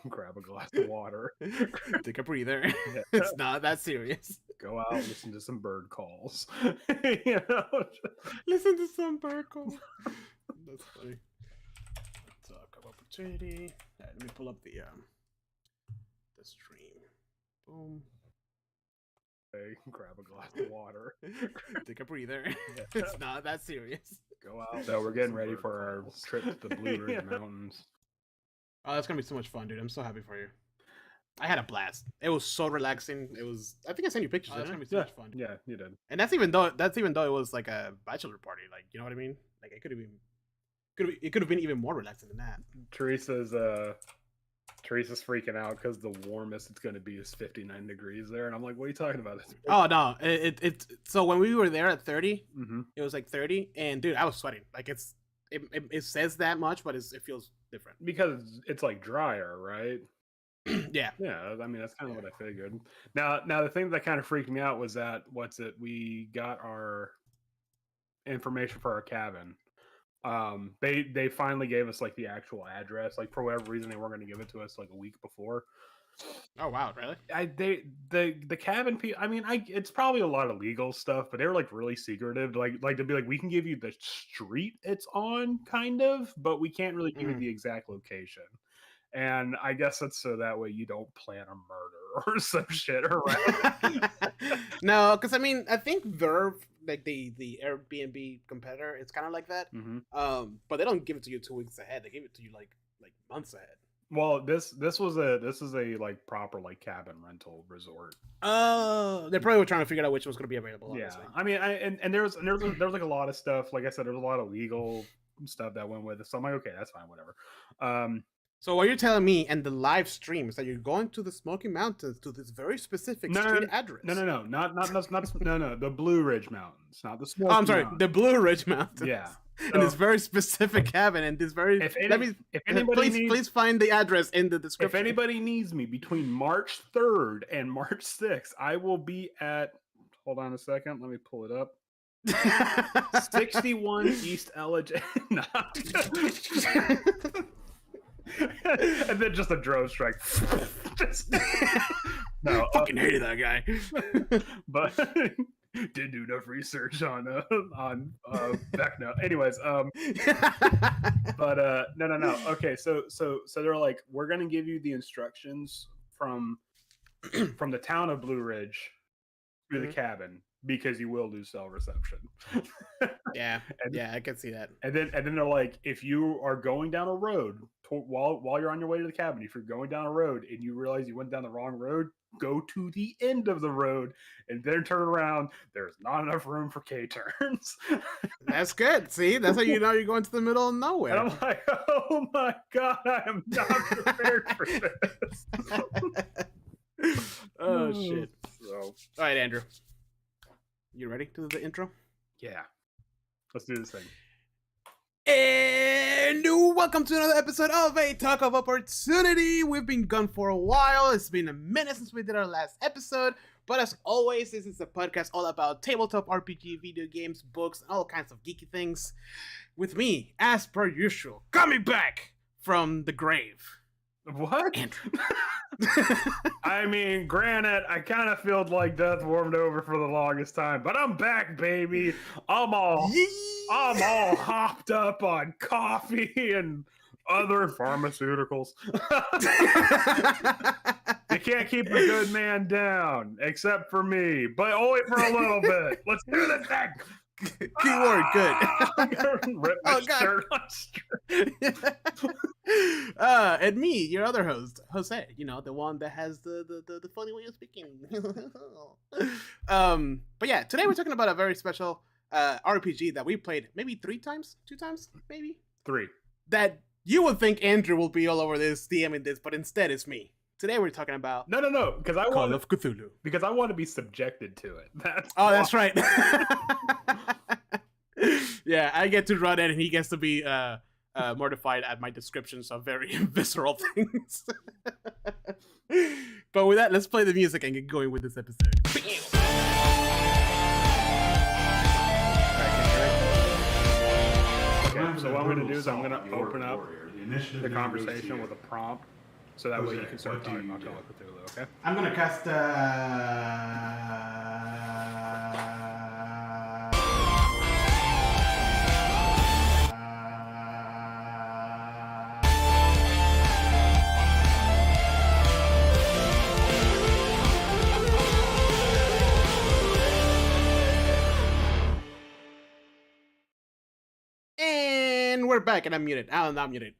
Grab a glass of water. Take a breather. Yeah. It's not that serious. Go out, listen to some bird calls. You know? Listen to some bird calls. That's funny. Talk of opportunity. All right, let me pull up the stream. Boom. Grab a glass of water. Take a breather. Yeah. It's not that serious. Go out. So we're getting ready for our trip to the Blue Ridge Mountains. Oh, that's gonna be so much fun, dude. I'm so happy for you. I had a blast. It was so relaxing. It was. I think I sent you pictures. That's gonna be so much fun. Yeah, you did. And that's even though it was like a bachelor party. Like, you know what I mean? Like, it could have been even more relaxing than that. Teresa's freaking out because the warmest it's gonna be is 59 degrees there, and I'm like, "What are you talking about?" Oh no! It so when we were there at 30, mm-hmm. It was like 30, and dude, I was sweating. Like, it says that much, but it feels different because it's like drier, right? Yeah. I mean, that's kind of what I figured. Now the thing that kind of freaked me out was that we got our information for our cabin. They finally gave us like the actual address. Like, for whatever reason, they weren't going to give it to us like a week before. Oh wow, really? The cabin I mean, it's probably a lot of legal stuff, but they were like really secretive. Like to be like, we can give you the street it's on, kind of, but we can't really give you the exact location. And I guess that's so that way you don't plan a murder or some shit around. No, because I mean, I think Verve, like the Airbnb competitor, it's kind of like that. Mm-hmm. But they don't give it to you 2 weeks ahead. They give it to you like months ahead. Well, this is a like proper like cabin rental resort. Oh, they probably were trying to figure out which was going to be available. Honestly. Yeah, I mean, and there's like a lot of stuff. Like I said, there's a lot of legal stuff that went with it. So I'm like, okay, that's fine, whatever. So what you're telling me and the live stream is that you're going to the Smoky Mountains to this very specific street address. No, not the Blue Ridge Mountains, not the Smoky. Oh, I'm sorry, Mountains. The Blue Ridge Mountains. Yeah. And this very specific cabin and this very. Please find the address in the description. If anybody needs me between March 3rd and March 6th, I will be at. Hold on a second. Let me pull it up. 61 East Elledge. And then just a drone strike. No, fucking hated that guy. But didn't do enough research on Vecna. Anyways, but no. Okay, so they're like, we're gonna give you the instructions from the town of Blue Ridge to the cabin, because you will lose cell reception. Yeah, I can see that. And then they're like, if you are going down a road while you're on your way to the cabin, if you're going down a road and you realize you went down the wrong road, go to the end of the road and then turn around. There's not enough room for K-turns. That's good. See, that's how you know you're going to the middle of nowhere. And I'm like, oh my god, I am not prepared for this. Oh shit. So, all right, Andrew. You ready to do the intro? Yeah. Let's do this thing. And welcome to another episode of A Talk of Opportunity. We've been gone for a while. It's been a minute since we did our last episode. But as always, this is a podcast all about tabletop RPG, video games, books, and all kinds of geeky things. With me, as per usual, coming back from the grave. What? Andrew. I mean, granted, I kind of felt like death warmed over for the longest time, but I'm back, baby. I'm all hopped up on coffee and other pharmaceuticals. You can't keep a good man down, except for me, but only for a little bit. Let's do this thing. Keyword, good. Rip my shirt on. And me, your other host, Jose. You know, the one that has the funny way of speaking. But yeah, today we're talking about a very special RPG that we played maybe 2 times, maybe 3. That you would think Andrew will be all over this, DMing this, but instead it's me. Today we're talking about no, because I Call of Cthulhu. Because I want to be subjected to it. That's right. Yeah, I get to run it, and he gets to be mortified at my descriptions of very visceral things. But with that, let's play the music and get going with this episode. Okay, so what I'm going to do is I'm going to open up the conversation with a prompt. so that way Jose, you can start what do talking you about do? Call of Cthulhu. Okay. I'm gonna cast. And we're back, and I'm muted. I'm not muted.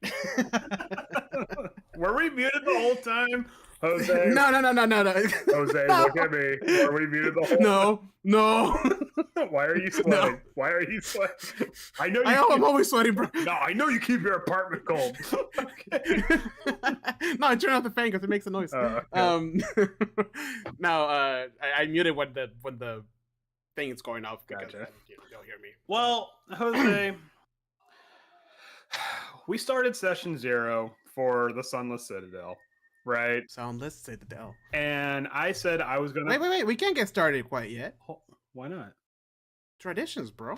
Were we muted the whole time, Jose? No. Jose, No. look at me. Were we muted the whole No. time? Why are you sweating? No. Why are you sweating? I know you. I'm always sweating, bro. No, I know you keep your apartment cold. Okay. No, I turn off the fan because it makes a noise. Okay. No, I muted when the thing is going off. Because Gotcha. You'll hear me. Well, Jose, we started session 0 for the Sunless Citadel, right? Soundless Citadel. And I said I was gonna. Wait. We can't get started quite yet. Why not? Traditions, bro.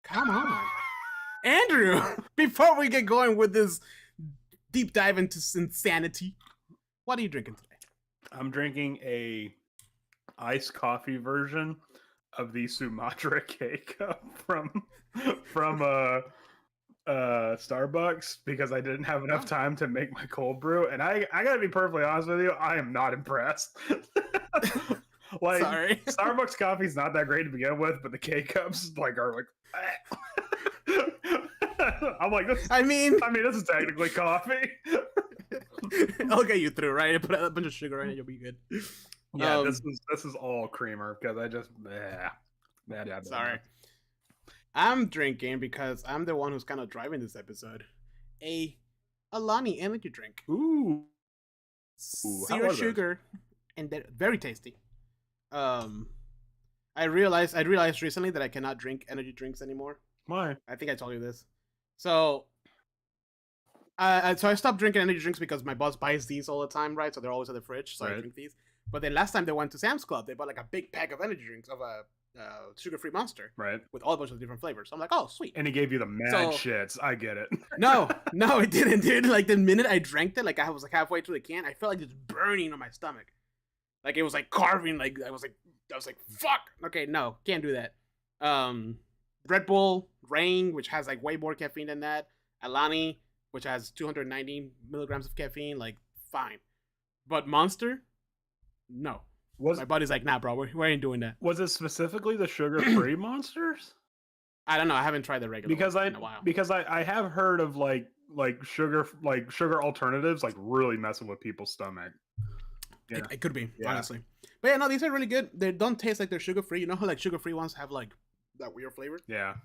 Come on. Andrew, before we get going with this deep dive into insanity, what are you drinking today? I'm drinking a iced coffee version of the Sumatra K-Cup from Starbucks because I didn't have enough time to make my cold brew, and I gotta be perfectly honest with you, I am not impressed. Like, Sorry. Starbucks coffee's not that great to begin with, but the K-Cups are like I'm like, this is technically coffee. I'll get you through, right? Put a bunch of sugar in it, you'll be good. Yeah, this is all creamer because I just Sorry. I'm drinking because I'm the one who's kind of driving this episode. A Alani energy drink. Ooh, Zero sugar, and they're very tasty. I realized recently that I cannot drink energy drinks anymore. Why? I think I told you this. So I stopped drinking energy drinks because my boss buys these all the time, right? So they're always in the fridge, so I drink these. But then last time they went to Sam's Club, they bought like a big pack of energy drinks of a sugar-free Monster, right? With all a bunch of different flavors. So I'm like, oh, sweet. And he gave you the mad shits. I get it. No, it didn't, dude. Like the minute I drank it, like I was like halfway through the can, I felt like it's burning on my stomach. Like it was like carving. Like I was like, fuck. Okay, no, can't do that. Red Bull Reign, which has like way more caffeine than that. Alani, which has 290 milligrams of caffeine. Like fine, but Monster, no. My body's like, nah, bro, we ain't doing that. Was it specifically the sugar-free Monsters? I don't know. I haven't tried the regular one in a while. Because I have heard of like sugar alternatives like really messing with people's stomach. Yeah. It could be, honestly. But yeah, no, these are really good. They don't taste like they're sugar-free. You know how like sugar-free ones have like that weird flavor? Yeah.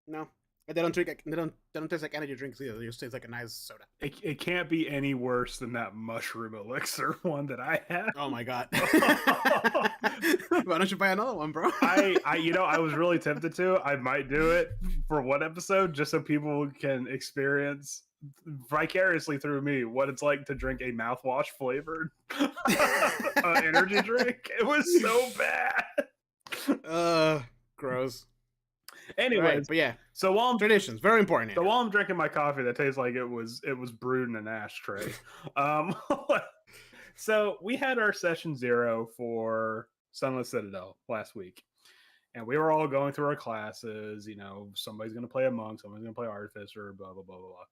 No. And they don't taste like energy drinks either. They just taste like a nice soda. It can't be any worse than that mushroom elixir one that I had. Oh my god. Why don't you buy another one, bro? I was really tempted to. I might do it for one episode just so people can experience vicariously through me what it's like to drink a mouthwash flavored energy drink. It was so bad. Gross. Anyways, right, but yeah. So while traditions, very important. So while I'm drinking my coffee that tastes like it was brewed in an ashtray. So we had our session 0 for Sunless Citadel last week. And we were all going through our classes, you know, somebody's gonna play a monk, somebody's gonna play artificer, blah blah blah blah blah.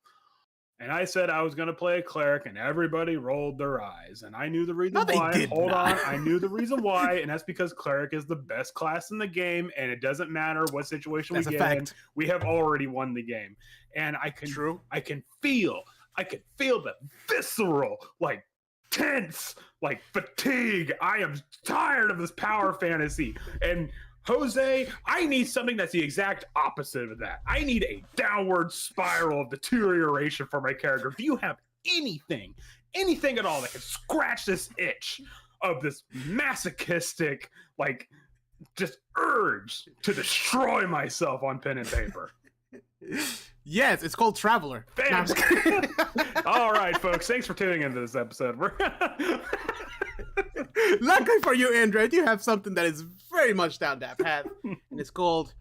And I said I was going to play a cleric, and everybody rolled their eyes. And I knew the reason why. Hold on. I knew the reason why, and that's because cleric is the best class in the game, and it doesn't matter what situation we get in. We have already won the game. And I can feel the visceral, like, tense, like, fatigue. I am tired of this power fantasy. And Jose, I need something that's the exact opposite of that. I need a downward spiral of deterioration for my character. Do you have anything at all that can scratch this itch of this masochistic, like, just urge to destroy myself on pen and paper? Yes, it's called Traveler. No, all right, folks. Thanks for tuning into this episode. Luckily for you, Andrew, I do have something that is very much down that path, and it's called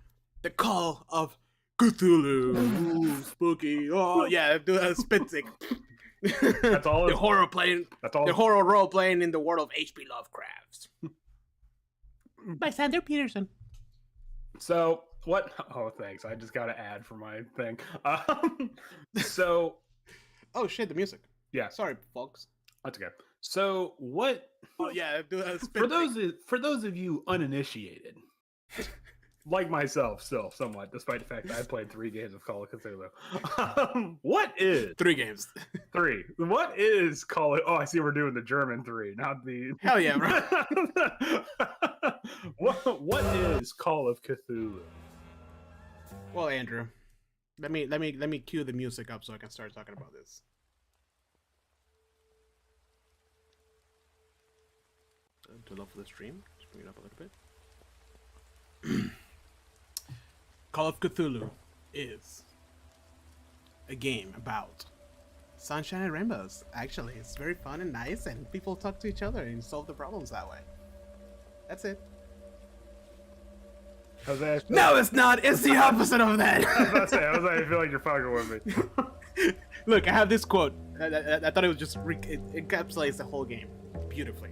the Call of Cthulhu. Ooh, spooky. Oh, yeah, do a spit stick. That's all. The horror playing. That's all. The horror role playing in the world of H.P. Lovecraft. By Sander Peterson. So what? Oh, thanks. I just got an ad for my thing. So. Oh shit! The music. Yeah. Sorry, folks. That's okay. So what? Oh yeah. For those of you uninitiated, like myself, still somewhat, despite the fact that I played 3 games of Call of Cthulhu. What is 3 games? 3? What is Call of? Oh, I see. We're doing the German 3, not the. Hell yeah, bro. What is Call of Cthulhu? Well, Andrew, let me cue the music up so I can start talking about this. To love for the stream, just bring it up a little bit. Call of Cthulhu is a game about sunshine and rainbows. Actually, it's very fun and nice, and people talk to each other and solve the problems that way. That's it. Jose, No, it's not. It's the opposite of that. Jose, I feel like you're fucking with me. Look, I have this quote. I thought it was just it encapsulates the whole game beautifully.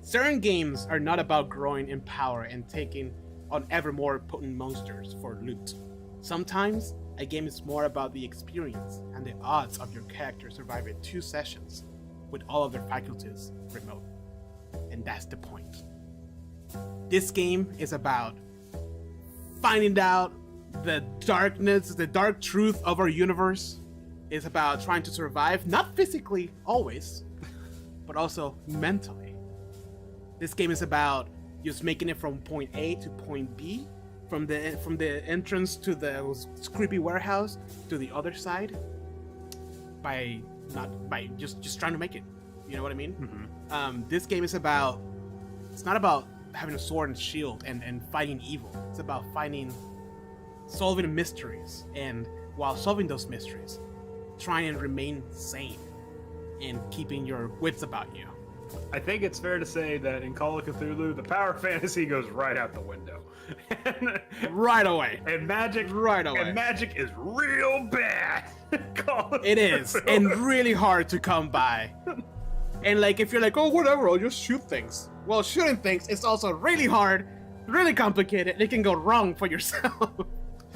Certain games are not about growing in power and taking on ever more potent monsters for loot. Sometimes a game is more about the experience and the odds of your character surviving 2 sessions with all of their faculties remote. And that's the point. This game is about finding out the darkness, the dark truth of our universe. It's about trying to survive, not physically always, but also mentally. This game is about just making it from point A to point B, from the entrance to the creepy warehouse to the other side, by just trying to make it. You know what I mean? Mm-hmm. This game is it's not about having a sword and shield and fighting evil. It's about solving mysteries, and while solving those mysteries, trying and remain sane and keeping your wits about you. I think it's fair to say that in Call of Cthulhu, the power fantasy goes right out the window. Right away. And magic, right away. And magic is real bad. It is, and really hard to come by. And like, if you're like, oh, whatever, I'll just shoot things. Well, shooting things is also really hard, really complicated. It can go wrong for yourself.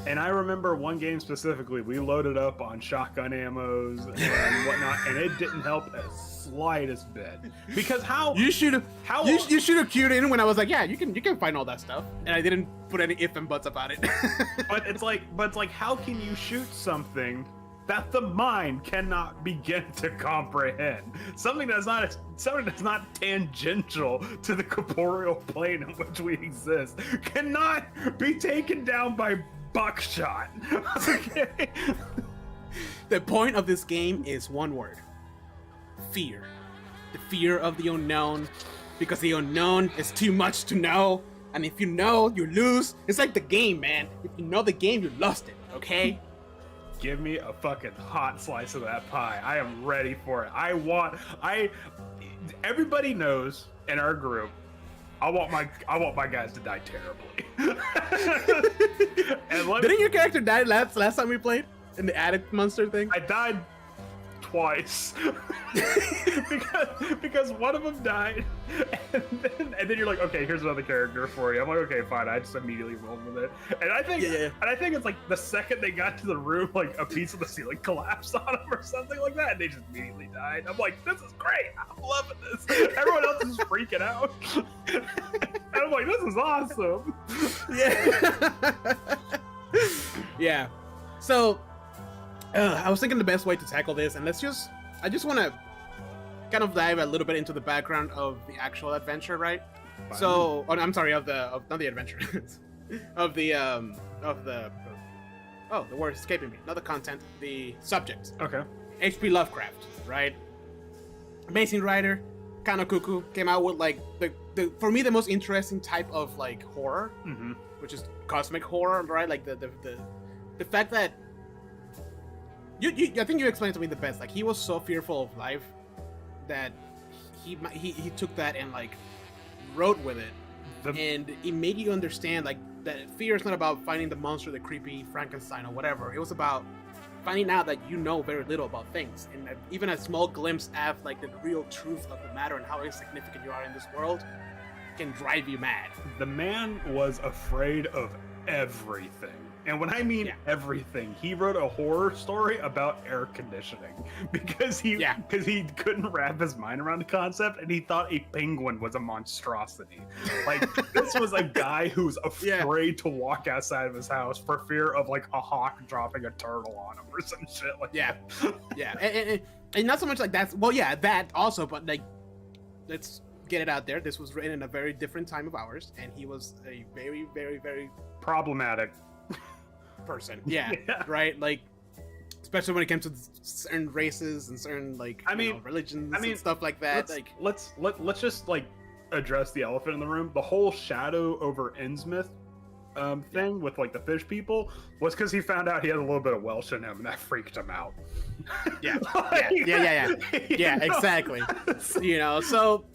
And I remember one game specifically, we loaded up on shotgun ammos and whatnot, and it didn't help the slightest bit. Because you should have cued in when I was like, yeah, you can find all that stuff, and I didn't put any if and buts about it. but it's like, how can you shoot something that the mind cannot begin to comprehend? Something that's not tangential to the corporeal plane in which we exist cannot be taken down by buckshot. Okay. The point of this game is one word: fear. The fear of the unknown, because the unknown is too much to know, and if you know, you lose. It's like the game, man. If you know the game, you lost it. Okay. Give me a fucking hot slice of that pie. I am ready for it. Everybody knows in our group, I want my guys to die terribly. Didn't your character die last time we played in the attic monster thing? I died twice because one of them died, and then you're like, okay, here's another character for you. I'm like, okay, fine. I just immediately rolled with it, and I think it's like the second they got to the room, like a piece of the ceiling collapsed on them or something like that, and they just immediately died. I'm like, this is great. I'm loving this. Everyone else is freaking out, and I'm like, this is awesome. Yeah. Yeah. So. I was thinking the best way to tackle this, and I just want to kind of dive a little bit into the background of the actual adventure, right? Fine. So, I'm sorry, not the adventure, of the word escaping me, not the content, the subject. Okay. H.P. Lovecraft, right? Amazing writer, kind of cuckoo, came out with like the for me the most interesting type of like horror, mm-hmm. which is cosmic horror, right? Like the fact that I think you explained to me the best. Like, he was so fearful of life that he took that and like wrote with it, and it made you understand like that fear is not about finding the monster, the creepy Frankenstein or whatever. It was about finding out that you know very little about things, and that even a small glimpse at like the real truth of the matter and how insignificant you are in this world can drive you mad. The man was afraid of everything. And when I mean everything, he wrote a horror story about air conditioning because he couldn't wrap his mind around the concept, and he thought a penguin was a monstrosity. Like, this was a guy who's afraid to walk outside of his house for fear of like a hawk dropping a turtle on him or some shit like that. And not so much like that. Well, that also, but like, let's get it out there. This was written in a very different time of ours, and he was a very, very, very problematic person. Right? Like, especially when it comes to certain races and certain like religions and stuff like that. Let's just like address the elephant in the room. The whole Shadow over Innsmouth thing with like the fish people was because he found out he had a little bit of Welsh in him, and that freaked him out. Exactly. You know, so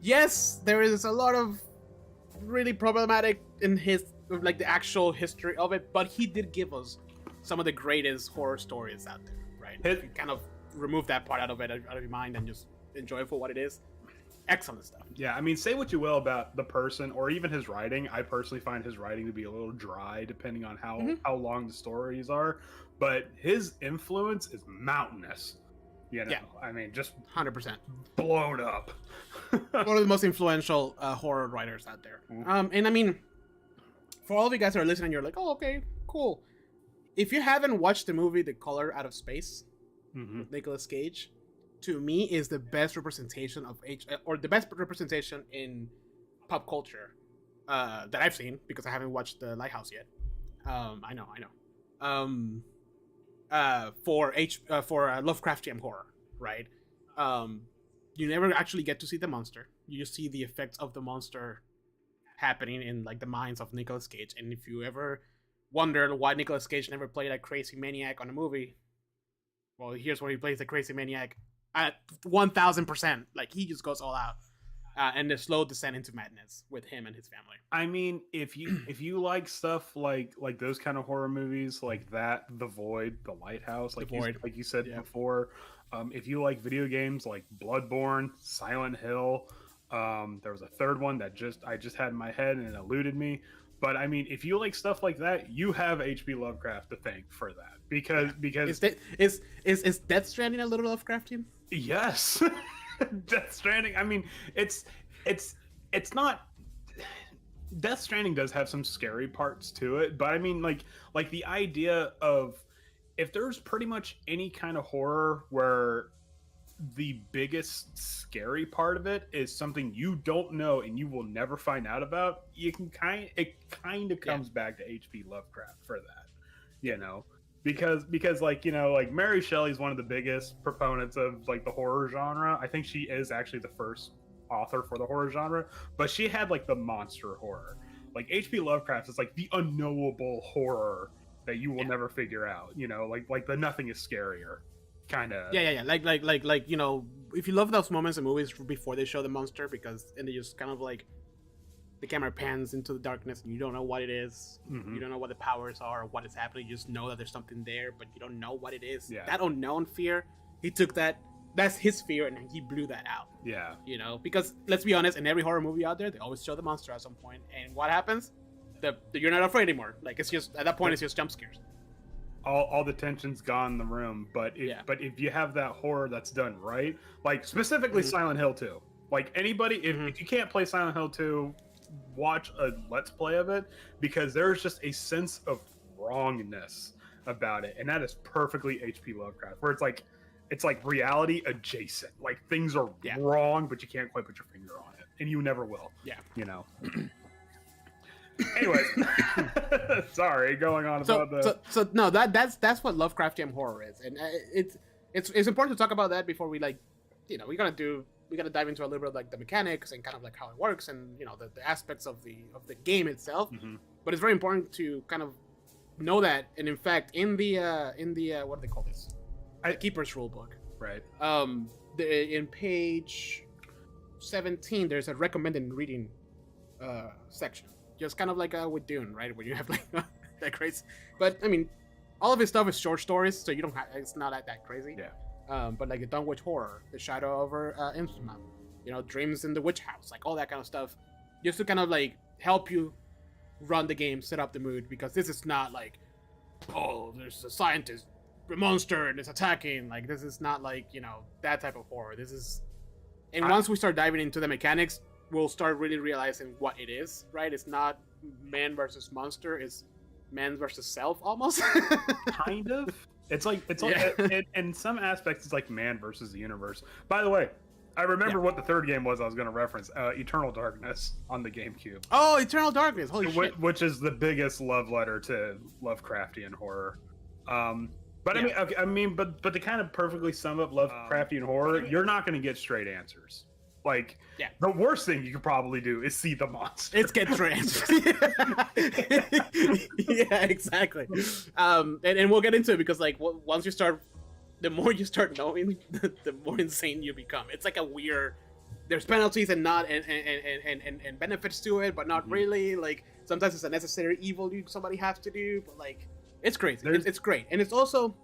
yes, there is a lot of really problematic in his like the actual history of it, but he did give us some of the greatest horror stories out there, right? If you kind of remove that part out of your mind and just enjoy it for what it is. Excellent stuff. Yeah, I mean, say what you will about the person or even his writing. I personally find his writing to be a little dry, depending on how long the stories are. But his influence is mountainous. You know, I mean, just 100% blown up. One of the most influential horror writers out there. And I mean, for all of you guys that are listening, you're like, oh, okay, cool. If you haven't watched the movie The Color Out of Space with Nicolas Cage, to me is the best representation of the best representation in pop culture that I've seen, because I haven't watched The Lighthouse yet. I know. For Lovecraftian horror, right? You never actually get to see the monster. You just see the effects of the monster happening in like the minds of Nicolas Cage. And if you ever wondered why Nicolas Cage never played a crazy maniac on a movie, well, here's where he plays the crazy maniac at 1000%. Like, he just goes all out, and the slow descent into madness with him and his family. I mean, if you like stuff like those kind of horror movies like that, The Void, The Lighthouse, like you said before, if you like video games like Bloodborne, Silent Hill, there was a third one that I just had in my head and it eluded me. But I mean, if you like stuff like that, you have H.P. Lovecraft to thank for that, because is Death Stranding a little Lovecraftian? Yes. Death Stranding. I mean, it's not. Death Stranding does have some scary parts to it, but I mean, like the idea of, if there's pretty much any kind of horror where the biggest scary part of it is something you don't know and you will never find out about, it kind of comes back to H.P. Lovecraft for that, you know, because like, you know, like Mary Shelley's one of the biggest proponents of like the horror genre. I think she is actually the first author for the horror genre, but she had like the monster horror. Like H.P. Lovecraft is like the unknowable horror that you will never figure out, you know, like the nothing is scarier kind of. Like, you know, if you love those moments in movies before they show the monster, because and they just kind of like the camera pans into the darkness and you don't know what it is, you don't know what the powers are or what is happening, you just know that there's something there, but you don't know what it is. That unknown fear, he took that's his fear, and he blew that out. You know, because let's be honest, in every horror movie out there, they always show the monster at some point, and what happens? You're not afraid anymore. Like, it's just, at that point, it's just jump scares. All the tension's gone in the room, but if you have that horror that's done right, like specifically Silent Hill 2, like anybody, if you can't play Silent Hill 2, watch a Let's Play of it, because there's just a sense of wrongness about it, and that is perfectly H.P. Lovecraft, where it's like reality adjacent, like things are wrong, but you can't quite put your finger on it, and you never will. You know. Anyways, sorry, going on about the. So no, that's what Lovecraftian horror is, and it's important to talk about that before we, like, you know, we gotta dive into a little bit of like the mechanics and kind of like how it works, and you know the aspects of the game itself. But it's very important to kind of know that, and in fact, in the what do they call this? The Keeper's Rulebook, right? In page 17, there's a recommended reading section. Just kind of like with Dune, right? Where you have like that crazy. But I mean, all of his stuff is short stories, so you don't have, it's not that crazy. Yeah. But like the Dunwich Horror, The Shadow over Innsmouth, you know, Dreams in the Witch House, like all that kind of stuff, just to kind of like help you run the game, set up the mood, because this is not like, oh, there's a scientist, a monster, and it's attacking. Like, this is not like, you know, that type of horror. This is, and once we start diving into the mechanics, we'll start really realizing what it is, right? It's not man versus monster, it's man versus self, almost. Kind of. It's like in some aspects, it's like man versus the universe. By the way, I remember what the third game was I was going to reference. Eternal Darkness on the GameCube. Oh, Eternal Darkness! Holy shit! Which is the biggest love letter to Lovecraftian horror. But but to kind of perfectly sum up Lovecraftian horror, you're not going to get straight answers. Like, the worst thing you could probably do is see the monster. It's get straight answers. Yeah, exactly. And we'll get into it because, like, once you start, the more you start knowing, the more insane you become. It's like a weird. There's penalties and benefits to it, but not really. Like, sometimes it's a necessary evil somebody has to do, but like, it's crazy. It's great, and it's also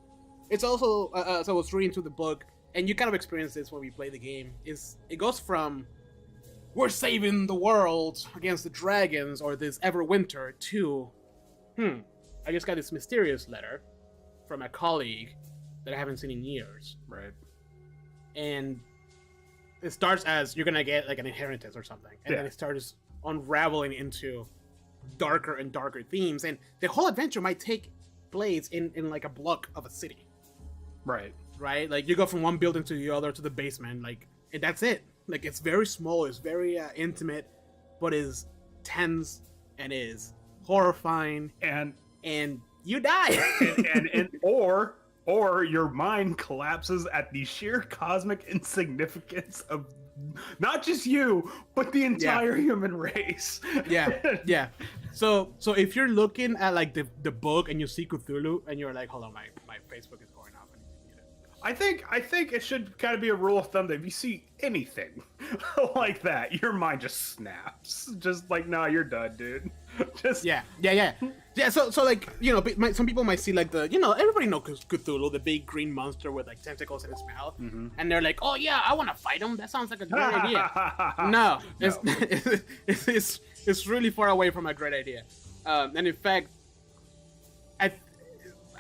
so I was reading through the book. And you kind of experience this when we play the game. It goes from we're saving the world against the dragons or this Everwinter to I just got this mysterious letter from a colleague that I haven't seen in years. Right. And it starts as you're gonna get like an inheritance or something, and then it starts unraveling into darker and darker themes, and the whole adventure might take place in like a block of a city. Right? Like, you go from one building to the other to the basement, like, and that's it. Like, it's very small, it's very intimate, but is tense and is horrifying, and you die. or your mind collapses at the sheer cosmic insignificance of not just you, but the entire human race. Yeah. So if you're looking at like the book and you see Cthulhu and you're like, hold on, my Facebook is going off. I think it should kind of be a rule of thumb that if you see anything like that, your mind just snaps. Just like, nah, you're done, dude. Just yeah. So like, you know, some people might see like everybody knows Cthulhu, the big green monster with like tentacles in its mouth, and they're like, oh yeah, I want to fight him. That sounds like a great idea. No. It's really far away from a great idea. And in fact,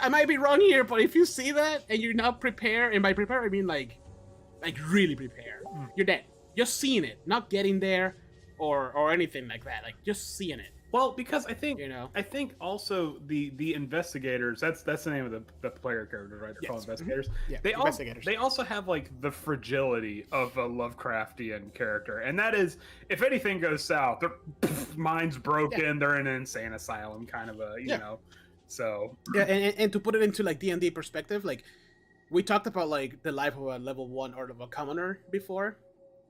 I might be wrong here, but if you see that and you're not prepared, and by prepared I mean like really prepared, you're dead. Just seeing it, not getting there, or anything like that. Like, just seeing it. Well, because I think, you know, I think also the investigators. That's the name of the player characters, right? They're called investigators. Yeah, investigators. They also have like the fragility of a Lovecraftian character, and that is, if anything goes south, their mind's broken. They're in an insane asylum, kind of a you know. So and to put it into like D&D perspective, like we talked about like the life of a level 1 or of a commoner before.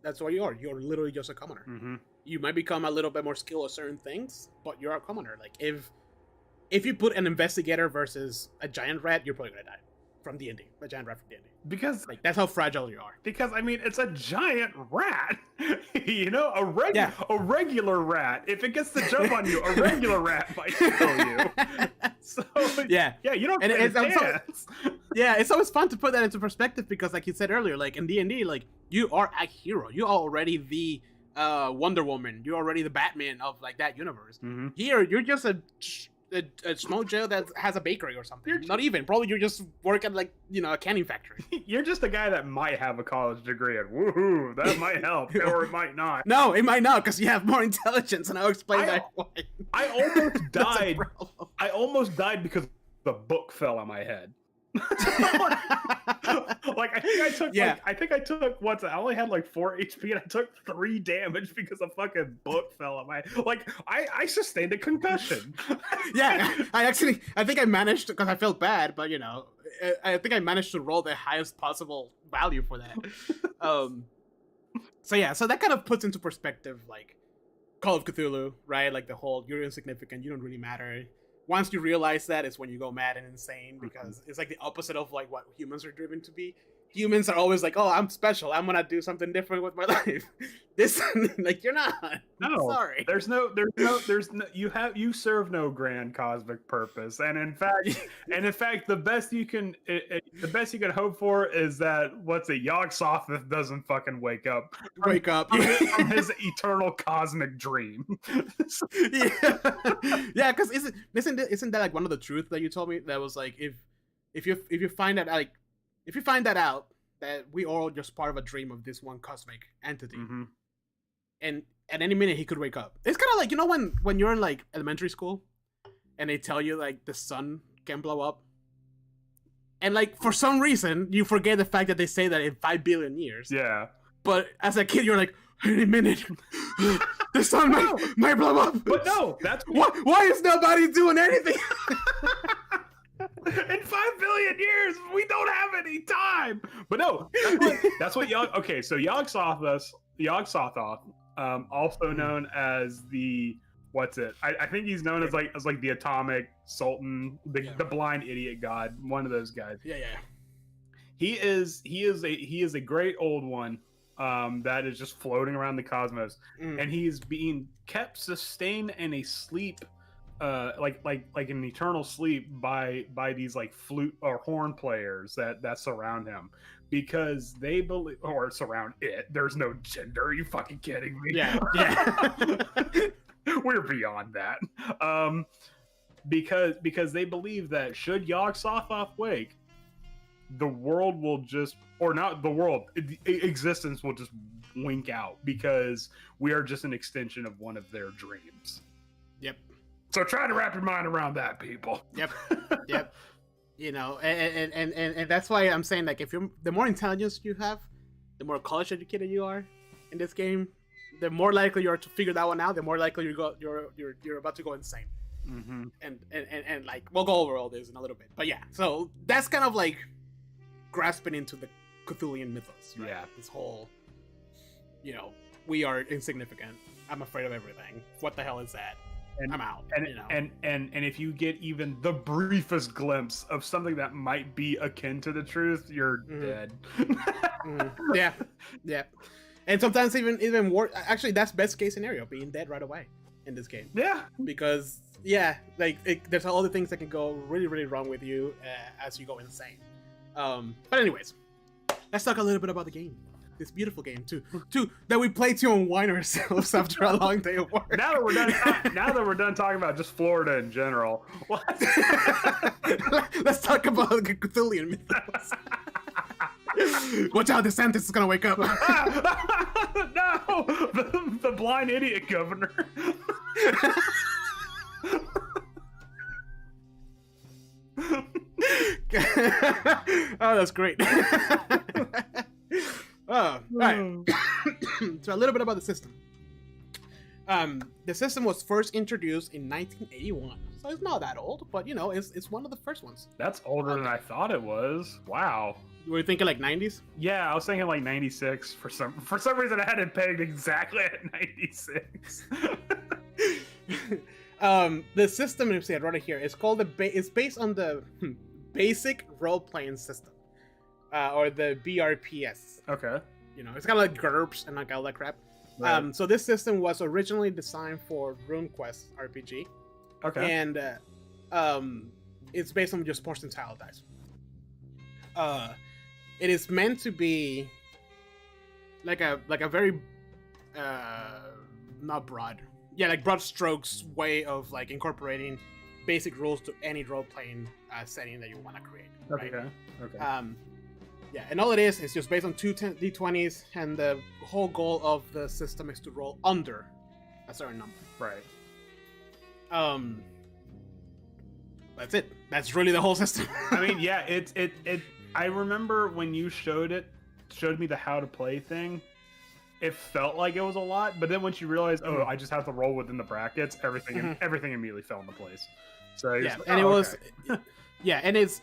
That's what you are. You're literally just a commoner. You might become a little bit more skilled at certain things, but you're a commoner. Like, if you put an investigator versus a giant rat, you're probably gonna die from D&D. A giant rat from D&D. Because like, that's how fragile you are. Because I mean, it's a giant rat. You know, a regular rat. If it gets to jump on you, a regular rat might kill you. So you don't get a chance. It's always fun to put that into perspective because, like you said earlier, like in D&D, like you are a hero. You are already the Wonder Woman. You're already the Batman of like that universe. Here, you're just a small Joe that has a bakery or something. Not even. Probably you're just working like, you know, a canning factory. You're just a guy that might have a college degree and woohoo, that might help, or it might not. No, it might not because you have more intelligence, and I'll explain that why. I almost died. I almost died because the book fell on my head. Like, I think I took once. I only had like 4 HP and I took 3 damage because a fucking book fell on my. Like, I sustained a concussion. I think I managed, because I felt bad, but you know, I think I managed to roll the highest possible value for that. So that kind of puts into perspective like Call of Cthulhu, right? Like the whole you're insignificant, you don't really matter. Once you realize that, is when you go mad and insane, because it's like the opposite of like what humans are driven to be. humans are always like, oh, I'm special. I'm gonna do something different with my life. This, like, you're not. No, sorry. there's no, you serve no grand cosmic purpose, and in fact, the best you can hope for is that Yog Sothoth doesn't fucking wake up from his eternal cosmic dream. Yeah, because isn't that like one of the truths that you told me that was like if you find that out that we are all just part of a dream of this one cosmic entity. Mm-hmm. And at any minute he could wake up. It's kind of like, you know, when you're in like elementary school and they tell you like the sun can blow up, and like for some reason you forget the fact that they say that in 5 billion years. Yeah. But as a kid you're like, any minute the sun might blow up. But no, that's why is nobody doing anything? In 5 billion years, we don't have any time. But no, that's what Yog Sothoth, also known as the I think he's known as like the atomic sultan, the blind idiot god, one of those guys. Yeah. He is a great old one that is just floating around the cosmos, and he's being kept sustained in a sleep. Like an eternal sleep by these like flute or horn players that surround him, because they believe, or surround it. There's no gender. Are you fucking kidding me? Yeah. We're beyond that. Because they believe that should Yog Sothoth wake, the world will just, or not the world, existence will just wink out, because we are just an extension of one of their dreams. Yep. So try to wrap your mind around that, people. Yep. You know, and that's why I'm saying, like, the more intelligence you have, the more college educated you are in this game, the more likely you are to figure that one out. The more likely you're about to go insane. Mm-hmm. And like, we'll go over all this in a little bit. But yeah, so that's kind of like grasping into the Cthulhian mythos, right? Yeah. This whole, you know, we are insignificant. I'm afraid of everything. What the hell is that? And I'm out. And, you know? and if you get even the briefest glimpse of something that might be akin to the truth, you're dead. Yeah. And sometimes even worse. Actually, that's best case scenario, being dead right away in this game. Yeah. Because there's all the things that can go really, really wrong with you as you go insane. But anyways, let's talk a little bit about the game. This beautiful game too that we play to unwind ourselves after a long day of work. Now that we're done talking about just Florida in general, let's talk about the Cthulhian mythos. Watch out, DeSantis is gonna wake up. No, the blind idiot governor. Oh, that's great. Oh, all right. So a little bit about the system. The system was first introduced in 1981, so it's not that old, but you know, it's one of the first ones. That's older than I thought it was. Wow. Were you thinking like 90s? Yeah, I was thinking like 96. For some reason, I had it pegged exactly at 96. The system, let me see, I wrote it here. It's called it's based on the basic role-playing system, or the BRPS. Okay. You know, it's kind of like GURPS and like all that crap. Right. So this system was originally designed for RuneQuest RPG. Okay. And it's based on just portion tile dice. It is meant to be like a very not broad. Yeah, like broad strokes way of like incorporating basic rules to any role-playing setting that you want to create. Right? Okay. Yeah, and all it is just based on 2 d20s, and the whole goal of the system is to roll under a certain number. Right. That's it. That's really the whole system. I mean, yeah, it. I remember when you showed me the how to play thing. It felt like it was a lot, but then once you realize, I just have to roll within the brackets, everything immediately fell into place. So yeah, and it was, yeah, and it's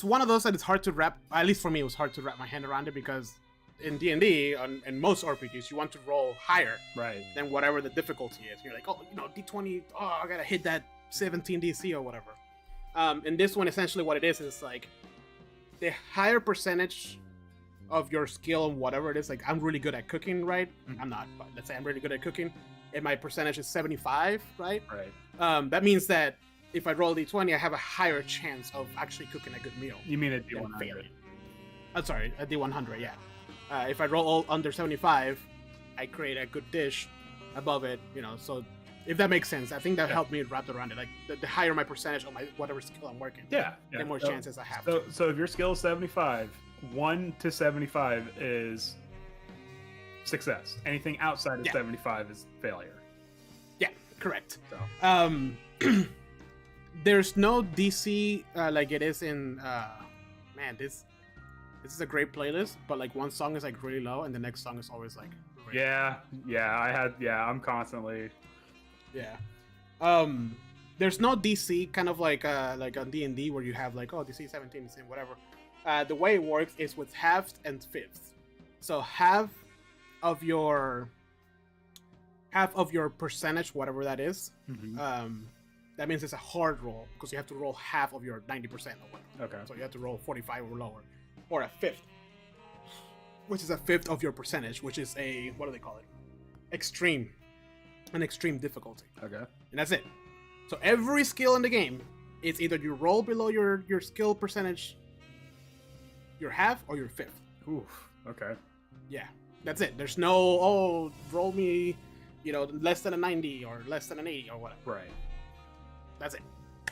one of those that it's hard to wrap. At least for me, it was hard to wrap my hand around it, because in D&D and most RPGs, you want to roll higher than whatever the difficulty is. You're like, D20, I gotta hit that 17 DC or whatever. And this one, essentially, what it is like the higher percentage of your skill and whatever it is. Like I'm really good at cooking, right? Mhm. I'm not, but let's say I'm really good at cooking, and my percentage is 75, right? Right. That means that if I roll a d20, I have a higher chance of actually cooking a good meal. You mean a than D100? failing. I'm sorry, a d100, yeah. If I roll all under 75, I create a good dish above it, you know, so if that makes sense, I think that helped me wrap around it. Like the higher my percentage of my whatever skill I'm working, Yeah. the more chances I have. So if your skill is 75, 1 to 75 is success. Anything outside of 75 is failure. Yeah, correct. So. There's no DC like it is in man, this is a great playlist, but like one song is like really low and the next song is always like really I'm constantly there's no DC kind of like on D&D where you have like DC 17 whatever. The way it works is with halves and fifths. So half of your percentage, whatever that is, that means it's a hard roll because you have to roll half of your 90% or whatever. Okay. So you have to roll 45 or lower, or a fifth, which is a fifth of your percentage, which is a, what do they call it? Extreme. An extreme difficulty. Okay. And that's it. So every skill in the game, it's either you roll below your skill percentage, your half, or your fifth. Oof. Okay. Yeah. That's it. There's no, roll me, less than a 90 or less than an 80 or whatever. Right. That's it.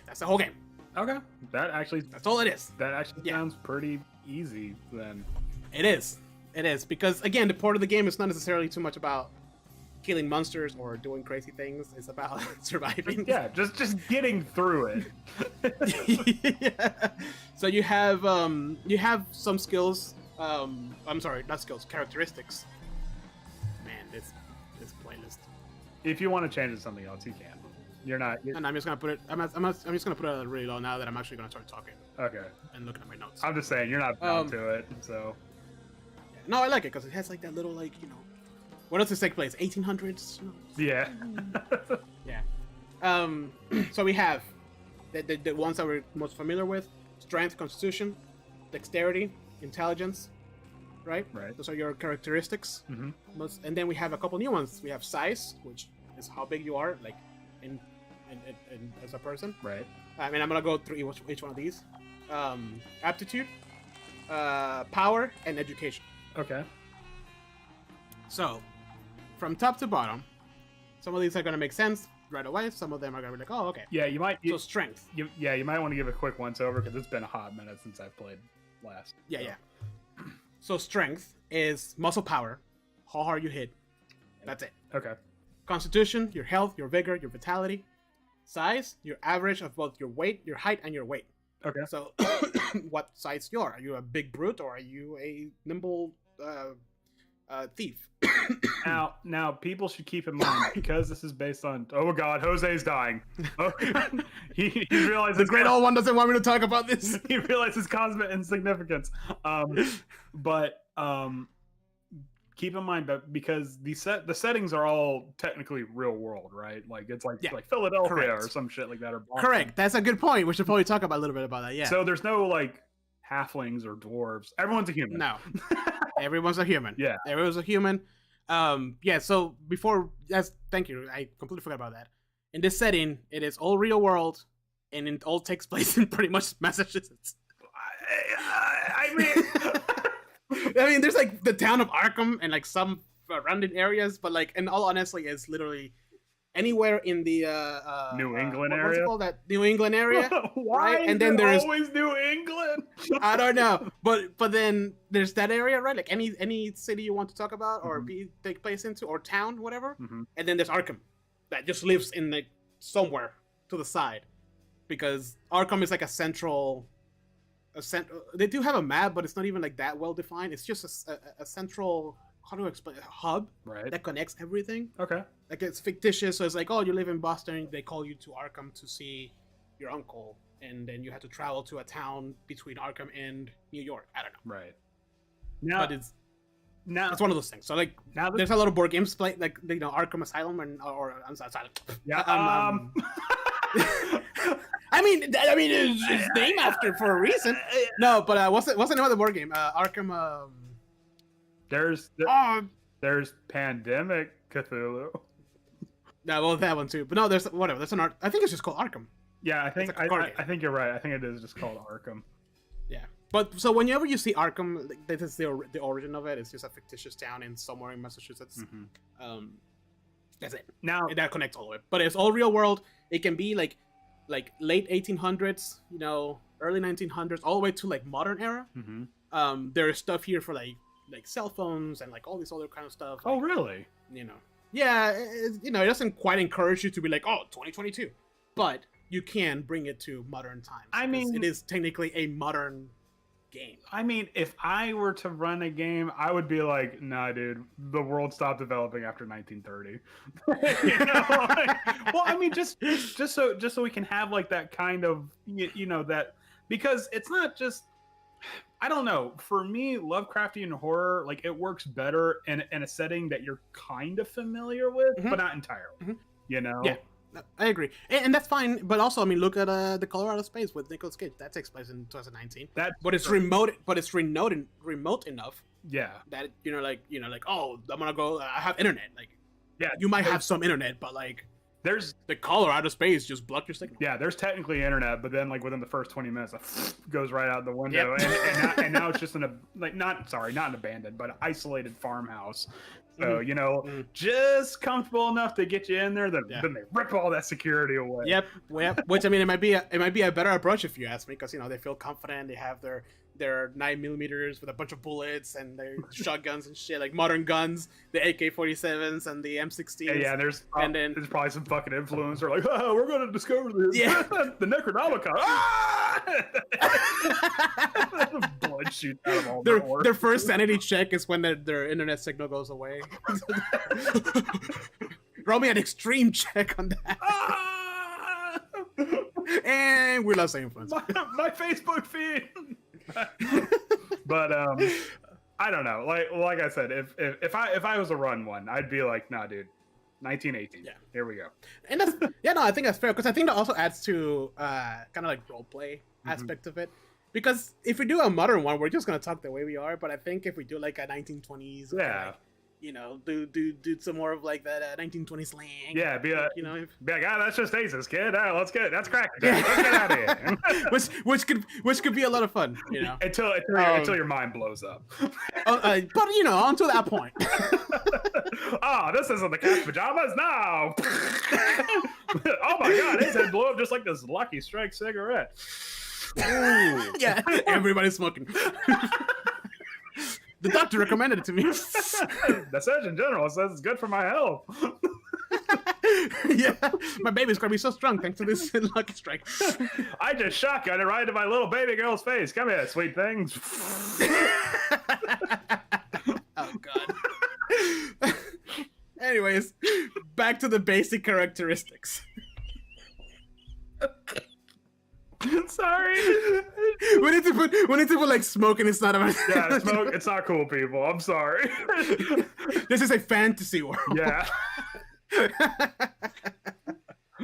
That's the whole game. Okay. That's all it is. That actually sounds pretty easy then. It is. Because, again, the part of the game is not necessarily too much about killing monsters or doing crazy things. It's about surviving. Yeah, just getting through it. Yeah. So you have some skills. I'm sorry, not skills, characteristics. Man, this playlist. If you want to change it to something else, you can. And I'm just gonna put it. I'm just gonna put it really low now that I'm actually gonna start talking. Okay. And looking at my notes. I'm just saying you're not bound to it, so. No, I like it because it has like that little What else does take place? 1800s. Yeah. Yeah. So we have the ones that we're most familiar with: strength, constitution, dexterity, intelligence. Right. Right. Those are your characteristics. Mm-hmm. And then we have a couple new ones. We have size, which is how big you are, like in as a person. Right. I mean, I'm gonna go through each one of these. Aptitude, power, and education. Okay. So, from top to bottom, some of these are gonna make sense right away. Some of them are gonna be like, oh, okay. Yeah, you might. So strength. You might want to give a quick once over because it's been a hot minute since I've played last. Yeah. So strength is muscle power, how hard you hit. That's it. Okay. Constitution, your health, your vigor, your vitality. Size, your average of both your weight, your height, and your weight. Okay. So, what size you are? Are you a big brute or are you a nimble thief? Now, people should keep in mind because this is based on. Oh God, Jose's dying. Oh, he realizes the great old one doesn't want me to talk about this. He realizes cosmic insignificance. But keep in mind that because the settings are all technically real world, right? Like it's like Philadelphia correct. or some shit like that. Or Boston. Correct. That's a good point. We should probably talk about a little bit about that. Yeah. So there's no like halflings or dwarves. Everyone's a human. No. Everyone's a human. Yeah. Everyone's a human. Yeah. So thank you. I completely forgot about that. In this setting, it is all real world, and it all takes place in pretty much Massachusetts. I mean, there's like the town of Arkham and like some surrounding areas, but like, in all honesty, it's literally anywhere in the New England area. What's it called? That New England area. Why? Right? And then there's always New England. I don't know, but then there's that area, right? Like any city you want to talk about or take place into or town, whatever. Mm-hmm. And then there's Arkham, that just lives in like somewhere to the side, because Arkham is like a central. They do have a map, but it's not even like that well defined. It's just a central, how do I explain, a hub that connects everything. Okay. Like it's fictitious, so it's like, oh, you live in Boston, they call you to Arkham to see your uncle, and then you have to travel to a town between Arkham and New York. I don't know. Right. Now, but it's one of those things. So like, there's a lot of board games play, like Arkham Asylum or Asylum. Yeah. I mean, it's named after for a reason. No, but what's the name of the board game? Arkham. There's Oh, there's Pandemic Cthulhu. yeah, well, that one too. But no, there's whatever. That's an art. I think it's just called Arkham. Yeah, I think It's a card game. I think you're right. I think it is just called Arkham. Yeah. But so whenever you see Arkham, like, this is the origin of it. It's just a fictitious town in somewhere in Massachusetts. That's it. Now And that connects all the way. But it's all real world. It can be like late 1800s, you know, early 1900s, all the way to like modern era. There is stuff here for like cell phones and like all this other kind of stuff. Oh, really? You know, yeah, you know, it doesn't quite encourage you to be like, oh, 2022, but you can bring it to modern times. I mean, it is technically a modern game. I mean, if I were to run a game, I would be like, nah, dude, the world stopped developing after 1930. You know? Like, well, I mean, just so we can have like that kind of, you know, that, because it's not just, I don't know. For me, Lovecraftian horror, like, it works better in a setting that you're kind of familiar with, but not entirely. You know? Yeah, I agree, and that's fine. But also, I mean, look at the Colorado Space with Nicolas Cage. That takes place in 2019. But it's remote. But it's remote enough. Yeah. That you know, like, oh, I'm gonna go. I have internet. Like, yeah, you might have some internet, but like, there's the Colorado Space just blocked your signal. Yeah, there's technically internet, but then like within the first 20 minutes, it goes right out the window, and now it's just not an abandoned, but an isolated farmhouse. So you know, just comfortable enough to get you in there. Then they rip all that security away. Yep. Which, I mean, it might be a better approach if you ask me, because you know they feel confident. They have their 9mm with a bunch of bullets and their shotguns and shit, like modern guns, the AK-47s and the M16s. Yeah, there's probably some fucking influencer like, oh, we're gonna discover this. Yeah. The Necronomicon. Ah! Blood shoots out of all their first sanity check is when their internet signal goes away. Roll me an extreme check on that. Ah! And we lost the influence. My Facebook feed. But I don't know. Like I said, if I was to run one, I'd be like, nah, dude, 1918. Yeah, here we go. And that's I think that's fair, because I think that also adds to kind of like roleplay aspect of it. Because if we do a modern one, we're just gonna talk the way we are. But I think if we do like a 1920s, like, you know, do some more of like that 1920s slang. Yeah, be like, that's just aces, kid. Let's crack it. Yeah. Let's get out of here. which could be a lot of fun, you know, until your mind blows up. But you know, until that point. Oh, this isn't the cat's pajamas. No. Oh my god, his head blew up just like this Lucky Strike cigarette. Ooh. Yeah, everybody's smoking. The doctor recommended it to me. The Surgeon General says it's good for my health. Yeah, my baby's gonna be so strong thanks to this Lucky Strike. I just shotgun it right into my little baby girl's face. Come here, sweet thing. Oh god. Anyways, back to the basic characteristics. Sorry. We need to put like smoke in. It's not about. Yeah, smoke. It's not cool, people. I'm sorry. This is a fantasy world. Yeah.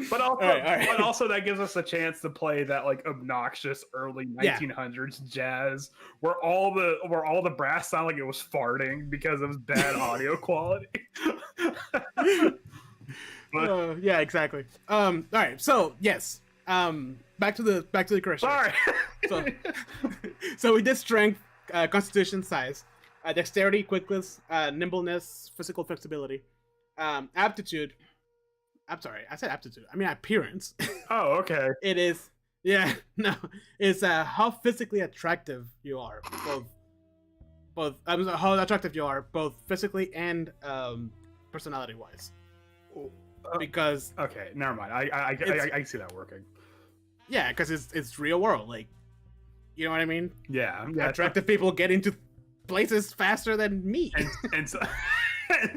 But also, all right. But also that gives us a chance to play that like obnoxious early 1900s jazz where all the brass sound like it was farting because of bad audio quality. Yeah, exactly. All right. So yes. Back to the correction. Sorry. So we did strength, constitution, size, dexterity, quickness, nimbleness, physical flexibility, aptitude. I'm sorry, I said aptitude. I mean appearance. Oh, okay. It is. Yeah, no. It's how physically attractive you are, how attractive you are, both physically and personality wise. Because okay, never mind. I see that working. Yeah, because it's real world, like, you know what I mean? Yeah. Attractive people get into places faster than me. And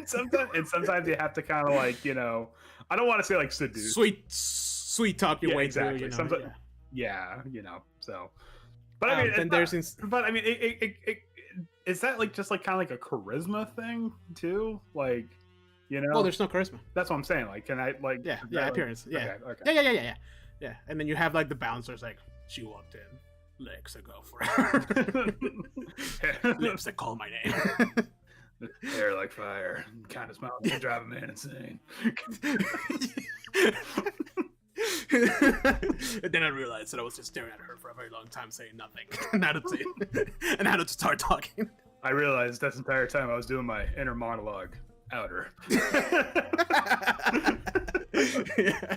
sometimes you have to kind of like, you know, I don't want to say like seduce. Sweet talk your way through. You know? Sometimes, yeah, you know. So, but I mean, it is that like just like kind of like a charisma thing too, like. You know? Well, there's no charisma. That's what I'm saying. Like, can I like? Yeah, appearance. Yeah. Okay. Yeah. And then you have like the bouncers, like, she walked in legs ago for her. Lips that call my name. Hair like fire, kind of smile can drive a man insane. And then I realized that I was just staring at her for a very long time, saying nothing, and how to start talking. I realized this entire time I was doing my inner monologue. Outer. Yeah.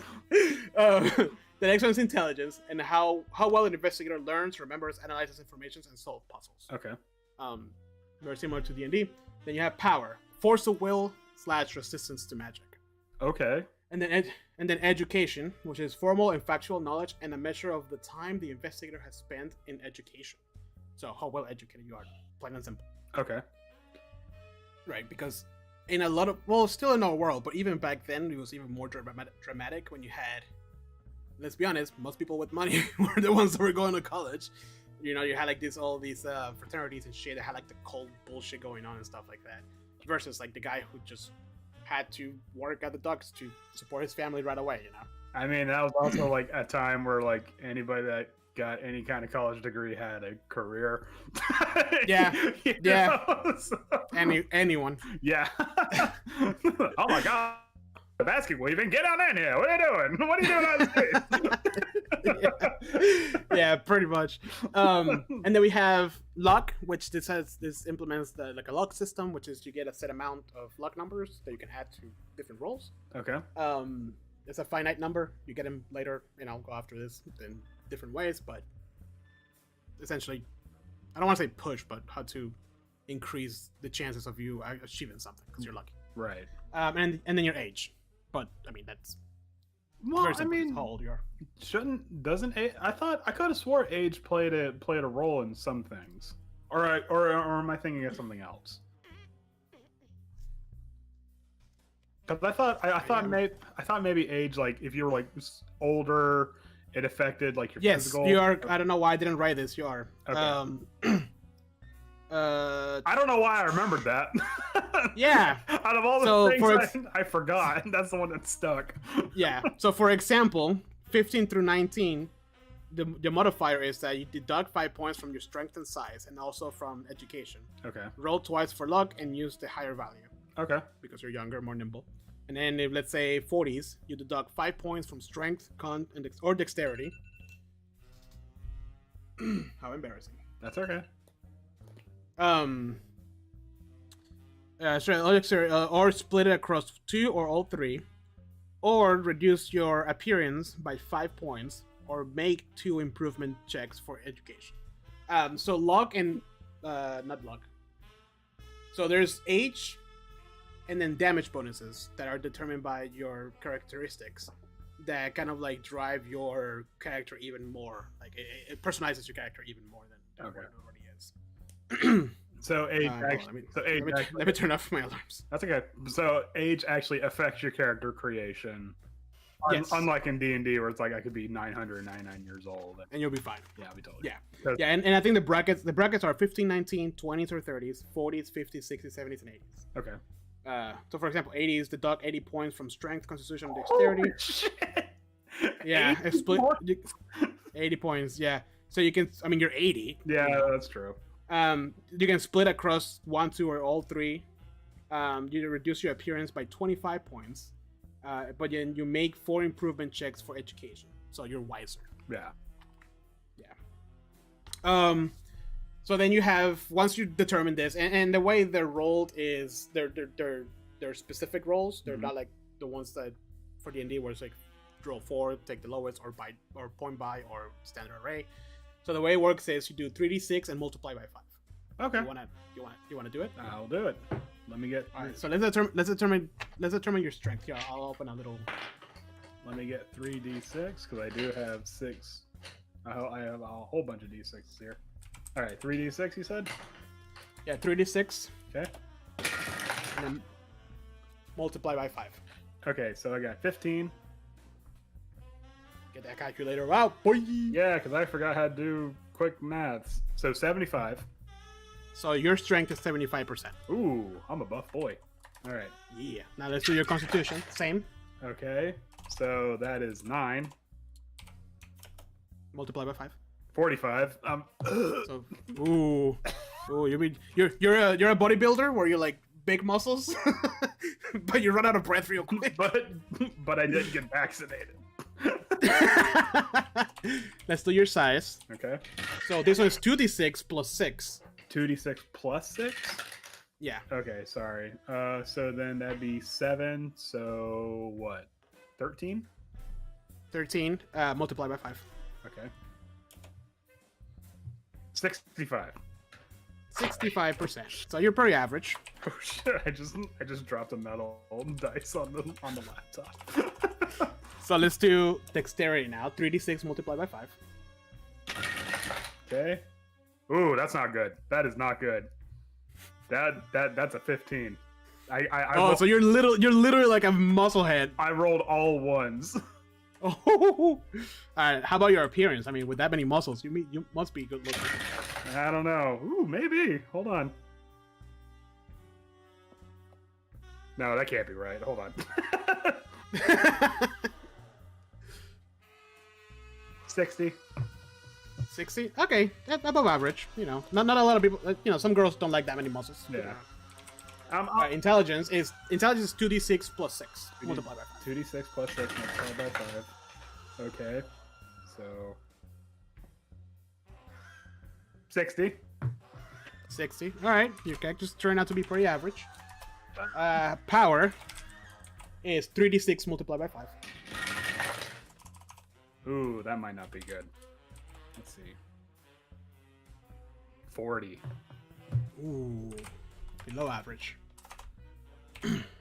The next one is intelligence, and how well an investigator learns, remembers, analyzes information, and solves puzzles. Okay. Very similar to D&D. Then you have power, force of will / resistance to magic. Okay. And then education, which is formal and factual knowledge and a measure of the time the investigator has spent in education. So how well educated you are, plain and simple. Okay. Right, because in a lot of, still in our world, but even back then it was even more dramatic when you had, let's be honest, most people with money were the ones that were going to college. You know, you had like all these fraternities and shit that had like the cold bullshit going on and stuff like that, versus like the guy who just had to work at the docks to support his family right away, you know? I mean, that was also like a time where like anybody that got any kind of college degree had a career. Yeah. Yeah. So, Anyone. Yeah. Oh my god. The basket weaving, get on in here. What are you doing? What are you doing on the street? Yeah, pretty much. And then we have luck, which this implements like a luck system, which is you get a set amount of luck numbers that you can add to different rolls. Okay. It's a finite number. You get them later, and I'll go after this in different ways, but essentially, I don't want to say push, but how to increase the chances of you achieving something because you're lucky. Right. And then your age. But I mean that's well. I mean, how old you are. Doesn't age? I could have swore age played a role in some things, or am I thinking of something else? Because I thought maybe age, like if you were like older, it affected like your physical. Yes, you are. I don't know why I didn't write this. You are. Okay. I don't know why I remembered that. Yeah. Out of all the things I forgot, that's the one that stuck. Yeah. So for example, 15 through 19, the modifier is that you deduct 5 points from your strength and size, and also from education. Okay. Roll twice for luck and use the higher value. Okay. Because you're younger, more nimble. And then if, let's say 40s, you deduct 5 points from strength, con, or dexterity. How embarrassing. That's okay. Or split it across 2 or all 3, or reduce your appearance by 5 points, or make 2 improvement checks for education. So luck and not luck. So there's age, and then damage bonuses that are determined by your characteristics, that kind of like drive your character even more. Like it personalizes your character even more than what it already is. So age let me turn off my alarms. That's okay. So age actually affects your character creation. Yes. Unlike in D&D where it's like I could be 999 years old and you'll be fine. Yeah, I'll be totally. Yeah. Yeah, and I think the brackets are 15, 19, 20s or 30s, 40s, 50s, 60s, 70s, and 80s. Okay. So for example, 80s deduct 80 points from strength, constitution, and dexterity. Oh, shit. Yeah, it's split 80 points, yeah. So you can, I mean, you're 80. Yeah, that's true. You can split across 1, 2, or all 3. You reduce your appearance by 25 points, but then you make 4 improvement checks for education, so you're wiser. Yeah. So then you have, once you determine this, and the way they're rolled is they're specific rolls. They're not like the ones that for D&D where it's like roll 4, take the lowest, or point by, or standard array. So the way it works is you do 3d6 and multiply by 5. Okay. You wanna do it? I'll do it. Let me get. All right. So let's determine your strength. Here, I'll open a little. Let me get 3d6 because I do have 6. I have a whole bunch of d6s here. All right, 3d6. You said? Yeah, 3d6. Okay. And then multiply by 5. Okay, so I got 15. Get that calculator out, boy. Yeah, because I forgot how to do quick maths. So 75. So your strength is 75%. Ooh, I'm a buff boy. All right. Yeah. Now let's do your constitution. Same. Okay. So that is 9. Multiply by 5. 45. So, ooh, you mean you're a bodybuilder where you're like big muscles, but you run out of breath real quick. but I didn't get vaccinated. Let's do your size. Okay. So this one is 2d6 plus 6. 2d6 plus 6? Yeah. Okay, sorry. So then that'd be 7. So what? 13? 13 multiplied by 5. Okay. 65. 65%. So you're pretty average. Oh shit! I just dropped a metal dice on the laptop. So let's do dexterity now. 3d6 multiplied by 5. Okay. Ooh, that's not good. That is not good. That's a 15. So you're literally like a musclehead. I rolled all ones. Oh. All right. How about your appearance? I mean, with that many muscles, you must be good looking. I don't know. Ooh, maybe. Hold on. No, that can't be right. Hold on. 60. 60? Okay, above average. You know, not a lot of people. You know, some girls don't like that many muscles. Yeah. Intelligence is 2d6 plus 6 multiplied by 5. 2d6 plus 6 multiplied by 5. Okay. So 60. 60. All right, your characters turn out to be pretty average. Power is 3d6 multiplied by 5. Ooh, that might not be good. Let's see. 40. Ooh, below average.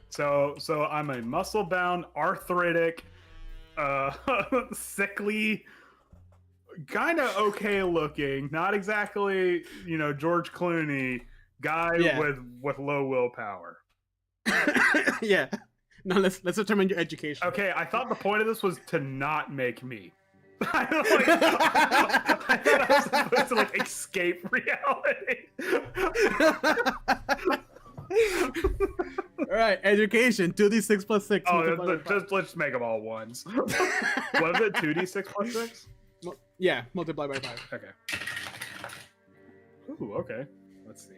So I'm a muscle-bound, arthritic, sickly, kind of okay-looking, not exactly, George Clooney guy with low willpower. Yeah. No, let's determine your education. Okay, I thought the point of this was to not make me. I thought I was supposed to escape reality. All right, education 2d6 plus 6. Let's make them all ones. What is it? 2d6 plus 6? Yeah, multiply by 5. Okay. Ooh, okay. Let's see.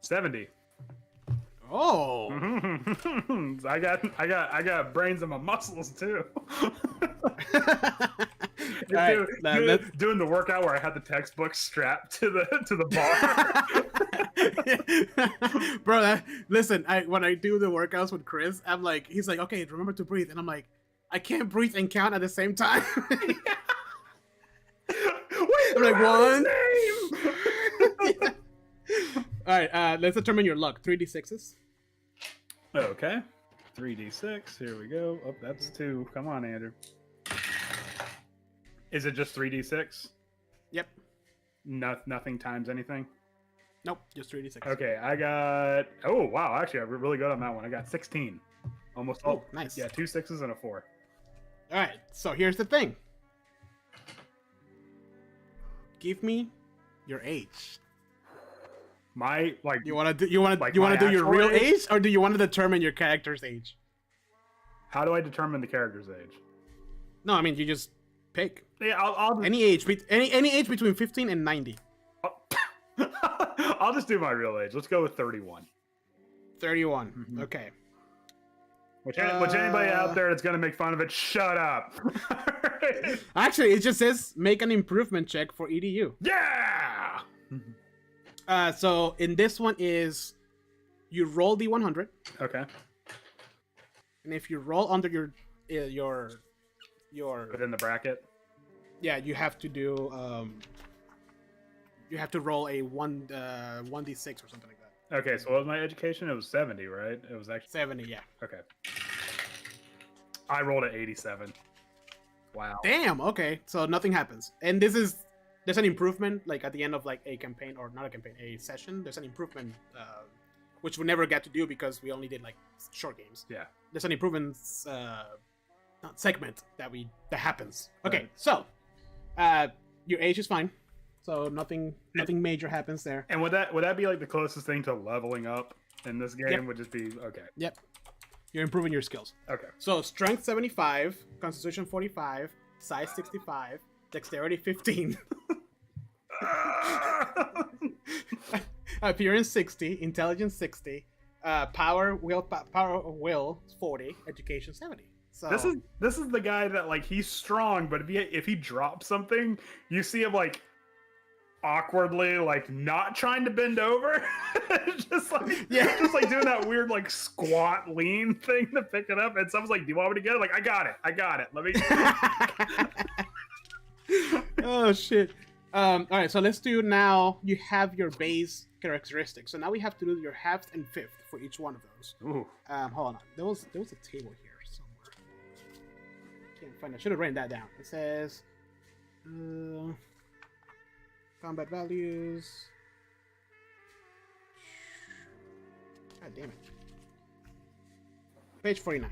70. Oh. I got brains in my muscles too. Doing the workout where I had the textbook strapped to the bar. Bro, listen, when I do the workouts with Chris, he's like, okay, remember to breathe, and I'm like, I can't breathe and count at the same time. Wait, I'm like, one. Yeah. All right, let's determine your luck. 3d6s. Okay. 3d6. Here we go. Oh, that's 2. Come on, Andrew. Is it just 3d6? Yep. Nothing times anything? Nope, just 3d6. Okay, I got... Oh, wow. Actually, I'm really good on that one. I got 16. Almost all. Oh, nice. Yeah, 2 6s and a 4. All right, so here's the thing. Give me your age. My you want to do your real age, or do you want to determine your character's age? How do I determine the character's age? No, I mean you just pick. Yeah, I'll just... any age between 15 and 90. I'll just do my real age. Let's go with 31. 31. Mm-hmm. Okay. Which anybody out there that's gonna make fun of it, shut up. Actually, it just says make an improvement check for EDU. Yeah. So in this one is you roll D100. Okay. And if you roll under your within the bracket. Yeah, you have to do you have to roll a 1d6 or something like that. Okay, so what was my education? It was 70, right? It was actually 70, yeah. Okay. I rolled at 87. Wow. Damn. Okay, so nothing happens, and there's an improvement at the end of a campaign, or not a campaign, a session. There's an improvement, which we never got to do because we only did short games. Yeah. There's an improvement segment that happens. Okay, right. So your age is fine, so nothing major happens there. And would that be the closest thing to leveling up in this game? Yep. Would just be okay. Yep. You're improving your skills. Okay. So strength 75, constitution 45, size 65. Dexterity 15. Appearance 60, intelligence 60, power of will 40, education 70. So this is the guy that like he's strong, but if he drops something, you see him like awkwardly like not trying to bend over, just like doing that weird like squat lean thing to pick it up. And someone's like, "Do you want me to get it?" Like, I got it. Let me. Oh shit. All right, so let's do now. You have your base characteristics. So now we have to do your half and fifth for each one of those. Ooh. Hold on. There was a table here somewhere. Can't find it. I should have written that down. It says combat values. God damn it. Page 49.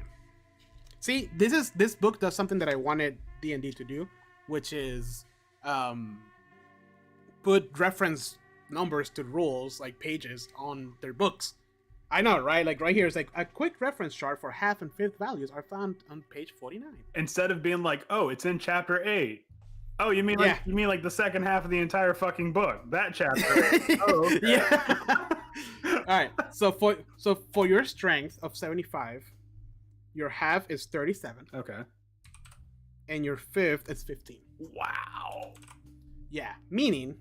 See, this book does something that I wanted D&D to do, which is put reference numbers to rules, like pages, on their books. I know, right? Like right here, it's like a quick reference chart for half and fifth values are found on page 49. Instead of being like, "Oh, it's in chapter 8." Oh, you mean like the second half of the entire fucking book? That chapter. Oh, okay. Yeah. All right. So for your strength of 75, your half is 37. Okay. And your fifth is 15. Wow. Yeah. Meaning,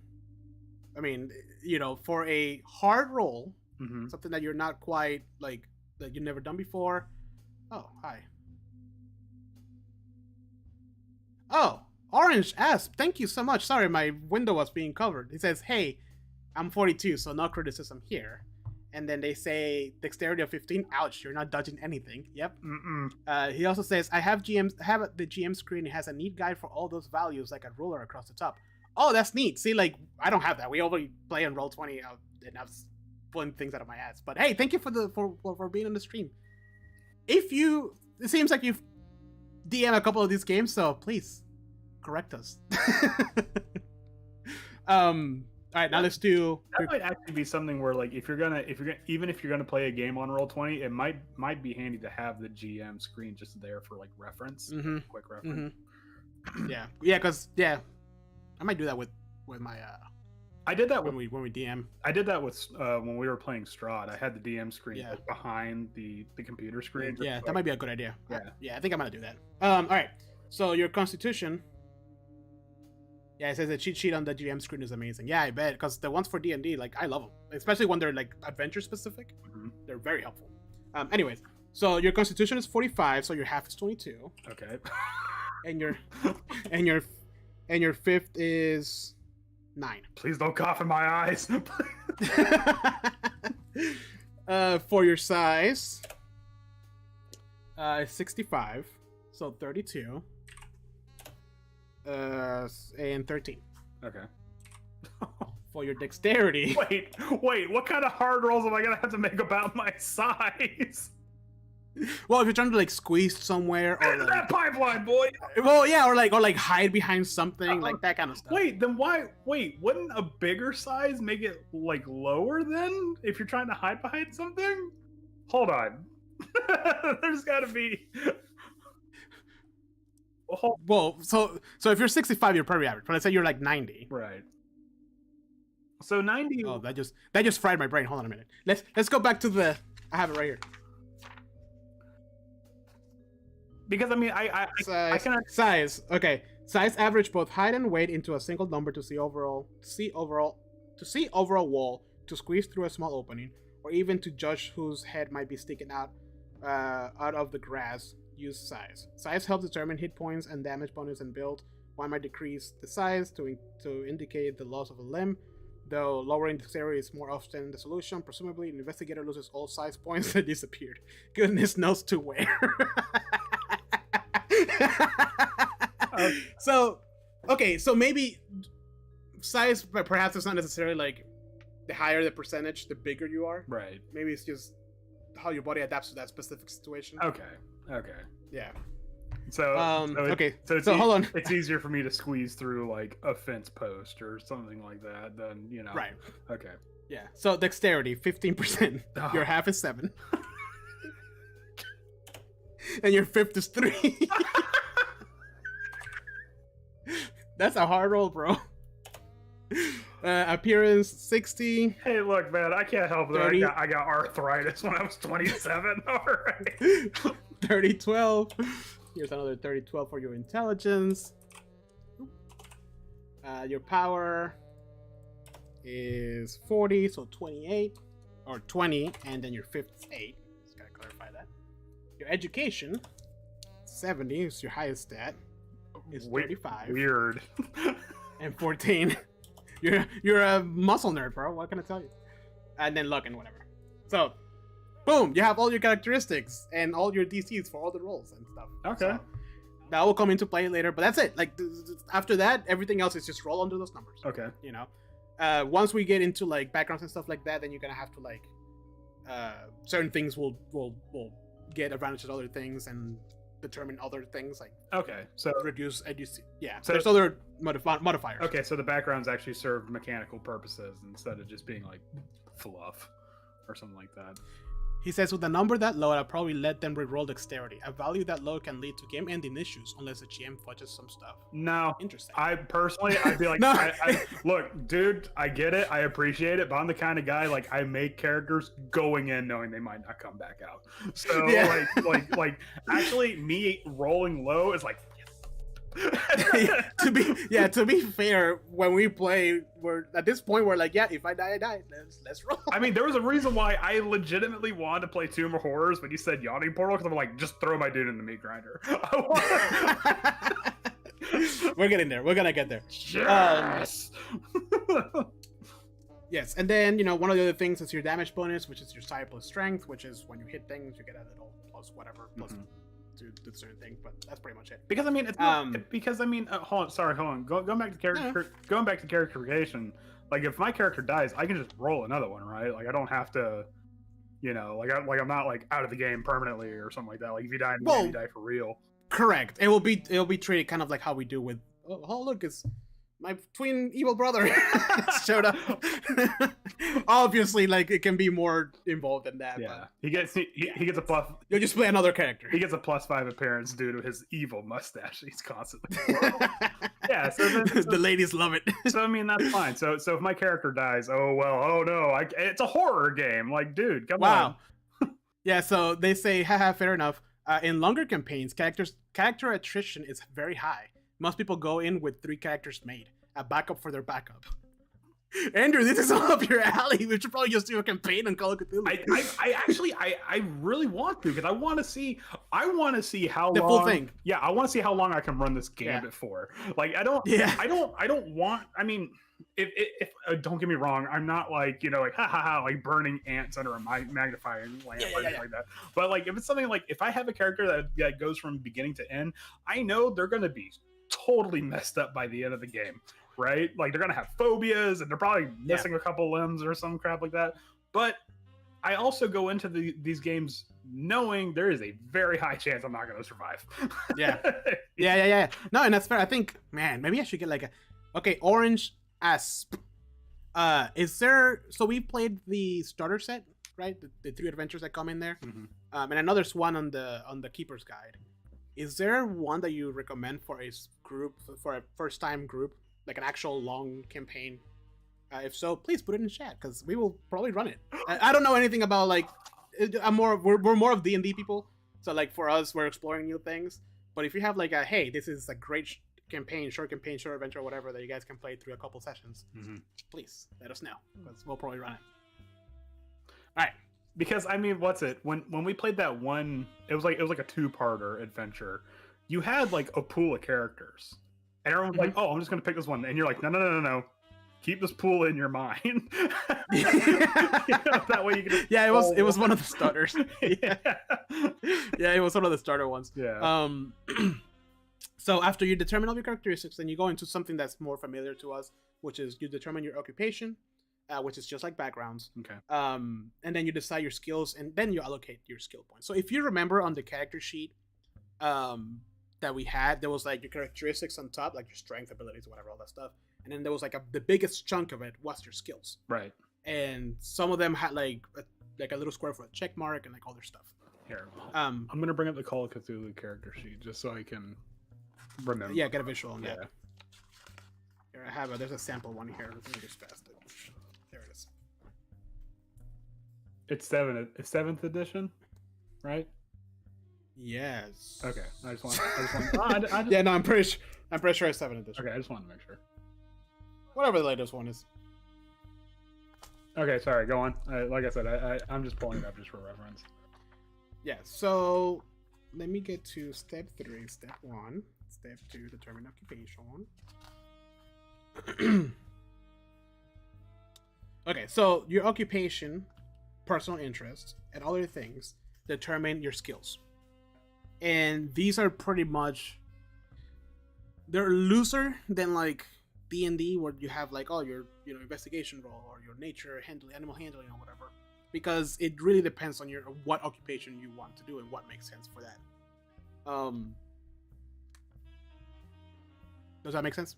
I mean, for a hard roll, something that you're not quite like that you've never done before. Oh, hi. Oh, Orange asks, "Thank you so much. Sorry, my window was being covered." He says, "Hey, I'm 42, so no criticism here." And then they say dexterity of 15. Ouch, you're not dodging anything. Yep. He also says, I have the GM screen. It has a neat guide for all those values, like a ruler across the top. Oh, that's neat. See, like, I don't have that. We already play on Roll20, and I was pulling things out of my ass. But hey, thank you for being on the stream. It seems like you've DM a couple of these games, so please correct us. All right, now let's do. That might actually be something where, like, if you're gonna play a game on Roll20, it might be handy to have the GM screen just there for like reference, quick reference. Yeah, because I might do that with my. I did that when we DM. I did that with when we were playing Strahd. I had the DM screen behind the computer screen. Yeah, that might be a good idea. Yeah, I think I'm gonna do that. All right, so your Constitution. Yeah, it says the cheat sheet on the GM screen is amazing. Yeah, I bet, because the ones for D&D, like, I love them. Especially when they're, like, adventure-specific. They're very helpful. Anyways, so your Constitution is 45, so your half is 22. Okay. And your fifth is 9. Please don't cough in my eyes. For your size, 65, so 32. And 13. Okay. For your dexterity. Wait, what kind of hard rolls am I gonna have to make about my size? Well, if you're trying to like squeeze somewhere or like, that pipeline, boy. Well, yeah, or like hide behind something, like that kind of stuff. Wouldn't a bigger size make it like lower then if you're trying to hide behind something? Hold on. There's gotta be. Well, so if you're 65, you're probably average. But let's say you're like 90. Right. So 90. Oh, that just fried my brain. Hold on a minute. Let's go back to the. I have it right here. Because I mean, I can size. Okay, size average both height and weight into a single number to see overall wall, to squeeze through a small opening, or even to judge whose head might be sticking out of the grass. Use size. Size helps determine hit points and damage bonus and build. One might decrease the size to indicate the loss of a limb, though lowering the dexterity is more often the solution. Presumably, an investigator loses all size points that disappeared. Goodness knows to where. So maybe size, but perhaps it's not necessarily like the higher the percentage, the bigger you are. Right. Maybe it's just how your body adapts to that specific situation. Okay. Yeah. So hold on. It's easier for me to squeeze through like a fence post or something like that than, Right. Okay. Yeah. So dexterity, 15%. Oh. Your half is 7. And your fifth is 3. That's a hard roll, bro. Appearance 60. Hey, look, man, I can't help it. 30. I got arthritis when I was 27. All right. 3012. Here's another 3012 for your intelligence. Your power is 40, so 28 or 20, and then your fifth is 8. Just gotta clarify that. Your education, 70 is your highest stat. Is 35. Weird. And 14. You're a muscle nerd, bro. What can I tell you? And then luck and whatever. So, boom, you have all your characteristics and all your DCs for all the roles and stuff. Okay. So, that will come into play later, but that's it. Like after that, everything else is just roll under those numbers. Okay. You know, once we get into like backgrounds and stuff like that, then you're gonna have to like certain things will get advantage of other things and determine other things like so reduce ADC. Yeah, so there's other modifiers. Okay, so the backgrounds actually serve mechanical purposes instead of just being like fluff or something like that. He says, with a number that low, I'll probably let them reroll dexterity. A value that low can lead to game-ending issues unless the GM fudges some stuff. No. Interesting. I'd be like, No. look, dude, I get it. I appreciate it. But I'm the kind of guy, like, I make characters going in knowing they might not come back out. So, Yeah. like, actually, me rolling low is like, to be fair, when we play, we're at this point we're like, yeah, if I die, I die. Let's roll. I mean, there was a reason why I legitimately wanted to play Tomb of Horrors when you said Yawning Portal, because I'm like, just throw my dude in the meat grinder. We're getting there. We're gonna get there. Yes. Yes, and then one of the other things is your damage bonus, which is your side plus strength, which is when you hit things, you get a little plus whatever plus. To do certain thing, but that's pretty much it. Because I mean, it's not, hold on. Going back to character, going back to characterization. Like, if my character dies, I can just roll another one, right? Like, I don't have to, I'm not like out of the game permanently or something like that. Like, if you die, you die for real. Correct. It'll be treated kind of like how we do with. Oh look, it's my twin evil brother showed up. Obviously, like, it can be more involved than that. Yeah, but, he gets a plus. You'll just play another character. He gets a +5 appearance due to his evil mustache. He's constantly. Yeah, so the ladies love it. So I mean, that's fine. So if my character dies, oh no, it's a horror game. Like, dude, come on. Yeah, so they say, haha, fair enough. In longer campaigns, character attrition is very high. Most people go in with 3 characters made, a backup for their backup. Andrew, this is all up your alley. We should probably just do a campaign on Call of Cthulhu. I really want to, because I want to see how the long, full thing. Yeah, I want to see how long I can run this gambit for. Like, I don't want. I mean, if don't get me wrong, I'm not like like like burning ants under a magnifying lamp or anything like that. But like, if it's something like, if I have a character that goes from beginning to end, I know they're gonna be totally messed up by the end of the game. Right? Like, they're gonna have phobias and they're probably missing a couple limbs or some crap like that. But I also go into these games knowing there is a very high chance I'm not gonna survive. Yeah. No, and that's fair. I think, man, maybe I should get like Orange Asp. Is there? So we played the starter set, right? The 3 adventures that come in there, and another one on the Keeper's Guide. Is there one that you recommend for a group, for a first time group? Like an actual long campaign? If so, please put it in chat, because we will probably run it. I don't know anything about, like, we're more of D&D people, so like for us, we're exploring new things. But if you have like hey, this is a great short adventure, whatever, that you guys can play through a couple sessions, please let us know, because we'll probably run it. All right. Because I mean, what's it? When we played that one, it was like a 2-parter adventure. You had like a pool of characters. And everyone's like, oh, I'm just going to pick this one. And you're like, no. Keep this pool in your mind. That way you can... Yeah, it was one of the starters. Yeah, it was one of the starter ones. Yeah. So after you determine all your characteristics, then you go into something that's more familiar to us, which is you determine your occupation, which is just like backgrounds. Okay. And then you decide your skills, and then you allocate your skill points. So if you remember on the character sheet, that we had, there was like your characteristics on top, like your strength, abilities, whatever, all that stuff, and then there was like the biggest chunk of it was your skills, right? And some of them had like a little square for a check mark and like other stuff. Here, I'm gonna bring up the Call of Cthulhu character sheet just so I can remember. Yeah, get a visual on that. Here, there's a sample one here. Let me just pass it. There it is. It's 7th edition, right? Yes. Okay, I just want. Yeah, no, I'm pretty sure it's 7th edition. Okay, I just wanted to make sure. Whatever the latest one is. Okay, sorry. Go on. Like I said, I'm just pulling it up just for reference. Yeah. So let me get to step 3. Step 1. Step 2. Determine occupation. Okay, so your occupation, personal interest, and other things determine your skills. And these are pretty much, they're looser than like D&D, where you have like, oh, your investigation role or your nature handling, animal handling or whatever, because it really depends on your what occupation you want to do and what makes sense for that. Does that make sense?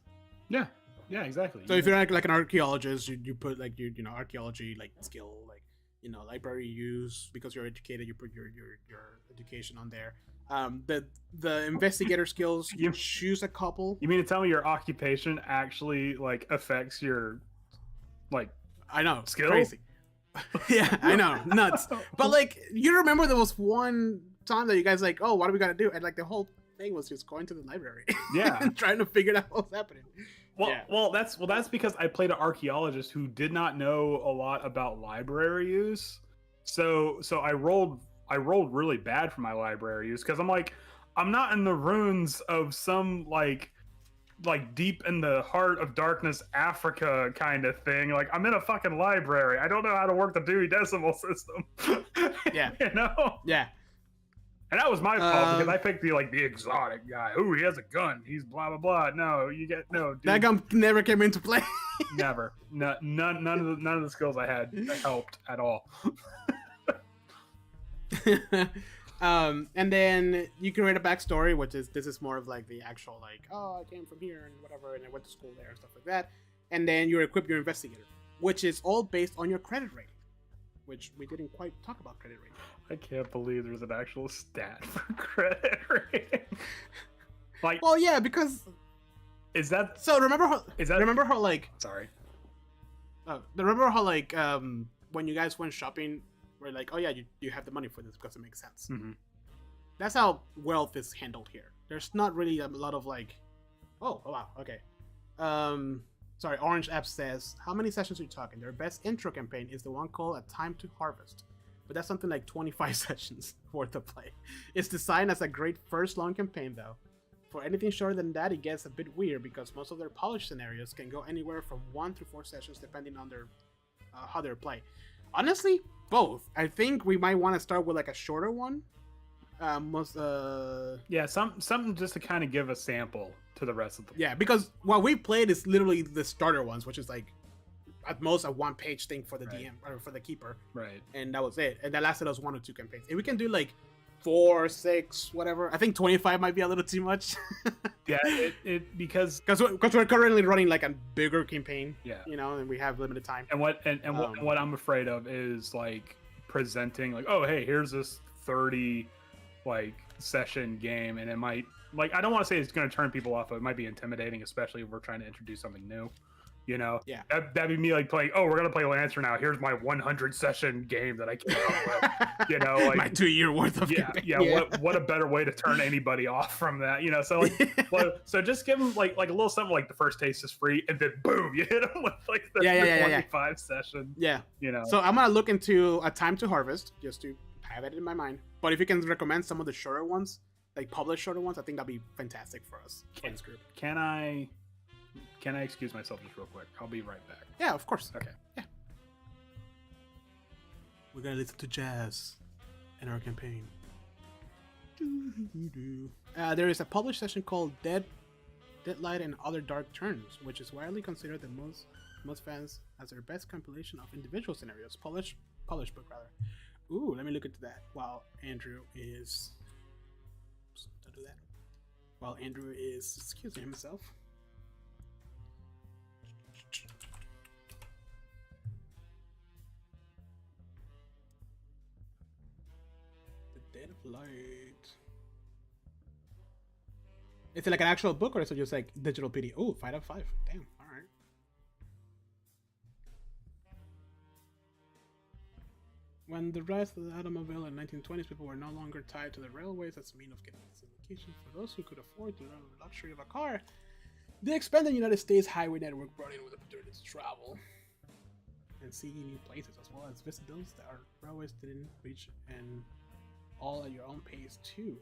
Yeah, exactly. So if you're like an archaeologist, you put like your archaeology like skill, like library use, because you're educated, you put your education on there. The investigator skills, you choose a couple. You mean to tell me your occupation actually like affects your like I know skill? Crazy. Yeah, I know, nuts. But like, you remember there was one time that you guys like, oh, what do we gotta do? And like the whole thing was just going to the library. Yeah. And trying to figure out what was happening. Well, that's because I played an archaeologist who did not know a lot about library use. So I rolled really bad for my library use, because I'm not in the ruins of some like deep in the heart of darkness Africa kind of thing. Like, I'm in a fucking library. I don't know how to work the Dewey Decimal System. Yeah. Yeah. And that was my fault, because I picked the exotic guy. Ooh, he has a gun. He's blah blah blah. No, dude. That gun never came into play. Never. No, none of the skills I had helped at all. And then you can write a backstory, this is more of like the actual oh, I came from here and whatever, and I went to school there and stuff like that. And then you equip your investigator, which is all based on your credit rating, which we didn't quite talk about credit rating. I can't believe there's an actual stat for credit rating. Well, yeah, because is that so? Remember how sorry. Remember how when you guys went shopping, we're like, oh yeah, you have the money for this because it makes sense. Mm-hmm. That's how wealth is handled here. There's not really a lot of oh wow, okay. Sorry, Orange App says, how many sessions are you talking? Their best intro campaign is the one called A Time to Harvest, but that's something like 25 sessions worth of play. It's designed as a great first long campaign though. For anything shorter than that, it gets a bit weird because most of their polished scenarios can go anywhere from 1 to 4 sessions depending on their how they're played. Honestly, both. I think we might want to start with a shorter one. Yeah, something just to kind of give a sample to the rest of them. Yeah, because what we played is literally the starter ones, which is at most a 1-page thing for the DM or for the keeper. Right. And that was it. And that lasted us 1 or 2 campaigns. If we can do 4, 6, whatever. I think 25 might be a little too much. Yeah, because we're currently running a bigger campaign. Yeah. And we have limited time. And what I'm afraid of is presenting oh, hey, here's this 30 session game, and it might I don't want to say it's going to turn people off, but it might be intimidating, especially if we're trying to introduce something new. Yeah, that'd be me playing, oh, we're gonna play Lancer now, here's my 100 session game that I came up with. My 2-year worth of campaign. Yeah. What a better way to turn anybody off from that, so so just give them a little something the first taste is free, and then boom, you hit them with the 25 session. So I'm gonna look into A Time to Harvest just to have it in my mind, but if you can recommend some of the shorter ones, published shorter ones, I think that'd be fantastic for us in this group. Can I excuse myself just real quick? I'll be right back. Yeah, of course. Okay. Yeah. We're gonna listen to jazz in our campaign. There is a published session called Deadlight and Other Dark Turns, which is widely considered the most fans as their best compilation of individual scenarios. Published book rather. Ooh, let me look into that while Andrew is. Oops, don't do that. While Andrew is excusing himself. Light. Is it an actual book, or is it just digital PD? Oh, 5 out of 5. Damn. All right. When the rise of the automobile in 1920s, people were no longer tied to the railways as a means of getting vacation. For those who could afford the luxury of a car, the expanded United States highway network brought in with opportunities to travel and see new places, as well as visit those that our railways didn't reach, and all at your own pace too.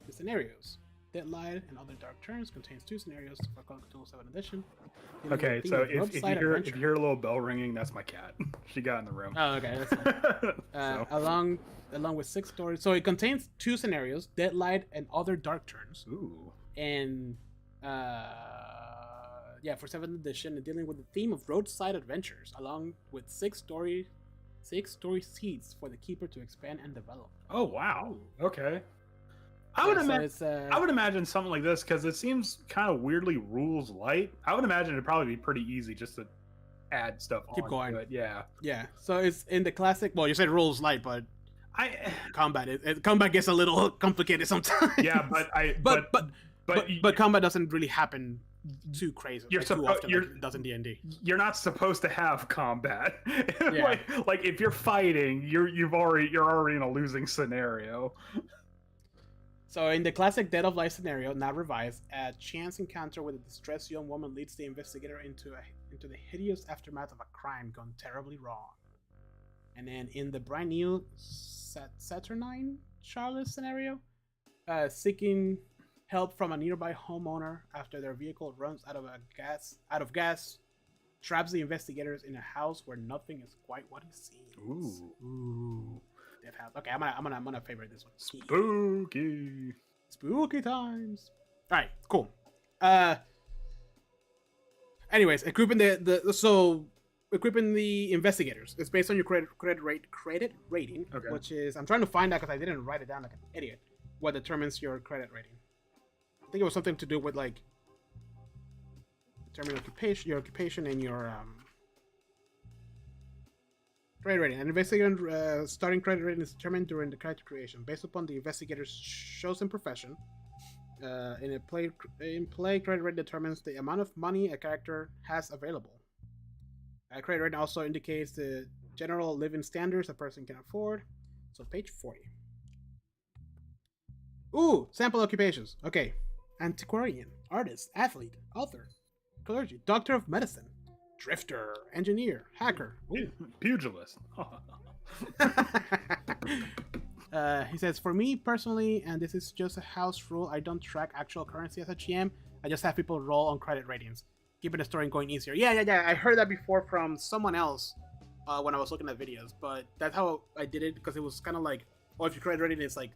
The scenarios. Deadlight and Other Dark Turns contains 2 scenarios for Call of Cthulhu 7th edition. Okay, so if you hear a little bell ringing, that's my cat. She got in the room. Oh, okay, that's fine. Along with 6 stories. So it contains 2 scenarios, Deadlight and Other Dark Turns. Ooh. And for 7th edition, and dealing with the theme of roadside adventures, along with 6 story seeds for the keeper to expand and develop. Oh wow. Okay. I would imagine something like this, because it seems kind of weirdly rules light. I would imagine it'd probably be pretty easy just to add stuff Keep going. to it. Yeah. Yeah. So it's in the classic. Well, you said rules light, but combat gets a little complicated sometimes. Yeah, but combat doesn't really happen too crazy. Too often like it does in D&D. You're not supposed to have combat. Yeah. like if you're fighting, you're already in a losing scenario. So in the classic Dead of Light scenario, not revised, a chance encounter with a distressed young woman leads the investigator into the hideous aftermath of a crime gone terribly wrong. And then in the brand new Saturnine Charlotte scenario, seeking help from a nearby homeowner after their vehicle runs out of gas, traps the investigators in a house where nothing is quite what it seems. Ooh. Okay, I'm gonna favorite this one. Spooky times. All right, cool. Anyways, equipping equipping the investigators. It's based on your credit rating, okay. Which is, I'm trying to find out because I didn't write it down like an idiot. What determines your credit rating? I think it was something to do with like determining your occupation and your credit rating. An investigator starting credit rating is determined during the character creation based upon the investigator's chosen profession. In play, credit rating determines the amount of money a character has available. Credit rating also indicates the general living standards a person can afford. So page 40. Ooh, sample occupations. Okay. Antiquarian, artist, athlete, author, clergy, doctor of medicine, drifter, engineer, hacker. Ooh. Pugilist. He says, for me personally, and this is just a house rule, I don't track actual currency as a GM. I just have people roll on credit ratings, keeping the story going easier. Yeah. I heard that before from someone else when I was looking at videos, but that's how I did it, because it was kind of like, oh, if your credit rating is like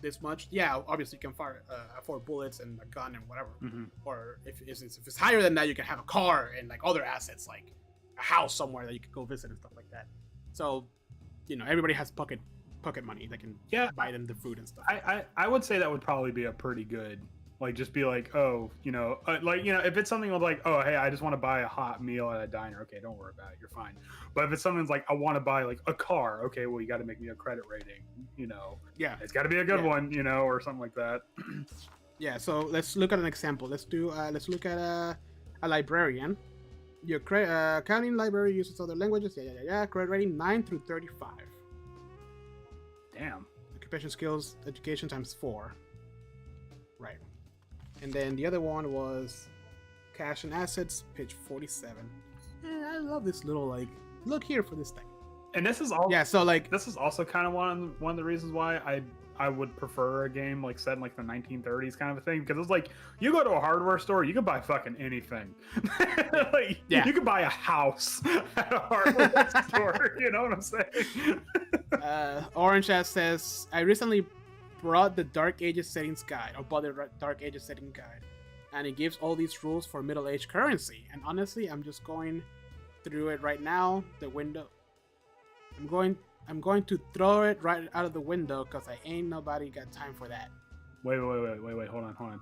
this much, yeah, obviously you can fire 4 bullets and a gun and whatever. Mm-hmm. Or if it's higher than that, you can have a car and like other assets, like a house somewhere that you could go visit and stuff like that. So, everybody has pocket money that can buy them the food and stuff. I would say that would probably be a pretty good, like, just be like, oh, if it's something like, oh, hey, I just want to buy a hot meal at a diner, okay, don't worry about it, you're fine. But if it's something like, I want to buy like a car, okay, well, you got to make me a credit rating, it's got to be a good one, or something like that. Yeah, so let's look at an example. Let's look at a librarian. Your accounting library uses other languages. Yeah. Credit rating 9 through 35. Damn. Occupation skills, education times 4. Right. And then the other one was cash and assets, page 47. I love this little, like, look here for this thing. And this is all. Yeah, so like this is also kind of one of the reasons why I would prefer a game like set in like the 1930s kind of a thing, because it's like you go to a hardware store, you can buy fucking anything. You can buy a house at a hardware store. You know what I'm saying? Orange Ass says, I recently bought the Dark Ages settings guide, and it gives all these rules for Middle Age currency. And honestly, I'm just going through it right now. The window. I'm going to throw it right out of the window because I ain't nobody got time for that. Wait, hold on.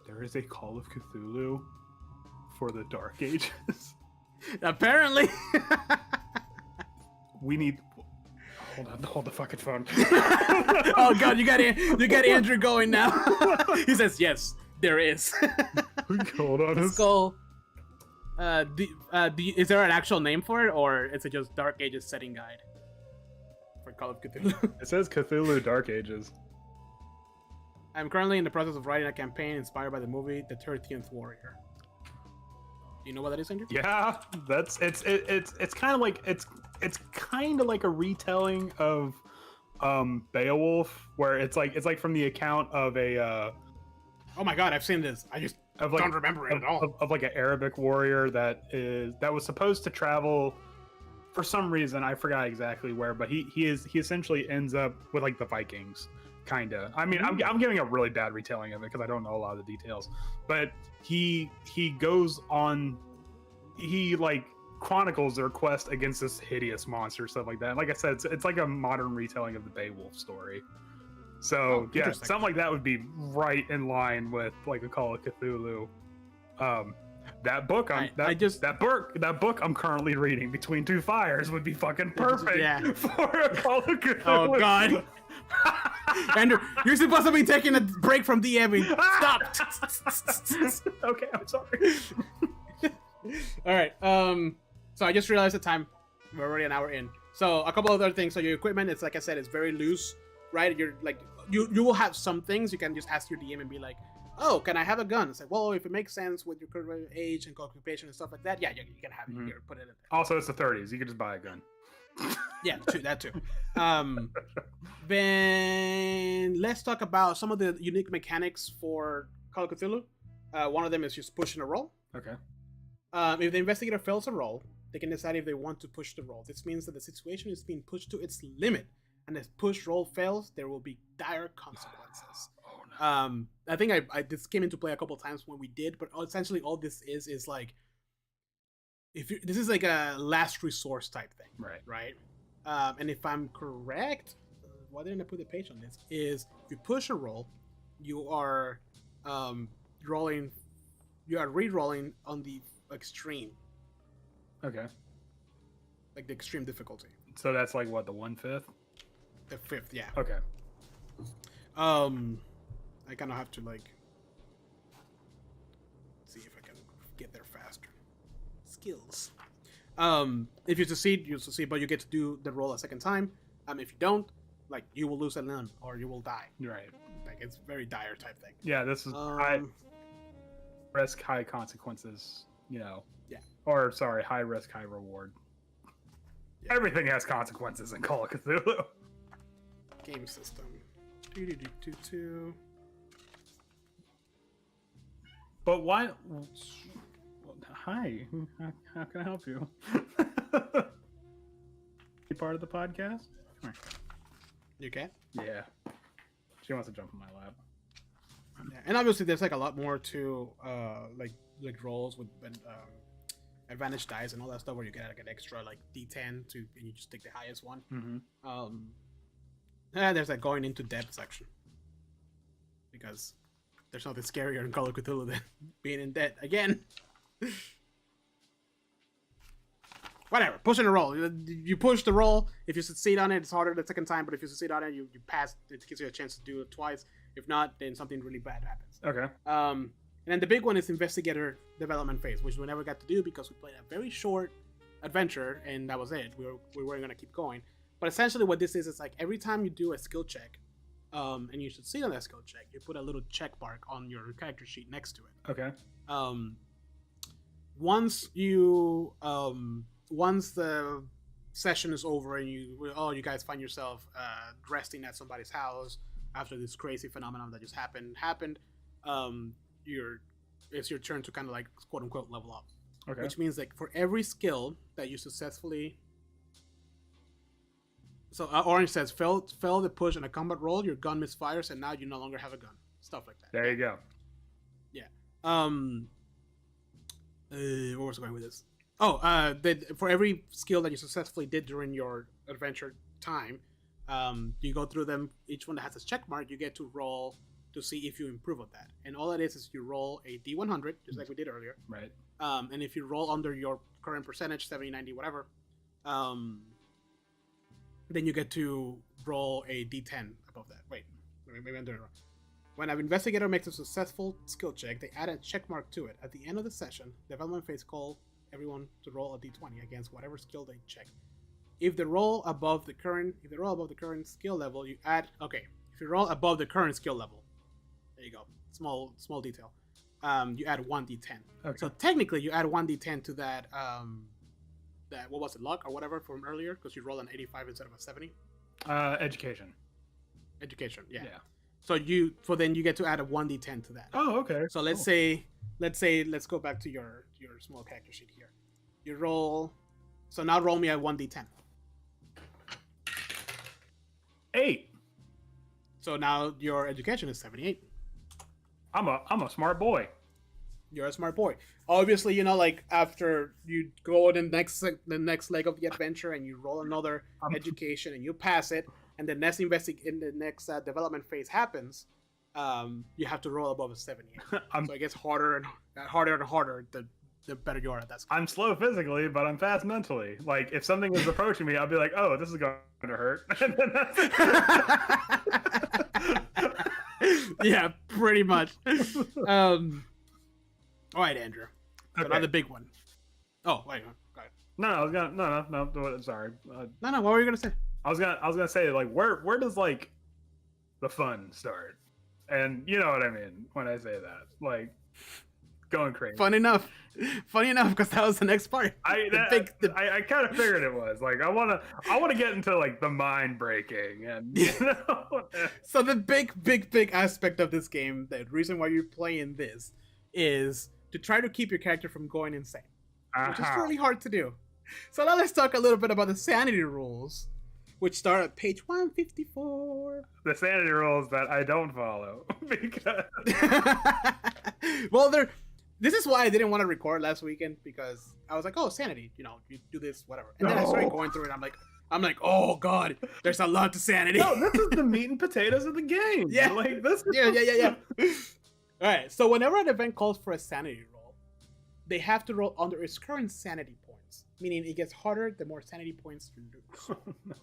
There is a Call of Cthulhu for the Dark Ages. Apparently. We need. Hold the fucking phone. Oh god, you got Andrew going now. He says yes, there is. Hold on. Let's go. Is there an actual name for it, or is it just Dark Ages setting guide? for Call of Cthulhu. It says Cthulhu Dark Ages. I'm currently in the process of writing a campaign inspired by the movie The 13th Warrior. Do you know what that is, Andrew? Yeah, it's kind of like it's kind of like a retelling of Beowulf, where it's like from the account of a Oh my god, I've seen this. I just don't remember it at all. Of like an Arabic warrior that was supposed to travel for some reason. I forgot exactly where, but he essentially ends up with like the Vikings, kind of. I mean, I'm giving a really bad retelling of it because I don't know a lot of the details, but he goes on, he like chronicles their quest against this hideous monster, stuff like that. And like I said, it's like a modern retelling of the Beowulf story. So yeah, something like that would be right in line with like a Call of Cthulhu. That book that book I'm currently reading, Between Two Fires, would be fucking perfect for a Call of Cthulhu. Oh god. Andrew, you're supposed to be taking a break from DMing. Stop. Okay, I'm sorry. All right. So I just realized the time. We're already an hour in. So a couple other things. So your equipment, it's like I said, it's very loose, right? You're like you will have some things you can just ask your DM and be like, oh, can I have a gun? It's like, well, if it makes sense with your current age and occupation and stuff like that, yeah, you can have it here. Put it in there. Also, it's the 30s. You could just buy a gun. Yeah, that too. Then let's talk about some of the unique mechanics for Call of Cthulhu. One of them is just push and a roll. Okay. If the investigator fails a roll, they can decide if they want to push the roll. This means that the situation is being pushed to its limit, and if push roll fails, there will be dire consequences. Oh, no. I think I this came into play a couple times when we did, but essentially all this is like, this is like a last resource type thing, right? And if I'm correct, why didn't I put the page on this? Is if you push a roll, you are re-rolling on the extreme. Okay. Like the extreme difficulty. So that's like what, the 1/5? The 5th, yeah. Okay. I kind of have to like see if I can get there faster. Skills. If you succeed, but you get to do the roll a second time. If you don't, like, you will lose a limb or you will die. Right. Like, it's very dire type thing. Yeah, this is high risk, high consequences, you know. Yeah. Or, sorry, high risk, high reward. Yeah. Everything has consequences in Call of Cthulhu. Game system. But why... Hi, how can I help you? You part of the podcast? Come here. You can? Yeah. She wants to jump in my lap. Yeah. And obviously there's like a lot more to like rolls with advantage dice and all that stuff where you get like an extra like D10 and you just take the highest one. Mm-hmm. There's that going into depth section. Because there's nothing scarier in Call of Cthulhu than being in debt again. Whatever, push and a roll. You push the roll. If you succeed on it, it's harder the second time, but if you succeed on it, you pass. It gives you a chance to do it twice. If not, then something really bad happens. Okay. And then the big one is investigator development phase, which we never got to do because we played a very short adventure, and that was it. We weren't going to keep going. But essentially what this is like every time you do a skill check, and you succeed on that skill check, you put a little check mark on your character sheet next to it. Okay. Once the session is over and you guys find yourself resting at somebody's house after this crazy phenomenon that just happened, it's your turn to kind of like quote unquote level up. Okay. Which means like for every skill that you successfully, so Orange says fail the push on a combat roll, your gun misfires and now you no longer have a gun. Stuff like that. There you go. Yeah. Where was I going with this? For every skill that you successfully did during your adventure time, you go through them. Each one that has a check mark, you get to roll to see if you improve on that. And all that is you roll a D100, just like we did earlier. Right. And if you roll under your current percentage, 70, 90, whatever, then you get to roll a D10 above that. Wait, maybe I'm doing it wrong. When an investigator makes a successful skill check, they add a check mark to it. At the end of the session, development phase call everyone to roll a d20 against whatever skill they check. if they roll above the current skill level, you add. Okay, if you roll above the current skill level, there you go. Small detail. You add 1d10. Okay. So technically, you add 1d10 to that that what was it, luck or whatever from earlier, because you roll an 85 instead of a 70. Education. Education, yeah. Yeah. So then you get to add a 1d10 to that. Oh, okay. So let's go back to your small character sheet here. You roll. So now roll me a 1d10. 8. So now your education is 78. I'm a smart boy. You're a smart boy. Obviously, you know, like after you go the next leg of the adventure and you roll another education and you pass it, and the next development phase happens, you have to roll above a 78. So it gets harder and harder the better you are at that skill. I'm slow physically, but I'm fast mentally. Like, if something is approaching me, I'll be like, oh, this is going to hurt. And then that's it. Yeah, pretty much. All right, Andrew. So Okay. now the big one. Oh, wait. Go ahead. No, I was gonna. No. Sorry. No. What were you gonna say? I was gonna say, like, where does like the fun start? And you know what I mean when I say that, like, going crazy. Funny enough, because that was the next part. I kind of figured it was like I want to get into like the mind breaking and you know. So the big aspect of this game, the reason why you're playing this, is to try to keep your character from going insane, which is really hard to do. So now let's talk a little bit about the sanity rules, which start at page 154. The sanity rules that I don't follow because well, this is why I didn't want to record last weekend, because I was like, oh, sanity, you know, you do this, whatever. And then I started going through it. I'm like, oh god, there's a lot to sanity. no, this is the meat and potatoes of the game. Yeah. Like this. Yeah. All right. So whenever an event calls for a sanity roll, they have to roll under its current sanity points, meaning it gets harder the more sanity points you lose. Oh, no.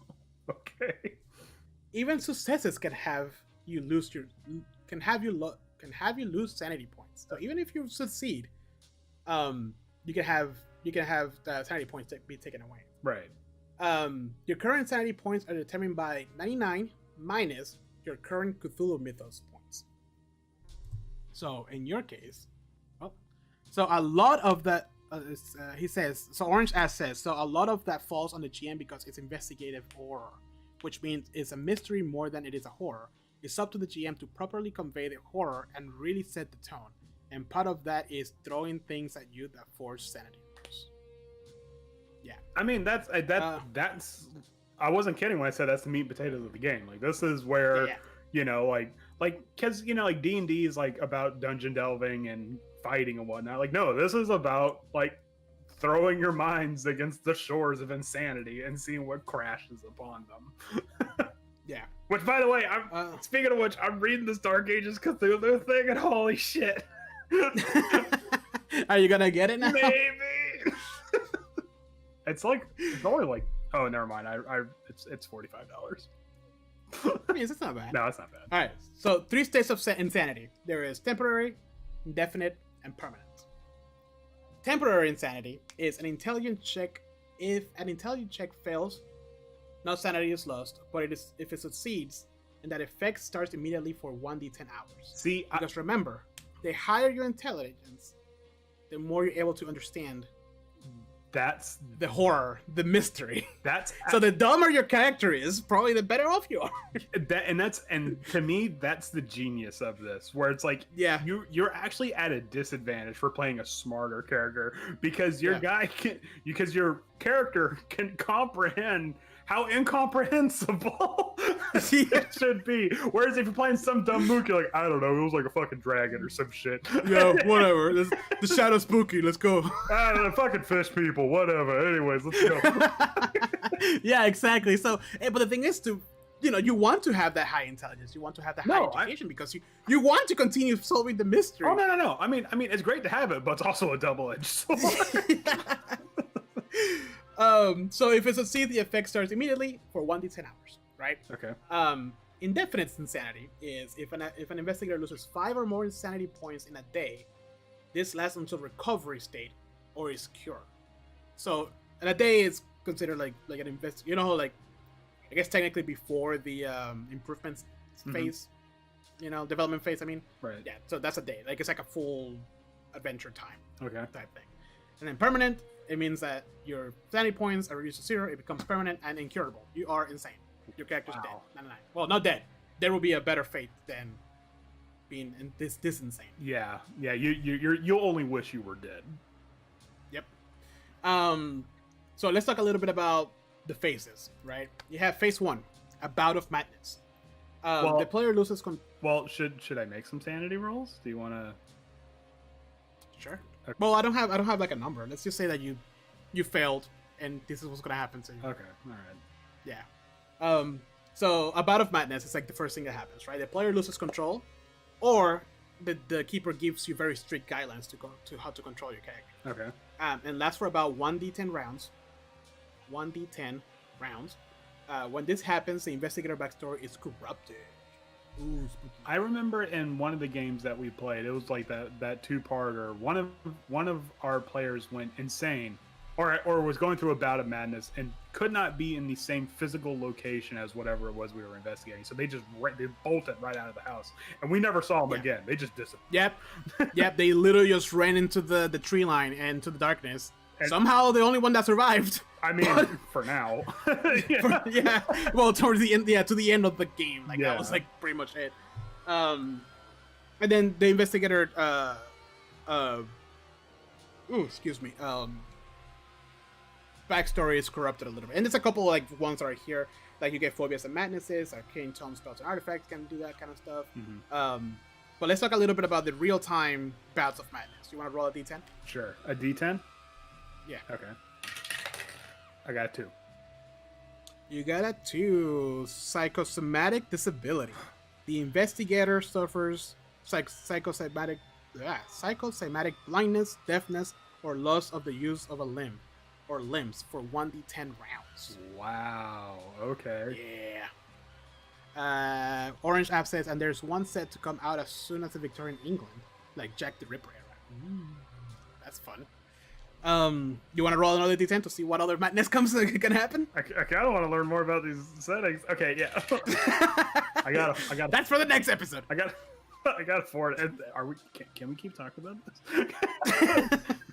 Okay. Even successes can have you lose sanity points. So even if you succeed, you can have the sanity points be taken away. Right. Your current sanity points are determined by 99 minus your current Cthulhu Mythos points. So in your case, so a lot of that, he says, so Orange Ass says, so a lot of that falls on the GM because it's investigative horror, which means it's a mystery more than it is a horror. It's up to the GM to properly convey the horror and really set the tone. And part of that is throwing things at you that force sanity rolls. Yeah. I mean, that's I wasn't kidding when I said that's the meat and potatoes of the game. Like, this is where, you know, because, you know, like D&D is like about dungeon delving and fighting and whatnot. Like, no, this is about like throwing your minds against the shores of insanity and seeing what crashes upon them. Yeah. Which, by the way, speaking of which, I'm reading this Dark Ages Cthulhu thing, and holy shit. Are you gonna get it now? Maybe. It's only like, oh, never mind. It's $45. I mean, it's not bad. No, it's not bad. All right. So 3 states of insanity. There is temporary, indefinite, and permanent. Temporary insanity is an intelligence check. If an intelligence check fails, no sanity is lost, but if it succeeds, and that effect starts immediately for 1d10 hours. See, because remember, the higher your intelligence, the more you're able to understand. That's the horror, the mystery. That's so the dumber your character is, probably the better off you are. And to me, that's the genius of this, where it's like, yeah, you're actually at a disadvantage for playing a smarter character because your your character can comprehend how incomprehensible it should be. Whereas if you're playing some dumb mook, you're like, I don't know, it was like a fucking dragon or some shit. Yeah, whatever. The shadow's spooky. Let's go. I don't know, fucking fish people, whatever. Anyways, let's go. Yeah, exactly. So, but the thing is you want to have that high intelligence. You want to have that high education because you want to continue solving the mystery. Oh, no. I mean, it's great to have it, but it's also a double-edged sword. So if it succeeds, the effect starts immediately for 1d10 hours, right? Okay. Indefinite insanity is if an investigator loses 5 or more insanity points in a day, this lasts until recovery state or is cured. So in a day is considered like an invest. You know, like I guess technically before the improvements phase, you know, development phase. I mean, Right. yeah. So that's a day. Like it's like a full adventure time Okay. type thing. And then permanent, it means that your sanity points are reduced to 0. It becomes permanent and incurable. You are insane. Your character's dead. Wow. No. Well, not dead. There will be a better fate than being this insane. Yeah. You'll only wish you were dead. Yep. So let's talk a little bit about the phases, right? You have phase 1, a bout of madness. The player loses Well, should I make some sanity rolls? Do you want to? Sure. Okay. Well, I don't have like a number. Let's just say that you failed, and this is what's gonna happen to you. Okay. All right. Yeah. So a bout of madness is like the first thing that happens, right? The player loses control, or the keeper gives you very strict guidelines to how to control your character. Okay. And lasts for about 1d10 rounds. 1d10 rounds. When this happens, the investigator backstory is corrupted. Ooh, spooky. I remember in one of the games that we played, it was like that two-parter. One of our players went insane, or was going through a bout of madness and could not be in the same physical location as whatever it was we were investigating. So they they bolted right out of the house, and we never saw them again. They just disappeared. Yep. They literally just ran into the tree line and to the darkness. And somehow the only one that survived. I mean, for now. Yeah. Well, towards the end, to the end of the game, like that was like pretty much it. And then the investigator, excuse me, backstory is corrupted a little bit, and there's a couple like ones that are here, like you get phobias and madnesses, arcane tome spells and artifacts can do that kind of stuff. But let's talk a little bit about the real-time bouts of madness. You want to roll a d10? Sure. A d10? Yeah. Okay. I got 2. You got a 2. Psychosomatic disability. The investigator suffers psychosomatic blindness, deafness, or loss of the use of a limb or limbs for 1d10 rounds. Wow. Okay. Yeah. Orange app says, and there's one set to come out as soon as the Victorian England, like Jack the Ripper era. That's fun. You want to roll another d10 to see what other madness can happen? I kind of want to learn more about these settings. Okay, yeah. I got. That's for the next episode. I got a 4. And are we? Can we keep talking about this?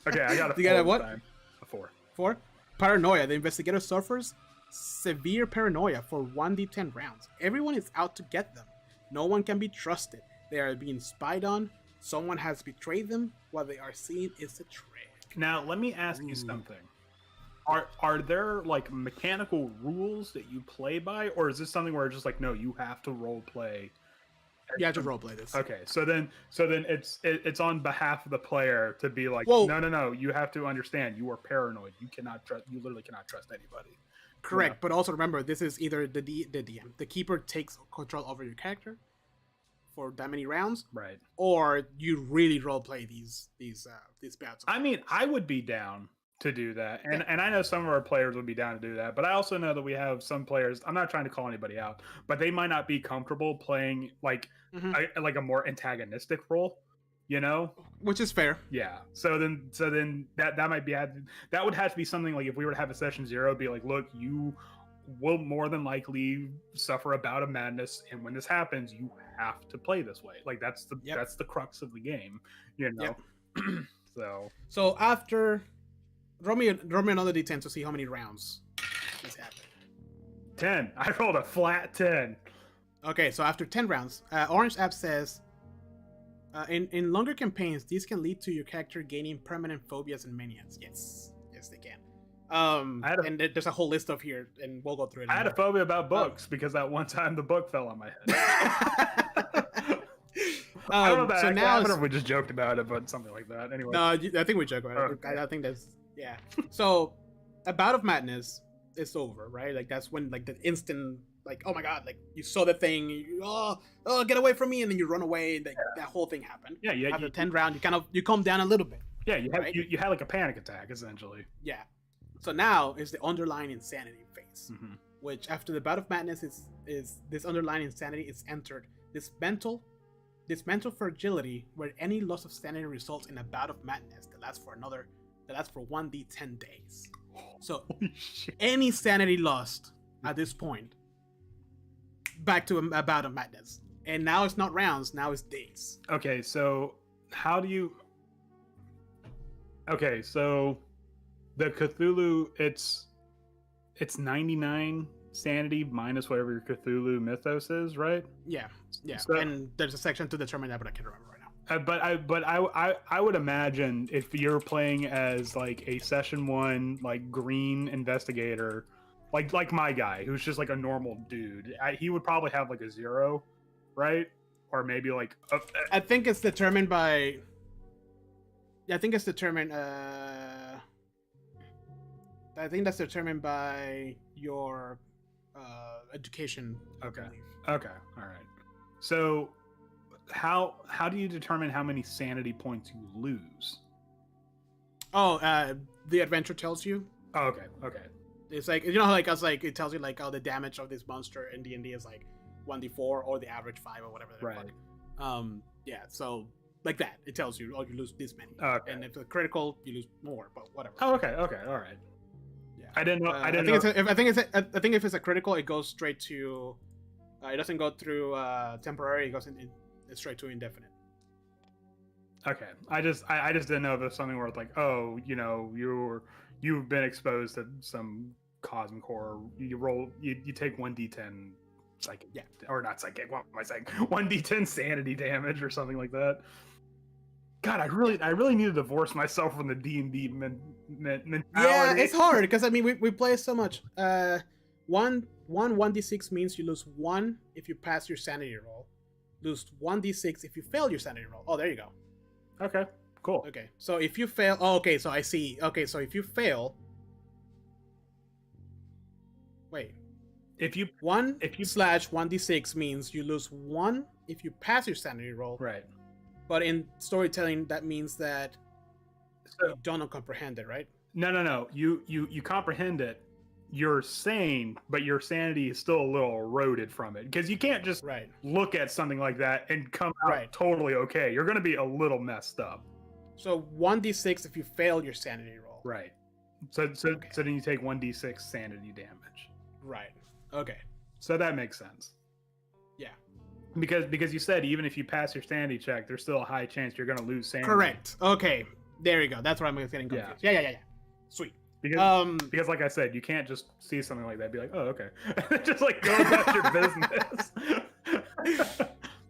Okay, I got a 4. You got a what? Time. A 4. 4. Paranoia. The investigator suffers severe paranoia for 1d10 rounds. Everyone is out to get them. No one can be trusted. They are being spied on. Someone has betrayed them. What they are seeing is a trick. Now, let me ask you something. Are there like mechanical rules that you play by, or is this something where it's just like, no, you have to role play? You have to role play this. Okay, so then it's on behalf of the player to be like, well, no, you have to understand you are paranoid. You cannot trust. You literally cannot trust anybody. Correct, but also remember, this is either the DM, the keeper takes control over your character for that many rounds, right? Or you really role play these bouts. I mean, I would be down to do that, and I know some of our players would be down to do that, but I also know that we have some players. I'm not trying to call anybody out, but they might not be comfortable playing like a more antagonistic role, you know, which is fair. Yeah. So then that might be that would have to be something like if we were to have a session 0, be like, look, you will more than likely suffer a bout of madness, and when this happens, you have to play this way. Like that's the crux of the game, you know. So after roll me another d10 to see how many rounds this happened. 10. I rolled a flat 10. Okay, so after 10 rounds, Orange App says, in longer campaigns, these can lead to your character gaining permanent phobias and manias. Yes, they can. And there's a whole list of here, and we'll go through it. I had a phobia about books because that one time the book fell on my head. I don't know if that actually happened or if we just joked about it, but something like that. Anyway. No, I think we joked about it. Okay. I think that's, yeah. So, a bout of madness is over, right? Like, that's when, like, the instant, like, oh my god, like, you saw the thing, you, get away from me, and then you run away, and that whole thing happened. Yeah. After 10 round, you calm down a little bit. Yeah, you had like a panic attack, essentially. Yeah. So now is the underlying insanity phase, which after the bout of madness is this underlying insanity is entered. This mental fragility where any loss of sanity results in a bout of madness that lasts for 1d10 days. So Holy shit. any sanity lost at this point, back to a bout of madness. And now it's not rounds, now it's days. Okay, so how do you... Okay, so the Cthulhu, it's 99 sanity minus whatever your Cthulhu mythos is, right? Yeah. So- And there's a section to determine that, but I can't remember right now. I would imagine if you're playing as like a session 1 like green investigator, like my guy who's just like a normal dude, he would probably have like a 0, right? Or maybe like I think it's determined by. Yeah, I think it's determined. I think that's determined by your education. I Okay. believe. Okay, all right. So how do you determine how many sanity points you lose? Oh, the adventure tells you. Oh, okay. It's like, you know, like I was like, it tells you like, oh, the damage of this monster in D&D is like 1d4 or the average 5 or whatever. Right. Yeah. So like that, it tells you, oh, you lose this many. Okay. And if it's critical, you lose more. But whatever. Oh, okay, all right. Yeah. I didn't know. I know. think if it's a critical, it goes straight to. It doesn't go through temporary. It goes straight to indefinite. Okay, I just didn't know if there's something where it's like, oh, you know, you've been exposed to some cosmic horror. You take 1d10 psychic, Yeah, or not psychic. What am I saying? 1d10 sanity damage or something like that. God, I really need to divorce myself from the D&D mentality. Yeah, it's hard because I mean we play so much. 1d6 means you lose 1 if you pass your sanity roll. Lose 1d6 if you fail your sanity roll. Oh, there you go. Okay, cool. Okay, so if you fail, oh, okay, so I see. Okay, so if you fail, wait, If you slash 1d6 means you lose 1 if you pass your sanity roll. right, But in storytelling, that means that so you don't comprehend it, right? no, you comprehend it. You're sane, but your sanity is still a little eroded from it because you can't just Right. look at something like that and come out Right. totally okay. You're going to be a little messed up. So 1d6 if you fail your sanity roll. Right. So then you take 1d6 sanity damage. Right. Okay. So that makes sense. Yeah. Because you said even if you pass your sanity check, there's still a high chance you're going to lose sanity. Correct. Okay. There you go. That's where I'm getting confused. Yeah. Sweet. Because like I said, you can't just see something like that and be like, oh, okay. Just like go about your business.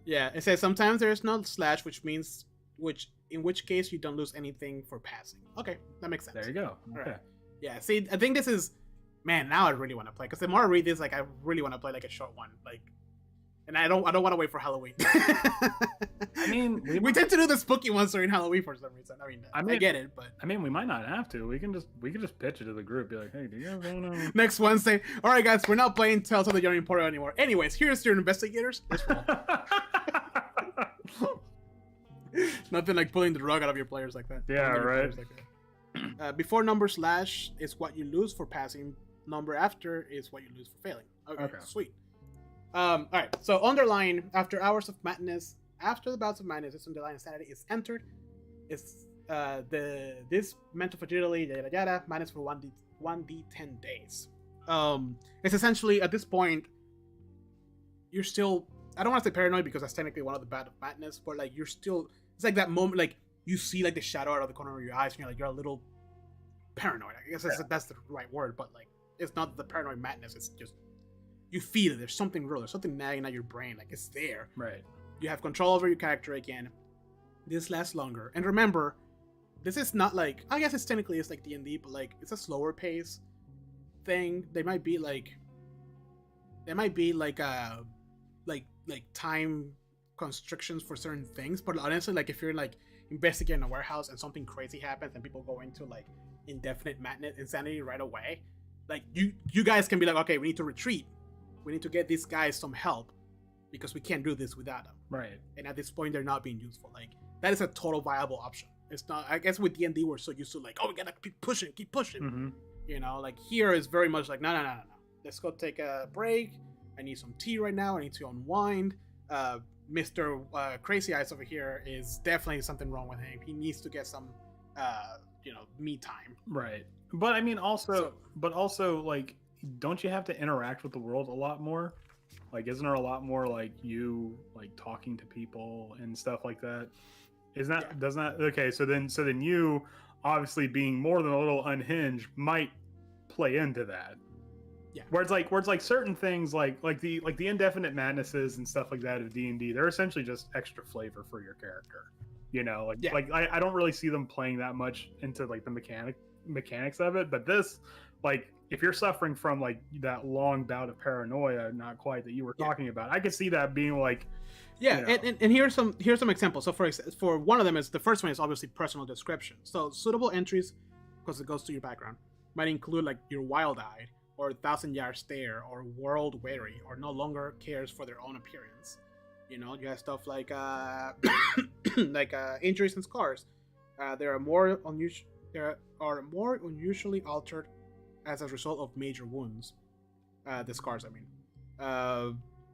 Yeah, it says sometimes there is no slash, in which case you don't lose anything for passing. Okay, that makes sense. There you go. Okay. Right. Yeah, see, I think this is, man, now I really want to play, because the more I read this, like, I really want to play like a short one, like, and I don't want to wait for Halloween. I mean, we tend to do the spooky ones during Halloween for some reason. I mean, I get it, but I mean, we might not have to. We can just pitch it to the group. Be like, hey, do you guys want to? Next Wednesday. All right, guys, we're not playing Tales of the Young Portal anymore. Anyways, here's your investigators. Let's roll. Nothing like pulling the rug out of your players like that. Yeah, right. Like that. Before number slash is what you lose for passing. Number after is what you lose for failing. Okay. Sweet. All right. So underline after hours of madness. After the bouts of madness, this underlying sanity is entered. It's this mental fragility yada yada minus for 1d10 days. It's essentially at this point you're still, I don't want to say paranoid because that's technically one of the bad of madness, but like you're still, it's like that moment like you see like the shadow out of the corner of your eyes and you're a little paranoid. I guess that's the right word, but like it's not the paranoid madness. It's just you feel it. There's something real. There's something nagging at your brain. Like it's there. Right. You have control over your character again. This lasts longer. And remember, this is not like, I guess it's technically it's like D&D, but like it's a slower pace thing. There might be like time constrictions for certain things, but honestly, like if you're like investigating a warehouse and something crazy happens and people go into like indefinite madness insanity right away, like you guys can be like, okay, we need to retreat. We need to get these guys some help because we can't do this without them. Right. And at this point, they're not being useful. Like that is a total viable option. It's not. I guess with D&D, we're so used to like, oh, we gotta keep pushing. Mm-hmm. You know, like here is very much like, no. Let's go take a break. I need some tea right now. I need to unwind. Mr. Crazy Eyes over here is definitely something wrong with him. He needs to get some, me time. Right. But I mean, also, So- but also, like, don't you have to interact with the world a lot more? Like, isn't there a lot more like you like talking to people and stuff like that? Isn't that Yeah. doesn't that okay? So then you obviously being more than a little unhinged might play into that. Yeah. Where it's like certain things like the indefinite madnesses and stuff like that of D&D, they're essentially just extra flavor for your character. You know, like Yeah. like I don't really see them playing that much into like the mechanics of it, but this, like, if you're suffering from like that long bout of paranoia, not quite, that you were talking about, I could see that being like, Yeah, you know. and here's some examples. So for one of them is the first one is obviously personal description. So suitable entries, because it goes to your background, might include like you're wild-eyed, or 1,000-yard stare, or world weary, or no longer cares for their own appearance. You know, you have stuff like injuries and scars. There are more unusually altered as a result of major wounds. The scars, I mean.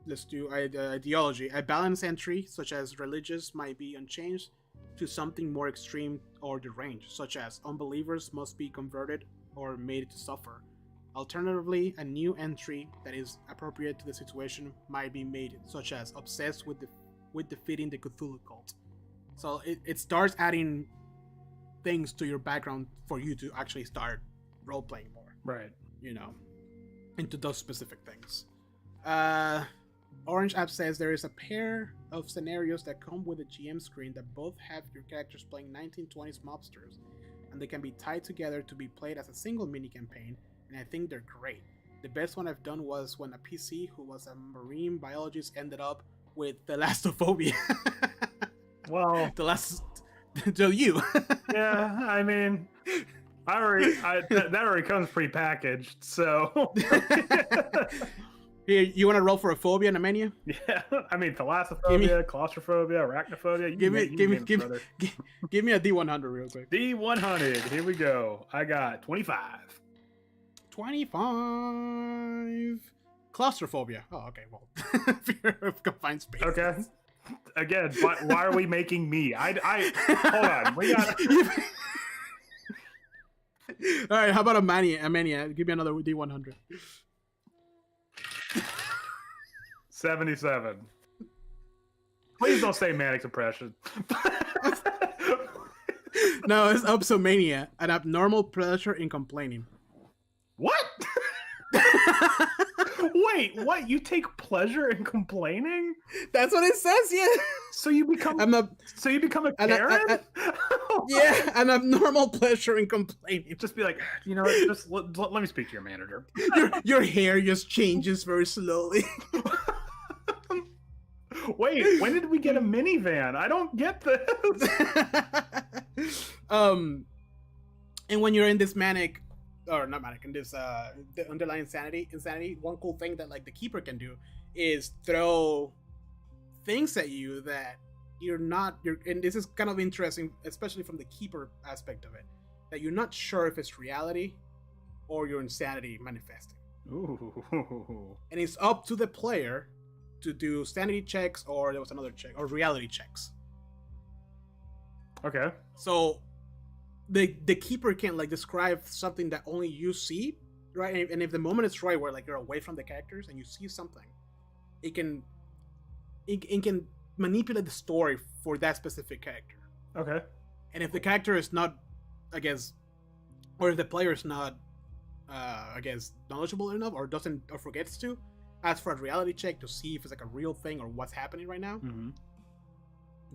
Let's do ideology. A balanced entry, such as religious, might be unchanged to something more extreme or deranged, such as unbelievers must be converted or made to suffer. Alternatively, a new entry that is appropriate to the situation might be made, such as obsessed with defeating the Cthulhu cult. So it starts adding things to your background for you to actually start role-playing more. Right. You know, into those specific things. Orange App says there is a pair of scenarios that come with a GM screen that both have your characters playing 1920s mobsters, and they can be tied together to be played as a single mini campaign, and I think they're great. The best one I've done was when a PC who was a marine biologist ended up with thalassophobia. Well, so you. yeah, I mean, that already comes pre-packaged, so. Here, you want to roll for a phobia in a menu? Yeah, I mean, thalassophobia, claustrophobia, arachnophobia. Give me a D100 real quick. D100. Here we go. I got 25. 25. Claustrophobia. Oh, okay. Well, fear of confined space. Okay. Again, why are we making me? I hold on. We got. All right. How about a mania? Give me another D100. 77. Please don't say manic depression. No, it's upsomania, an abnormal pleasure in complaining. What? Wait, what? You take pleasure in complaining? That's what it says, yeah. So you become So you become a Karen? Yeah, an abnormal pleasure in complaining. Just be like, you know, just let me speak to your manager. Your hair just changes very slowly. Wait, when did we get a minivan? I don't get this. And when you're in this manic, or not manic, in this the underlying insanity, one cool thing that like the keeper can do is throw things at you that and this is kind of interesting, especially from the keeper aspect of it, that you're not sure if it's reality or your insanity manifesting. Ooh. And it's up to the player to do sanity checks, or there was another check, or reality checks. Okay. So the keeper can like describe something that only you see, right? And if the moment is right, where like you're away from the characters and you see something, it can manipulate the story for that specific character. Okay. And if the character is not, I guess, or if the player is not, I guess, knowledgeable enough, or doesn't, or forgets to ask for a reality check to see if it's like a real thing or what's happening right now,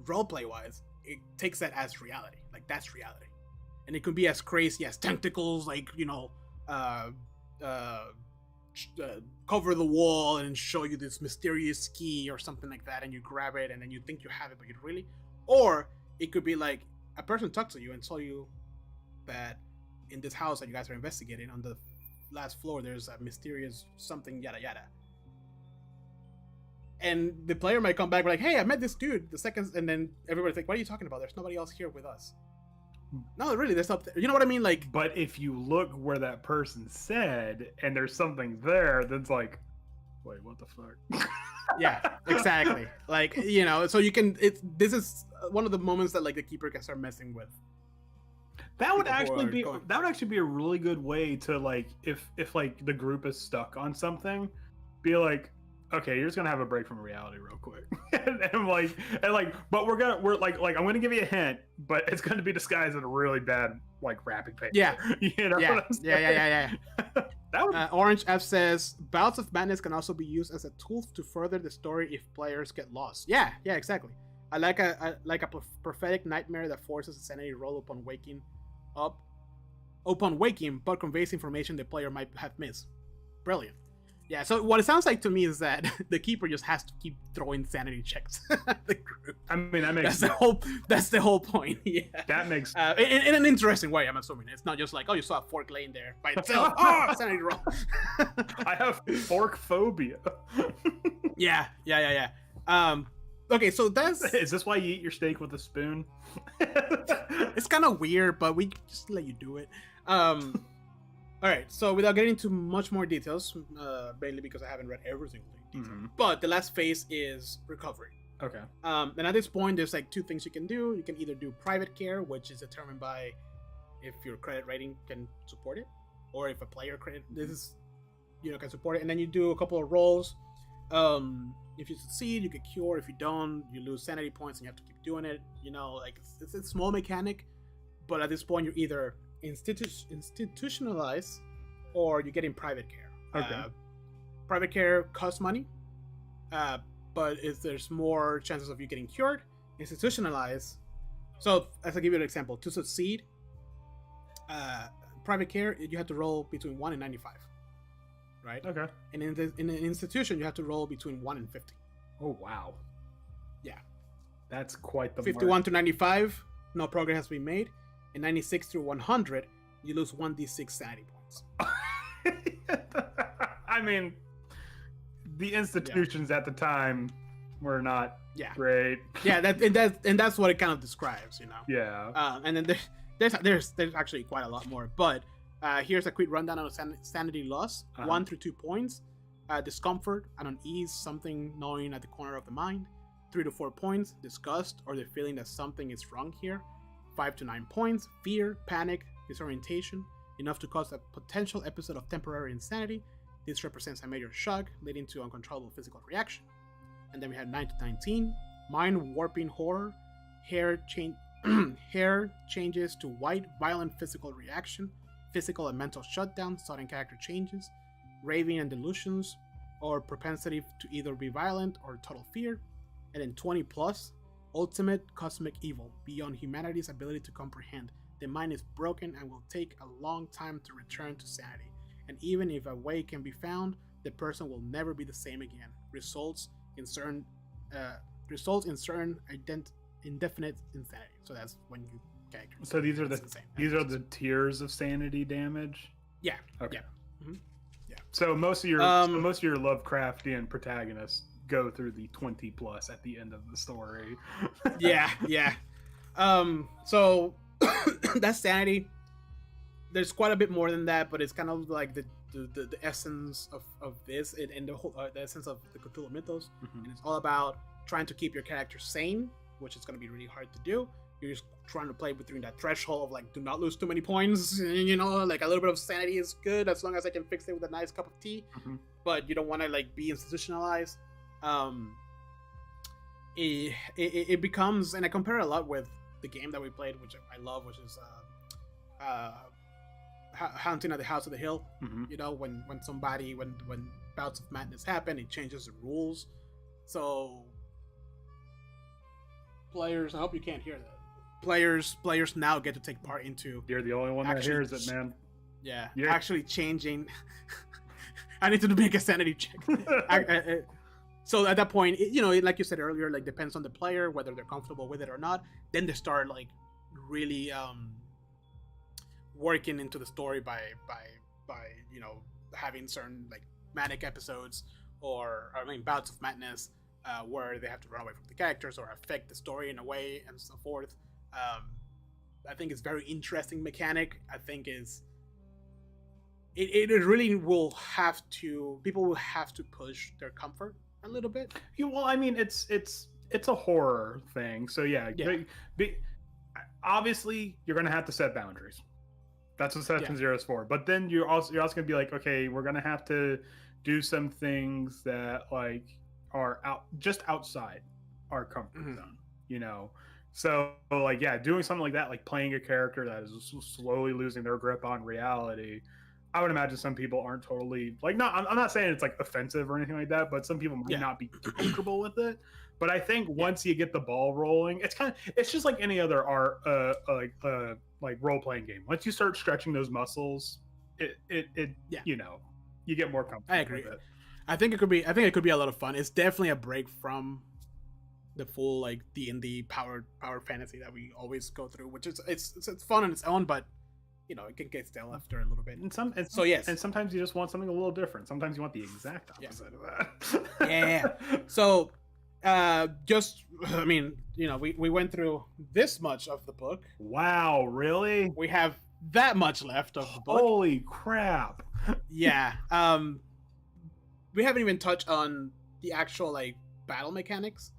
roleplay wise, it takes that as reality. Like, that's reality. And it could be as crazy as tentacles, like, you know, cover the wall and show you this mysterious key or something like that, and you grab it and then you think you have it, but you really. Or it could be like a person talks to you and tell you that in this house that you guys are investigating, on the last floor, there's a mysterious something, yada yada. And the player might come back like, hey, I met this dude the second, and then everybody's like, what are you talking about? There's nobody else here with us. No, really, there's something. You know what I mean? Like, but if you look where that person said, and there's something there, that's like, wait, what the fuck? Yeah, exactly. Like, you know, so you can. This is one of the moments that like the keeper can start messing with. That would people who actually are be going. that would actually be a really good way to like if like the group is stuck on something, be like, okay, you're just gonna have a break from reality real quick, and like, but we're like I'm gonna give you a hint, but it's gonna be disguised in a really bad like wrapping paper. Yeah. You know Yeah. what I'm Yeah. saying? That would Orange F says bouts of madness can also be used as a tool to further the story if players get lost. Yeah, exactly. I like a prophetic nightmare that forces a sanity roll upon waking, but conveys information the player might have missed. Brilliant. Yeah. So what it sounds like to me is that the keeper just has to keep throwing sanity checks at the group. I mean, that makes that's the whole point. Yeah. That makes in an interesting way. I'm assuming it's not just like, oh, you saw a fork laying there by itself. Oh, sanity roll. I have fork phobia. Yeah. Okay, so is this why you eat your steak with a spoon? It's kind of weird, but we just let you do it. All right, so without getting into much more details, mainly because I haven't read every single detail, but the last phase is recovery. Okay. And at this point, there's like two things you can do. You can either do private care, which is determined by if your credit rating can support it, or if a player credit can support it. And then you do a couple of rolls. If you succeed, you get cure. If you don't, you lose sanity points and you have to keep doing it. Like it's a small mechanic, but at this point, you're either institutionalized or you get in private care. Okay. Private care costs money, but there's more chances of you getting cured. Institutionalized. So, as I give you an example, to succeed, private care, you have to roll between 1 and 95. Right? Okay. And in an institution, you have to roll between 1 and 50. Oh, wow. Yeah. That's quite the 51 mark. to 95, no progress has been made. And 96 through 100, you lose 1d6 sanity points. I mean, the institutions at the time were not great. Yeah, that's what it kind of describes, Yeah. And then there's actually quite a lot more, but here's a quick rundown of sanity loss. 1 through 2 points. Discomfort and unease, something gnawing at the corner of the mind. 3 to 4 points. Disgust or the feeling that something is wrong here. 5 to 9 points. Fear, panic, disorientation, enough to cause a potential episode of temporary insanity. This represents a major shock leading to uncontrollable physical reaction. And then we have 9 to 19. Mind warping horror. Hair changes to white, violent physical reaction. Physical and mental shutdown, sudden character changes, raving and delusions, or propensity to either be violent or total fear. And then 20 plus, ultimate cosmic evil, beyond humanity's ability to comprehend. The mind is broken and will take a long time to return to sanity. And even if a way can be found, the person will never be the same again. Results in certain indefinite insanity. So that's when you characters. So these are the tiers of sanity damage. Yeah. Okay. Yeah. Mm-hmm. Yeah. So most of your Lovecraftian protagonists go through the 20 plus at the end of the story. Yeah. So that's sanity. There's quite a bit more than that, but it's kind of like the essence of this and the whole the essence of the Cthulhu mythos. And it's all about trying to keep your character sane, which is going to be really hard to do. You're just trying to play between that threshold of like, do not lose too many points. Like a little bit of sanity is good as long as I can fix it with a nice cup of tea. But you don't want to like be institutionalized. It becomes, and I compare it a lot with the game that we played, which I love, which is Haunting at the House of the Hill. When bouts of madness happen, it changes the rules. So players, I hope you can't hear that. Players now get to take part into. You're the only one that hears it, man. Yeah, actually changing. I need to make a sanity check. So at that point, like you said earlier, like depends on the player whether they're comfortable with it or not. Then they start like really working into the story by having certain like manic episodes or bouts of madness where they have to run away from the characters or affect the story in a way and so forth. I think it's very interesting mechanic. I think it really will have to, people will have to push their comfort a little bit. Well, I mean, it's a horror thing, so yeah. obviously you're gonna have to set boundaries. That's what Session Zero is for. But then you're also gonna be like, okay, we're gonna have to do some things that like are just outside our comfort zone, you know. So like, yeah, doing something like that, like playing a character that is slowly losing their grip on reality. I would imagine some people aren't totally like, I'm not saying it's like offensive or anything like that, but some people might not be comfortable with it. But I think once you get the ball rolling, it's just like any other art, like role playing game. Once you start stretching those muscles, it you know, you get more comfortable. I agree. With it. I think it could be a lot of fun. It's definitely a break from the full like D&D power fantasy that we always go through, which is it's fun on its own, but you know, it can get stale after a little bit. And sometimes you just want something a little different. Sometimes you want the exact opposite of that. Yeah. So just, I mean, you know, we went through this much of the book. Wow, really? We have that much left of the book. Holy crap. Yeah. We haven't even touched on the actual like battle mechanics.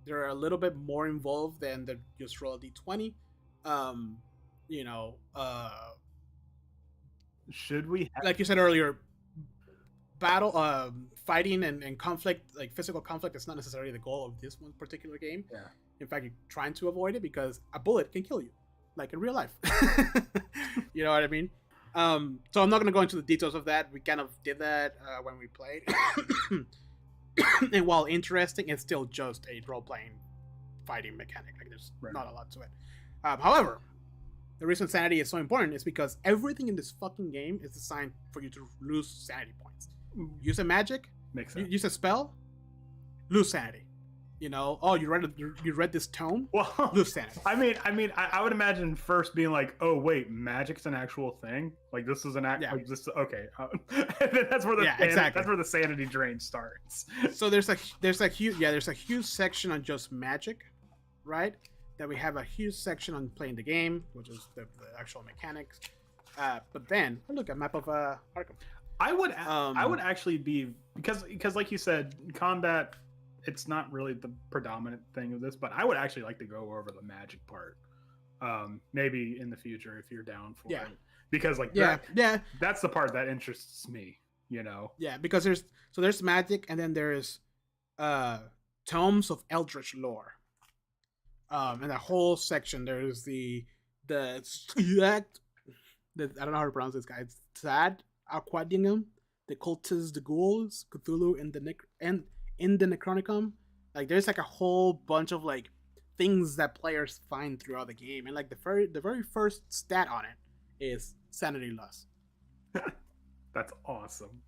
They're a little bit more involved than the just roll a d20. You know, should we like you said earlier, battle fighting and conflict, like physical conflict, is not necessarily the goal of this one particular game. Yeah. In fact, you're trying to avoid it because a bullet can kill you, like in real life. You know what I mean? So I'm not going to go into the details of that. We kind of did that when we played. And while interesting, it's still just a role-playing fighting mechanic. Like, there's not a lot to it. However, the reason sanity is so important is because everything in this fucking game is designed for you to lose sanity points. Use a magic, makes sense. Use a spell, lose sanity. You know, oh, you read this tome, well, lose sanity. I mean, I would imagine first being like, oh wait, magic's an actual thing. Like this is an act. Yeah. Like this, okay. And then that's where that's where the sanity drain starts. So there's a huge section on just magic, right? That we have a huge section on playing the game, which is the actual mechanics. But then look, a map of Arkham. I would actually be because like you said, combat. It's not really the predominant thing of this, but I would actually like to go over the magic part. Maybe in the future if you're down for it. Because like that's the part that interests me, you know. Yeah, because there's magic, and then there's tomes of eldritch lore. And that whole section there's the I don't know how to pronounce this guy. It's Sad Aquadium, the cultists, the ghouls, Cthulhu, and in the Necronomicon. Like there's like a whole bunch of like things that players find throughout the game, and like the very first stat on it is sanity loss. That's awesome.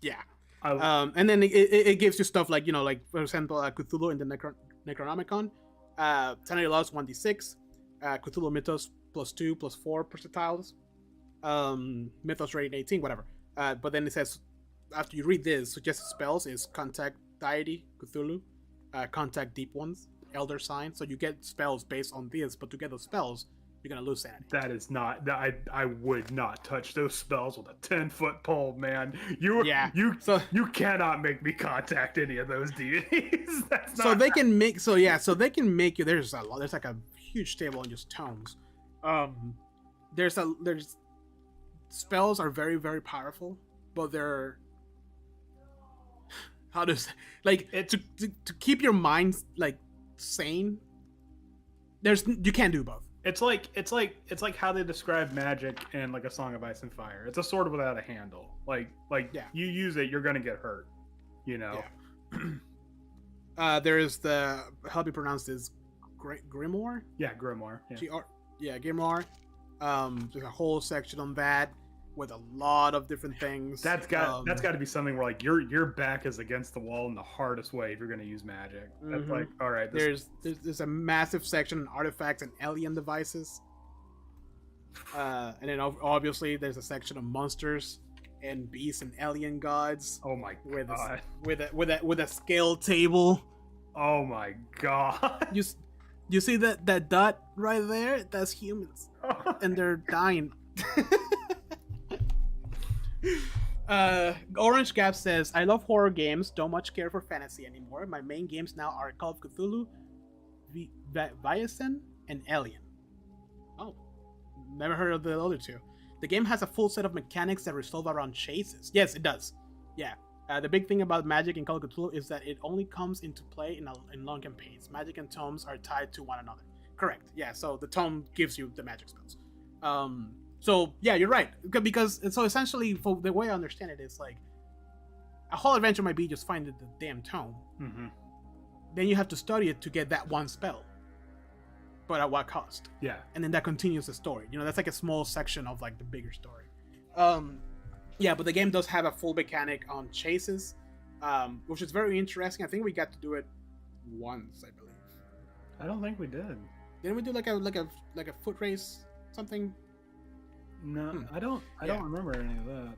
Yeah. And then it gives you stuff like, you know, like for example, Cthulhu in the Necronomicon, sanity loss 1d6, Cthulhu Mythos +2 +4 percentiles, Mythos rating 18, whatever. But then it says after you read this, suggested spells is contact deity Cthulhu, contact deep ones, elder sign. So you get spells based on this, but to get those spells, you're gonna lose sanity. That is not. I would not touch those spells with a 10-foot pole, man. You cannot make me contact any of those deities. That's not so they can make. So they can make you. There's like a huge table on just tomes. There's spells are very, very powerful, but they're how does like to keep your mind like sane. You can't do both. It's like how they describe magic in like A Song of Ice and Fire. It's a sword without a handle. Like you use it, you're gonna get hurt. You know. Yeah. There is the how do you pronounce this? Grimoire. Yeah, Grimoire. Yeah. Grimoire. There's a whole section on that with a lot of different things. That's got to be something where like your back is against the wall in the hardest way if you're going to use magic. That's like, all right. There's a massive section on artifacts and alien devices, and then obviously there's a section of monsters and beasts and alien gods. Oh my god! With a scale table. Oh my god! You see that dot right there? That's humans, and they're dying. Orange Gap says, I love horror games, don't much care for fantasy anymore. My main games now are Call of Cthulhu, Viacen, and Alien. Never heard of the other two. The game has a full set of mechanics that revolve around chases. Yes, it does. Yeah. The big thing about Magic in Call of Cthulhu is that it only comes into play in long campaigns. Magic and tomes are tied to one another. Correct. Yeah. So the tome gives you the magic spells. So yeah, you're right. Because so essentially, for the way I understand it, is like a whole adventure might be just finding the damn tome. Mm-hmm. Then you have to study it to get that one spell. But at what cost? Yeah. And then that continues the story. That's like a small section of like the bigger story. Yeah, but the game does have a full mechanic on chases, which is very interesting. I think we got to do it once, I believe. I don't think we did. Didn't we do like a foot race something? No, I don't remember any of that.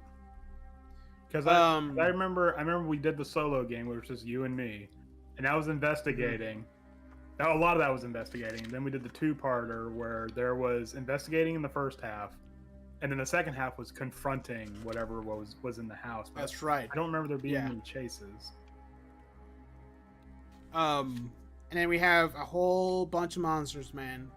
Because I remember we did the solo game, which was you and me, and I was investigating. A lot of that was investigating. And then we did the two-parter where there was investigating in the first half, and then the second half was confronting whatever was in the house. But that's right. I don't remember there being any chases. And then we have a whole bunch of monsters, man,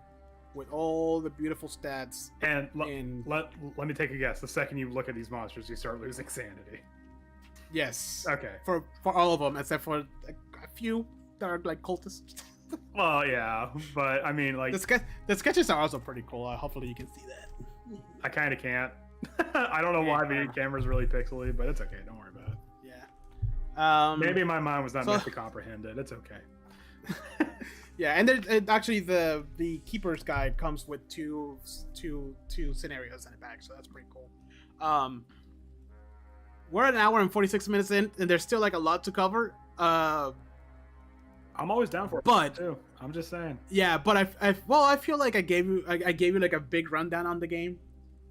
with all the beautiful stats. And let me take a guess. The second you look at these monsters, you start losing sanity. Yes. Okay. For all of them, except for a few that are like cultists. Well, yeah, but I mean, like the sketches are also pretty cool. Hopefully, you can see that. I kind of can't. I don't know why the camera's really pixely, but it's okay. Don't worry about it. Yeah. Maybe my mind was not meant to comprehend it. It's okay. Yeah, and actually the keeper's guide comes with two scenarios in the back, so that's pretty cool. We're an hour and 46 minutes in, and there's still like a lot to cover. I'm always down for it, but too. I'm just saying. Yeah, but I feel like I gave you like a big rundown on the game.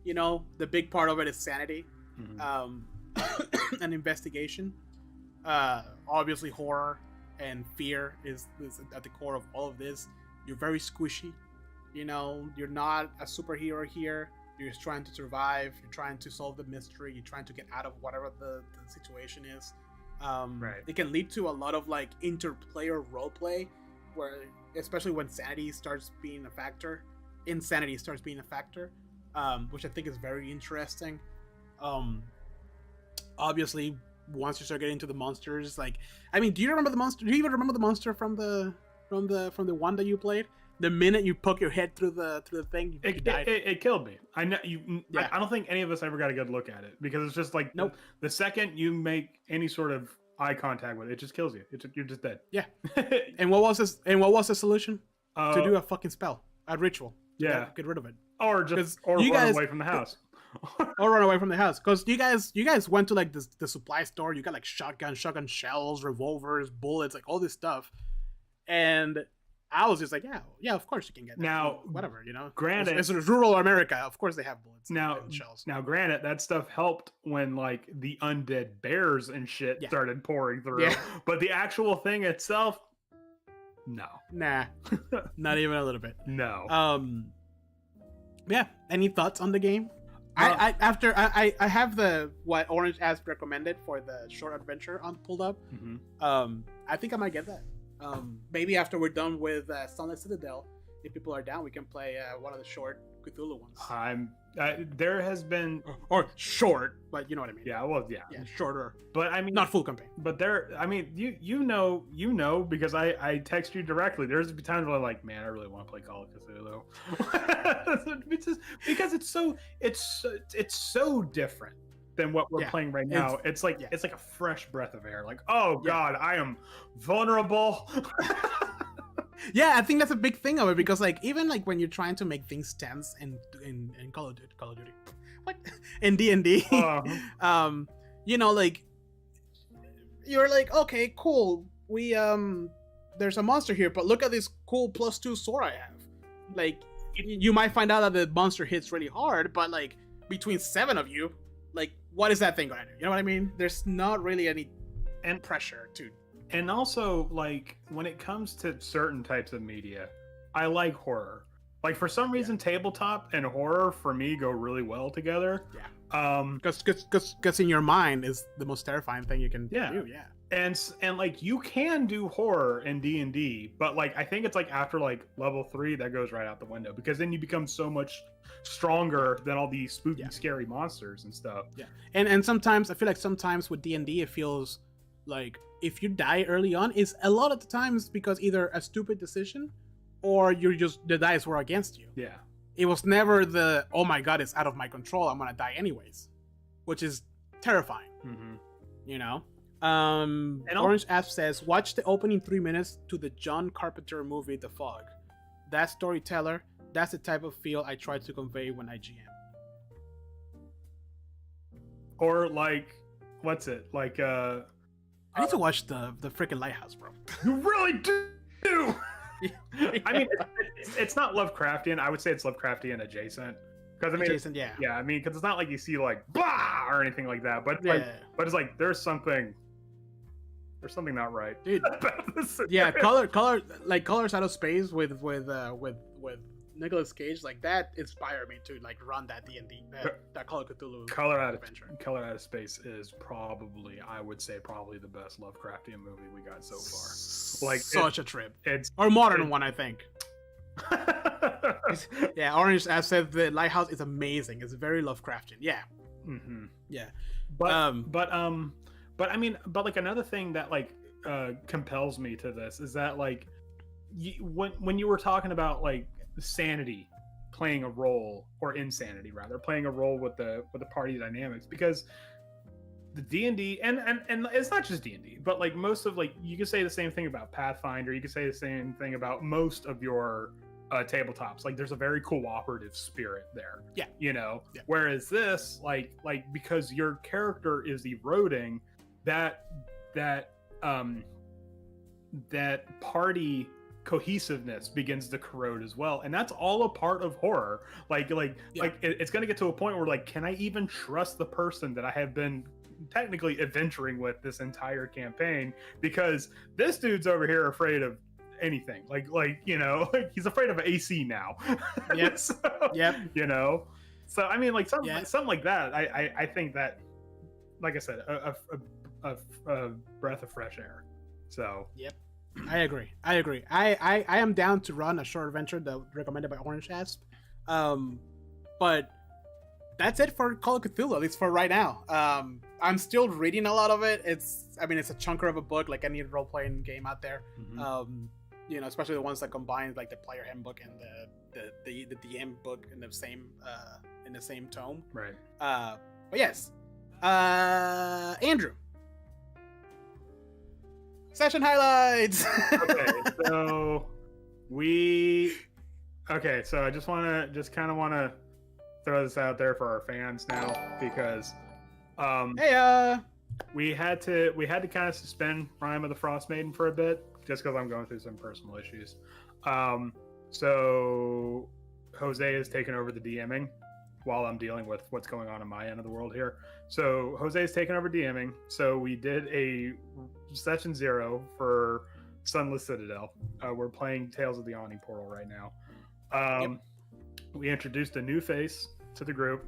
The big part of it is sanity, and investigation. Obviously, horror and fear is at the core of all of this. You're very squishy. You're not a superhero here. You're just trying to survive. You're trying to solve the mystery. You're trying to get out of whatever the situation is. Right. It can lead to a lot of like interplayer roleplay, where especially when sanity starts being a factor, insanity starts being a factor, which I think is very interesting. Obviously, once you start getting into the monsters, like, I mean, do you remember the monster? Do you even remember the monster from the one that you played? The minute you poke your head through the thing, you died. It killed me. I know you. Yeah. I don't think any of us ever got a good look at it because it's just like nope. The second you make any sort of eye contact with it, it just kills you. You're just dead. Yeah. And what was this? And what was the solution? To do a fucking spell, a ritual. Yeah. Get rid of it. Or run away from the house. Or run away from the house, because you guys went to like the supply store. You got like shotgun shells, revolvers, bullets, like all this stuff, and I was just like, yeah, of course you can get that. Now, whatever, Granted, it's rural America. Of course they have bullets and shells. Now, granted, that stuff helped when like the undead bears and shit started pouring through. Yeah. But the actual thing itself, no. Nah, not even a little bit. No. Yeah. Any thoughts on the game? I have the what Orange has recommended for the short adventure pulled up. Mm-hmm. I think I might get that. Maybe after we're done with Sunlit Citadel, if people are down, we can play one of the short Cthulhu ones. There has been or short, but you know what I mean. Yeah, well, yeah, shorter. But I mean, not full campaign. But I mean, you know, because I text you directly. There's times where I'm like, man, I really want to play Call of Cthulhu, because it's so different than what we're playing right now. It's like a fresh breath of air. Like, oh god, I am vulnerable. Yeah, I think that's a big thing of it, because like even like when you're trying to make things tense in Call of Duty, what in D&D, like you're like, okay, cool, we there's a monster here, but look at this cool +2 sword I have. Like you might find out that the monster hits really hard, but like between 7 of you, like what is that thing gonna do? You know what I mean? There's not really any pressure to. And also, like, when it comes to certain types of media, I like horror. Like, for some reason, tabletop and horror, for me, go really well together. Yeah. Because in your mind is the most terrifying thing you can do. Yeah. And like you can do horror in D&D, but like I think it's like after like level 3 that goes right out the window, because then you become so much stronger than all these spooky, scary monsters and stuff. Yeah, and sometimes I feel like sometimes with D&D it feels like if you die early on, it's a lot of the times because either a stupid decision or you're just the dice were against you. Yeah, it was never the oh my god, it's out of my control, I'm gonna die anyways, which is terrifying. You know. Orange Asp says, watch the opening 3 minutes to the John Carpenter movie The Fog. That storyteller, that's the type of feel I try to convey when I GM. Or like, what's it? Like I need to watch the freaking Lighthouse, bro. You really do. I mean, it's not Lovecraftian. I would say it's Lovecraftian adjacent. Because I mean, adjacent, yeah. I mean, because it's not like you see like blah or anything like that, but like, but it's like there's something not right, dude. about this Colors Out of Space with Nicolas Cage, like that inspired me to like run that D&D, that Call of Cthulhu adventure. Color Out of Space is probably, I would say, probably the best Lovecraftian movie we got so far. Like such a trip. It's or modern one, I think. Yeah, Orange Asp said the Lighthouse is amazing. It's very Lovecraftian. Yeah. Yeah. But I mean, but like another thing that like compels me to this is that like when you were talking about like Sanity playing a role, or Insanity rather, playing a role with the party dynamics, because the D&D and it's not just D&D, but like most of, like, you could say the same thing about Pathfinder, you could say the same thing about most of your tabletops. Like there's a very cooperative spirit there. Yeah. You know? Yeah. Whereas this, like because your character is eroding, that party cohesiveness begins to corrode as well, and that's all a part of horror. Like it's going to get to a point where like, can I even trust the person that I have been technically adventuring with this entire campaign, because this dude's over here afraid of anything, like you know, he's afraid of AC now. Yep. So, yep. You know, so I mean, like something like that, I think that, like I said, a breath of fresh air. So yep, I agree. I am down to run a short adventure that recommended by Orange Asp. But that's it for Call of Cthulhu, at least for right now. I'm still reading a lot of it. It's a chunker of a book, like any role-playing game out there. You know, especially the ones that combine like the player handbook and the DM book in the same tome. Right. But yes, Andrew. Session highlights. So I just kind of want to throw this out there for our fans now, because we had to kind of suspend Rime of the Frost Maiden for a bit, just because I'm going through some personal issues. So Jose has taken over the DMing while I'm dealing with what's going on in my end of the world here. So Jose's taken over DMing. So we did a session 0 for Sunless Citadel. We're playing Tales of the Awning Portal right now. We introduced a new face to the group.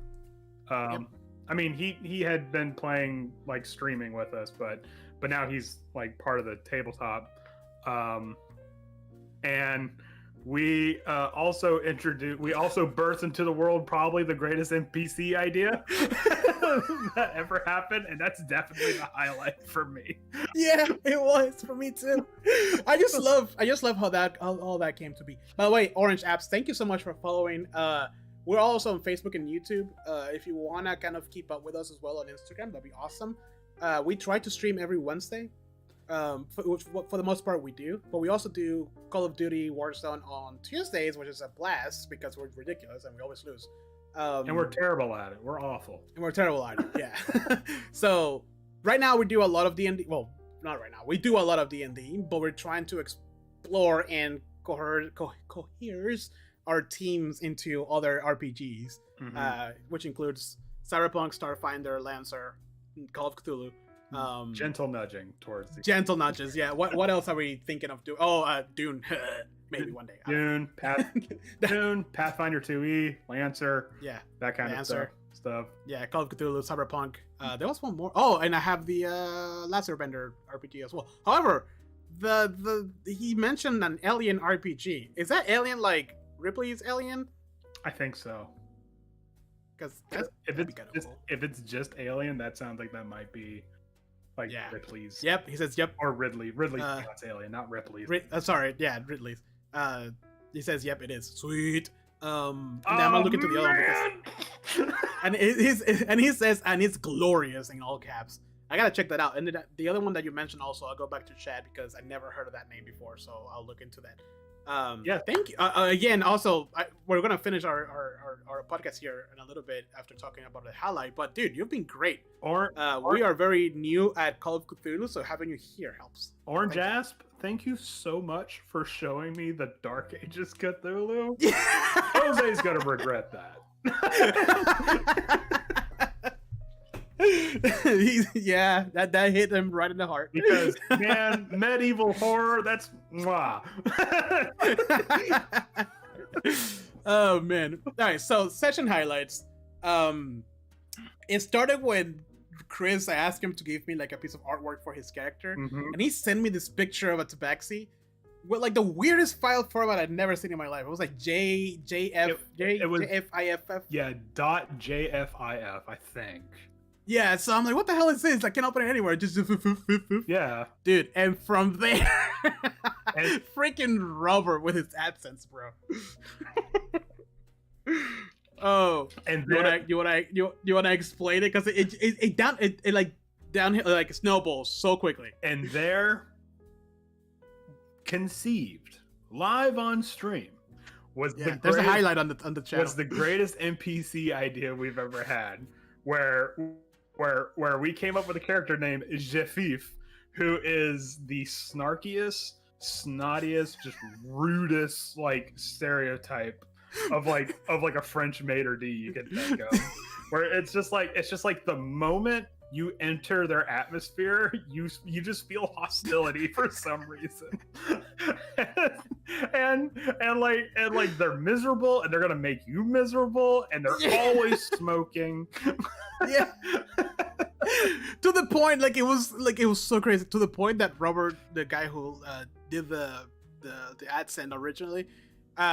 I mean, he had been playing, like, streaming with us, but now he's like part of the tabletop. And we also birthed into the world probably the greatest NPC idea that ever happened, and that's definitely the highlight for me. Yeah, it was for me too. I just love how all that came to be. By the way, Orange Apps, thank you so much for following. We're also on Facebook and YouTube. If you wanna kind of keep up with us as well on Instagram, that'd be awesome. We try to stream every Wednesday. For the most part we do, but we also do Call of Duty Warzone on Tuesdays, which is a blast because we're ridiculous and we always lose. And we're terrible at it. We're awful. And we're terrible at it, yeah. So right now we do a lot of D&D. Well, not right now. We do a lot of D&D, but we're trying to explore and coheres our teams into other RPGs, which includes Cyberpunk, Starfinder, Lancer, Call of Cthulhu. Gentle nudging towards the gentle nudges. Yeah. What else are we thinking of doing? Dune. Maybe one day. Dune, Pathfinder 2E, Lancer. Yeah. That kind of stuff. stuff. Yeah, Call of Cthulhu, Cyberpunk. There was one more. Oh, and I have the Last Airbender RPG as well. However, he mentioned an Alien RPG. Is that Alien like Ripley's Alien? I think so. Because if it's just Alien, that sounds like that might be like Ripley's. Yep, he says yep. Or Ridley's Alien, not Ripley's. Sorry, yeah, Ridley's. He says yep, it is. Sweet. And I'm gonna look into the other one because, and he says, and it's glorious in all caps. I gotta check that out. And the other one that you mentioned also, I'll go back to Chad because I never heard of that name before, so I'll look into that. Thank you again. Also, we're gonna finish our podcast here in a little bit after talking about the highlight. But dude, you've been great. We are very new at Call of Cthulhu, so having you here helps. Orange Asp, thank you so much for showing me the Dark Ages Cthulhu. Jose's gonna regret that. That hit him right in the heart. Because man, medieval horror, that's mwah. Oh man. All right, so session highlights. It started when Chris, I asked him to give me like a piece of artwork for his character, and he sent me this picture of a tabaxi with like the weirdest file format I'd never seen in my life. It was like JFIFF. Yeah, .jfif, I think. Yeah, so I'm like, what the hell is this? I can't open it anywhere. Just yeah, dude. And from there, freaking Robert with his AdSense, bro. Oh, and you wanna explain it because it downhill like snowballs so quickly. And there, conceived live on stream was there's a highlight on the channel. Was the greatest NPC idea we've ever had, where we came up with a character named Jefif, who is the snarkiest, snottiest, just rudest like stereotype of like a French maitre d' you could think of. Where it's just like the moment you enter their atmosphere, you just feel hostility for some reason. and they're miserable and they're gonna make you miserable and they're always smoking. Yeah. To the point, it was so crazy. To the point that Robert, the guy who did the ad send originally,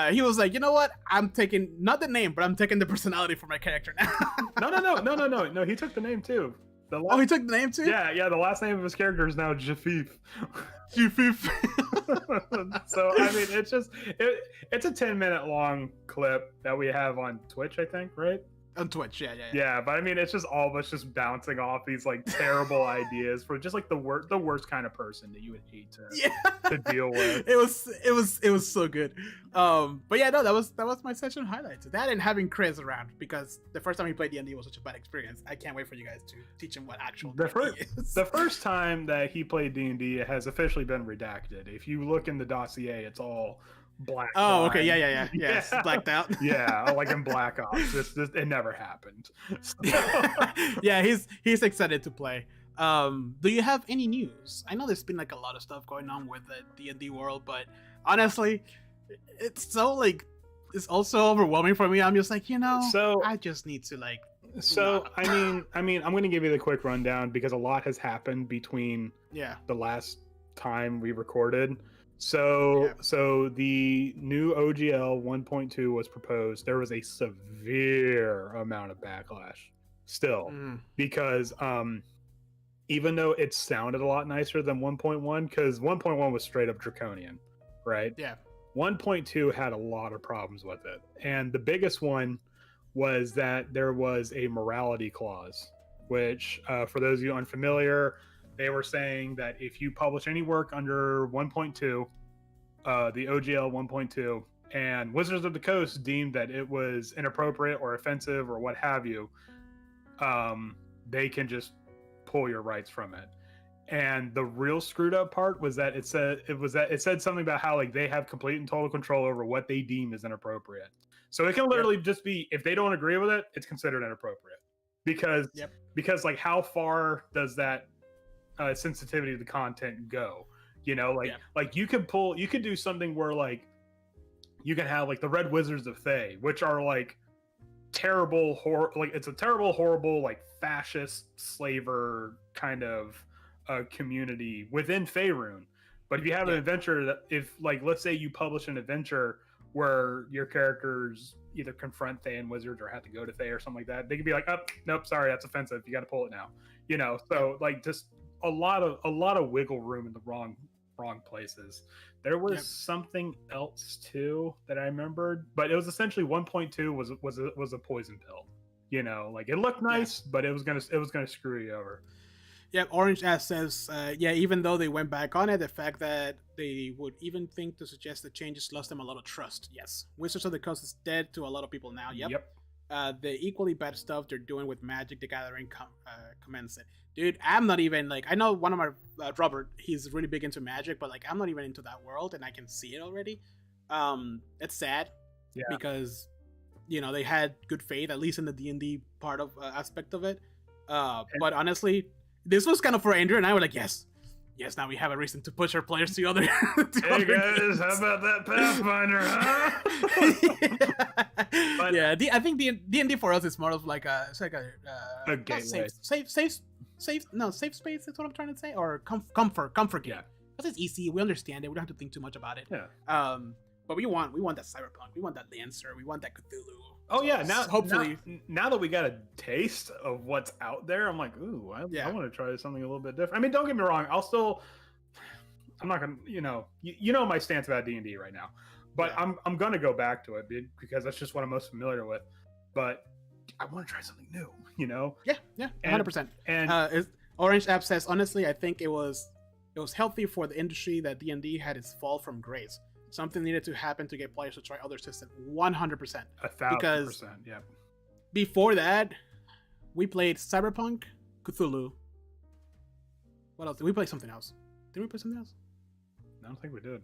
he was like, you know what? I'm taking not the name, but I'm taking the personality for my character now. No. He took the name too. He took the name too? Yeah. The last name of his character is now Jefif. Jefif. So I mean, it's a 10-minute long clip that we have on Twitch, I think, right? On Twitch, yeah. Yeah, but I mean, it's just all of us just bouncing off these like terrible ideas for just like the worst kind of person that you would hate to deal with. It was so good. But yeah, no, that was my session highlights. That and having Chris around, because the first time he played D&D was such a bad experience. I can't wait for you guys to teach him what actual D&D is. The first time that he played D&D has officially been redacted. If you look in the dossier, it's all black. Oh, okay, yeah. It's blacked out. Yeah, like in Black Ops. It never happened. So. Yeah, he's excited to play. Do you have any news? I know there's been like a lot of stuff going on with the D&D world, but honestly, it's so it's also overwhelming for me. I'm just like, I just need to I mean, I'm going to give you the quick rundown because a lot has happened between the last time we recorded. So the new OGL 1.2 was proposed. There was a severe amount of backlash still because even though it sounded a lot nicer than 1.1, because 1.1 was straight up draconian, right? Yeah. 1.2 had a lot of problems with it. And the biggest one was that there was a morality clause, which for those of you unfamiliar, they were saying that if you publish any work under 1.2, the OGL 1.2, and Wizards of the Coast deemed that it was inappropriate or offensive or what have you, they can just pull your rights from it. And the real screwed up part was that it said something about how they have complete and total control over what they deem is inappropriate. So it can literally just be, if they don't agree with it, it's considered inappropriate. Because how far does that sensitivity to the content go? You could do something where you can have the Red Wizards of Thay, which are terrible horror, like it's a terrible, horrible, like fascist slaver kind of community within Faerun. But if you have an adventure that, if like let's say you publish an adventure where your characters either confront Thay and wizards or have to go to Thay or something like that, they could be like, oh, nope, sorry, that's offensive. You got to pull it now. You know, so like just a lot of wiggle room in the wrong places. There was something else too that I remembered, but it was essentially 1.2 was a poison pill. You know, like it looked nice, but it was gonna screw you over. Yeah, Orange Ass says, even though they went back on it, the fact that they would even think to suggest the changes lost them a lot of trust. Yes. Wizards of the Coast is dead to a lot of people now. Yep. The equally bad stuff they're doing with Magic the Gathering commends it. Dude, I'm not even, like, I know one of my, Robert, he's really big into Magic, but, like, I'm not even into that world, and I can see it already. It's sad, because, you know, they had good faith, at least in the D&D part of, aspect of it. But honestly, this was kind of for Andrew and I were like, yes, now we have a reason to push our players to other. Hey guys, how about that Pathfinder, huh? But, yeah, I think D&D for us is more of like a gateway. Safe space. That's what I'm trying to say, or comfort game. Because it's easy, we understand it, we don't have to think too much about it. Yeah. But we want that cyberpunk, we want that Lancer, we want that Cthulhu. Oh yeah, now that we got a taste of what's out there, I'm like, ooh, I want to try something a little bit different. I mean, don't get me wrong, I'm not gonna, you know my stance about D&D right now, but I'm gonna go back to it because that's just what I'm most familiar with. But I want to try something new, you know? Yeah, 100%. And Orange App says, honestly, I think it was healthy for the industry that D&D had its fall from grace. Something needed to happen to get players to try other systems. 100%. 1,000%. Yeah. Before that, we played Cyberpunk, Cthulhu. What else? Did we play something else? Did we play something else? I don't think we did.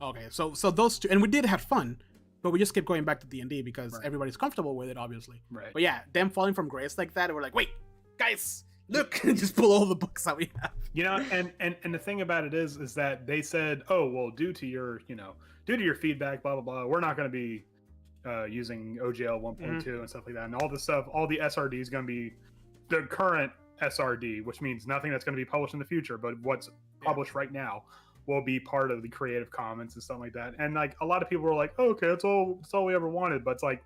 Okay, so those two, and we did have fun, but we just kept going back to D&D because everybody's comfortable with it, obviously. Right. But yeah, them falling from grace like that, we're like, wait, guys, look, just pull all the books that we have. You know, and the thing about it is that they said, oh well, due to your feedback, blah blah blah, we're not going to be using OGL 1.2 and stuff like that, and all the SRD is going to be the current SRD, which means nothing that's going to be published in the future, but what's published right now will be part of the Creative Commons and stuff like that. And like a lot of people were like, oh, okay, that's all we ever wanted, but it's like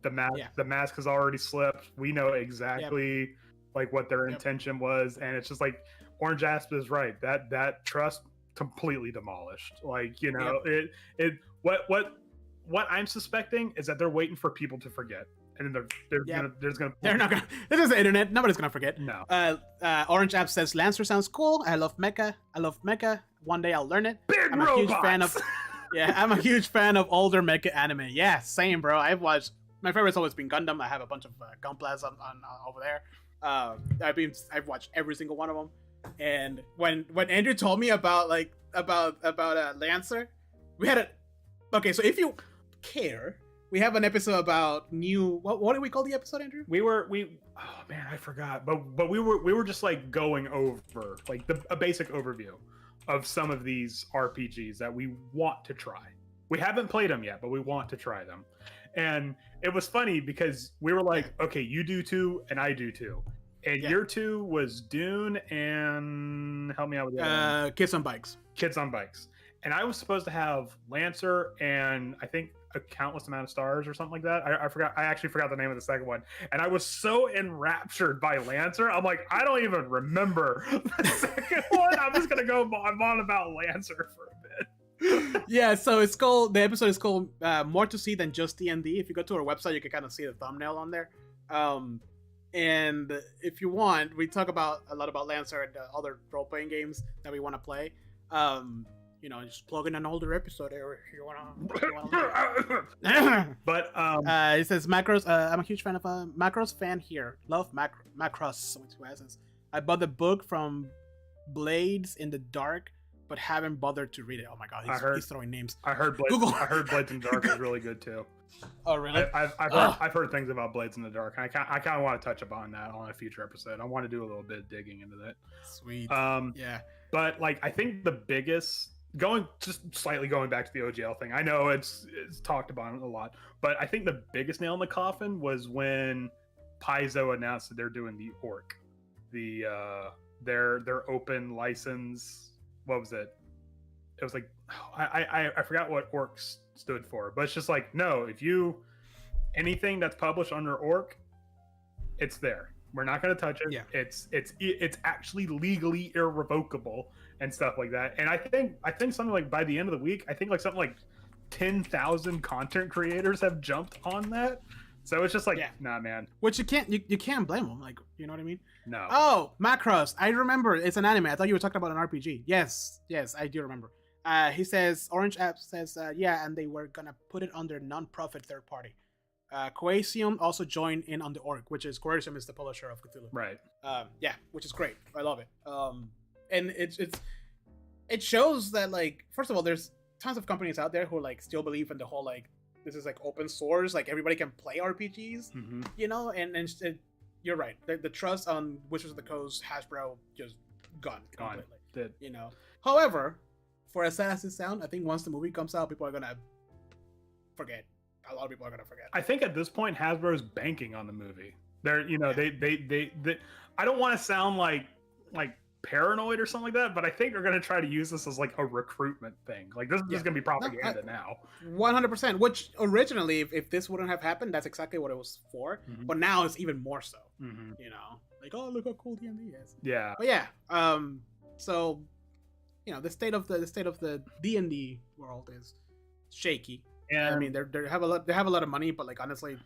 the mask has already slipped. We know exactly like what their intention was, and it's just like Orange Asp is right. That trust completely demolished. Like, you know, what I'm suspecting is that they're waiting for people to forget, and then they're not gonna. This is the internet. Nobody's gonna forget. No. Orange App says Lancer sounds cool. I love mecha. One day I'll learn it. I'm a huge fan of. I'm a huge fan of older mecha anime. Yeah, same, bro. I've watched. My favorite's always been Gundam. I have a bunch of Gunplas on over there. I've watched every single one of them, and when Andrew told me about Lancer, we had so if you care, we have an episode about new what did we call the episode, Andrew? Oh man, I forgot, but we were just like going over like a basic overview of some of these RPGs that we want to try. We haven't played them yet, but we want to try them. And it was funny because we were like, okay, you do two and I do two. And your two was Dune and help me out with that. Kids on Bikes. Kids on Bikes. And I was supposed to have Lancer and I think a countless amount of stars or something like that. I actually forgot the name of the second one. And I was so enraptured by Lancer. I'm like, I don't even remember the second one. I'm just gonna go on about Lancer for a bit. Yeah, so the episode is called More to See Than Just D&D. If you go to our website, you can kind of see the thumbnail on there. And if you want, we talk a lot about Lancer and other role-playing games that we want to play. You know, just plug in an older episode if you want to. But it says Macros. I'm a huge fan of Macros fan here. Love Macros. I bought the book from Blades in the Dark, but haven't bothered to read it. Oh my god, he's throwing names. I heard Blades in the Dark is really good too. Oh really? I've heard things about Blades in the Dark. I kind of want to touch upon that on a future episode. I want to do a little bit of digging into that. Sweet. Yeah. But like, I think the biggest just slightly going back to the OGL thing. I know it's talked about a lot, but I think the biggest nail in the coffin was when Paizo announced that they're doing the orc, their open license. What was it? It was like I forgot what orcs stood for, but it's just like, no, if you anything that's published under orc, it's there. We're not going to touch it. Yeah. It's actually legally irrevocable and stuff like that. And I think something like by the end of the week, I think like something like 10,000 content creators have jumped on that. So it's just like, nah, man. Which you can't blame them. Like, you know what I mean? No. Oh, Macross. I remember. It's an anime. I thought you were talking about an RPG. Yes, I do remember. He says, Orange App says, yeah, and they were going to put it under non-profit third party. Coasium also joined in on the org, which is Coasium is the publisher of Cthulhu. Right. Yeah, which is great. I love it. And it shows that, like, first of all, there's tons of companies out there who like still believe in the whole like this is like open source, like everybody can play RPGs, you know. And you're right. The trust on Wizards of the Coast, Hasbro, just gone completely. Dead. You know. However, for as sad as it sounds, I think once the movie comes out, people are gonna forget. A lot of people are gonna forget. I think at this point, Hasbro's banking on the movie. They're, you know, they I don't want to sound like paranoid or something like that, but I think they're gonna try to use this as like a recruitment thing. Like this is just gonna be propaganda now. 100%. Which originally, if this wouldn't have happened, that's exactly what it was for. But now it's even more so. You know, like, oh, look how cool D&D is. Yeah. But yeah. So, you know, the state of the D&D world is shaky. And I mean, they have a lot of money, but like honestly,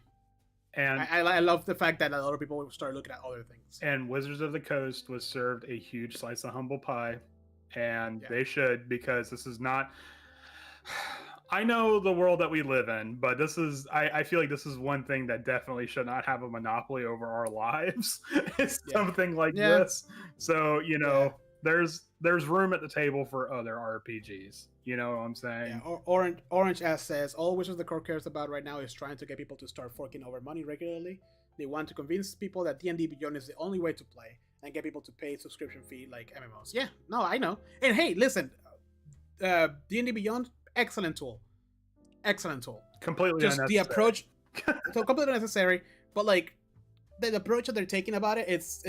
and I love the fact that a lot of people start looking at other things. And Wizards of the Coast was served a huge slice of humble pie, and they should, because this is not. I know the world that we live in, but this is. I feel like this is one thing that definitely should not have a monopoly over our lives. It's something like this. So you know, there's room at the table for other RPGs. You know what I'm saying? Yeah. Orange S says, all Wizards of the Coast cares about right now is trying to get people to start forking over money regularly. They want to convince people that D&D Beyond is the only way to play and get people to pay subscription fee like MMOs. Yeah, no, I know. And hey, listen, D&D Beyond, excellent tool. Completely just unnecessary. The approach, so completely unnecessary. But like the approach that they're taking about it, it's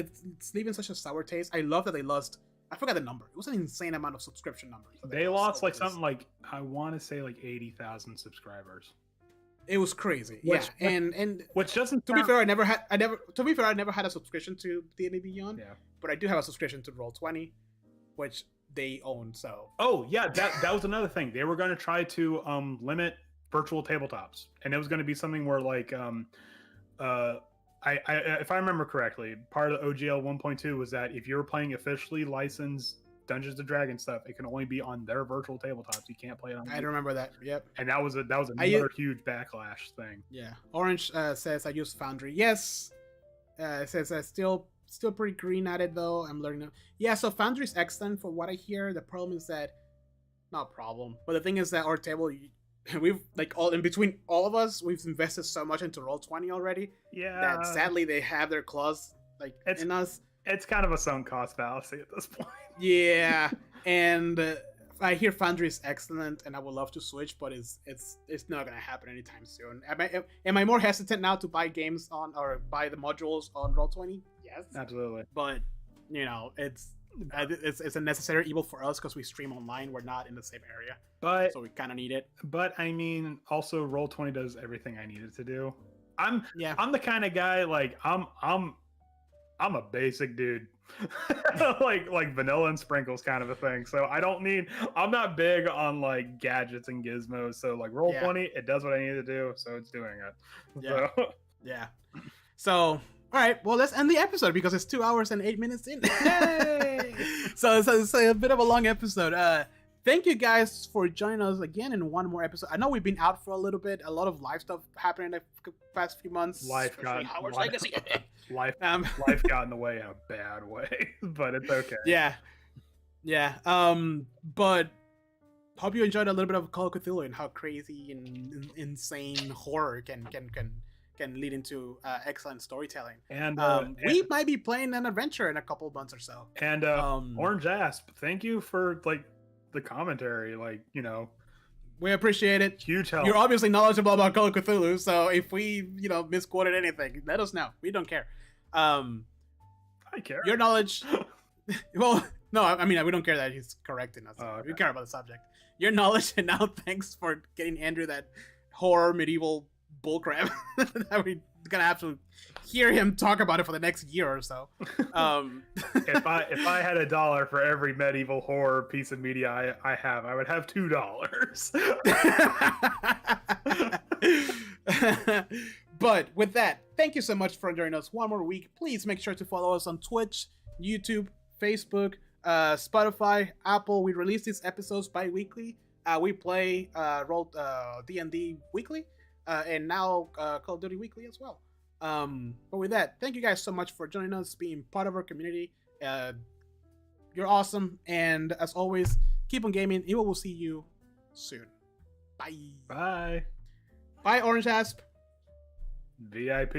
leaving such a sour taste. I love that they lost. I forgot the number. It was an insane amount of subscription numbers. They lost like something like, I want to say like 80,000 subscribers. It was crazy. And which doesn't. To be fair, I never had a subscription to D&D Beyond. Yeah. But I do have a subscription to Roll20, which they own. So. Oh yeah, that was another thing. They were going to try to limit virtual tabletops, and it was going to be something where like I if I remember correctly, part of the OGL 1.2 was that if you're playing officially licensed Dungeons and Dragons stuff, it can only be on their virtual tabletops. You can't play it on. I remember that. Yep. And that was another huge backlash thing. Yeah. Orange says I use Foundry. Yes. It says still pretty green at it though. I'm learning. Yeah. So Foundry's excellent for what I hear. The problem is that, not problem, but the thing is that our table. We've like all in between all of us, we've invested so much into Roll20 already. Yeah. That sadly they have their claws like in us. It's kind of a sunk cost fallacy at this point. Yeah, and I hear Foundry is excellent, and I would love to switch, but it's not gonna happen anytime soon. Am I more hesitant now to buy games on or buy the modules on Roll20? Yes, absolutely. But you know, it's a necessary evil for us because we stream online. We're not in the same area, so we kind of need it. But I mean, also Roll20 does everything I need it to do. I'm the kind of guy like I'm a basic dude, like vanilla and sprinkles kind of a thing. So I'm not big on like gadgets and gizmos. So like Roll20, it does what I need to do, so it's doing it. Yeah. So. Yeah. So. All right, well, let's end the episode because it's 2 hours and 8 minutes in. Yay! so it's a bit of a long episode. Thank you guys for joining us again in one more episode. I know we've been out for a little bit. A lot of live stuff happening in the past few months. Life got in the way in a bad way, but it's okay. Yeah. But hope you enjoyed a little bit of Call of Cthulhu and how crazy and insane horror can lead into excellent storytelling. And we might be playing an adventure in a couple of months or so. And Orange Asp, thank you for like the commentary. Like, we appreciate it. huge help. You're obviously knowledgeable about Call of Cthulhu, so if we, misquoted anything, let us know. We don't care. I care. Your knowledge. Well, no, I mean, we don't care that he's correcting us. Oh, okay. We care about the subject. Your knowledge, and now thanks for getting Andrew that horror medieval bullcrap that we're gonna have to hear him talk about it for the next year or so. If I had $1 for every medieval horror piece of media I have, I would have $2. But with that, thank you so much for joining us one more week. Please make sure to follow us on Twitch, YouTube, Facebook, Spotify, Apple. We release these episodes bi-weekly. We play D&D weekly, and now Call of Duty weekly as well. But with that, thank you guys so much for joining us, being part of our community. You're awesome, and as always, keep on gaming. Evil will see you soon. Bye. Bye. Bye, Orange Asp. VIP.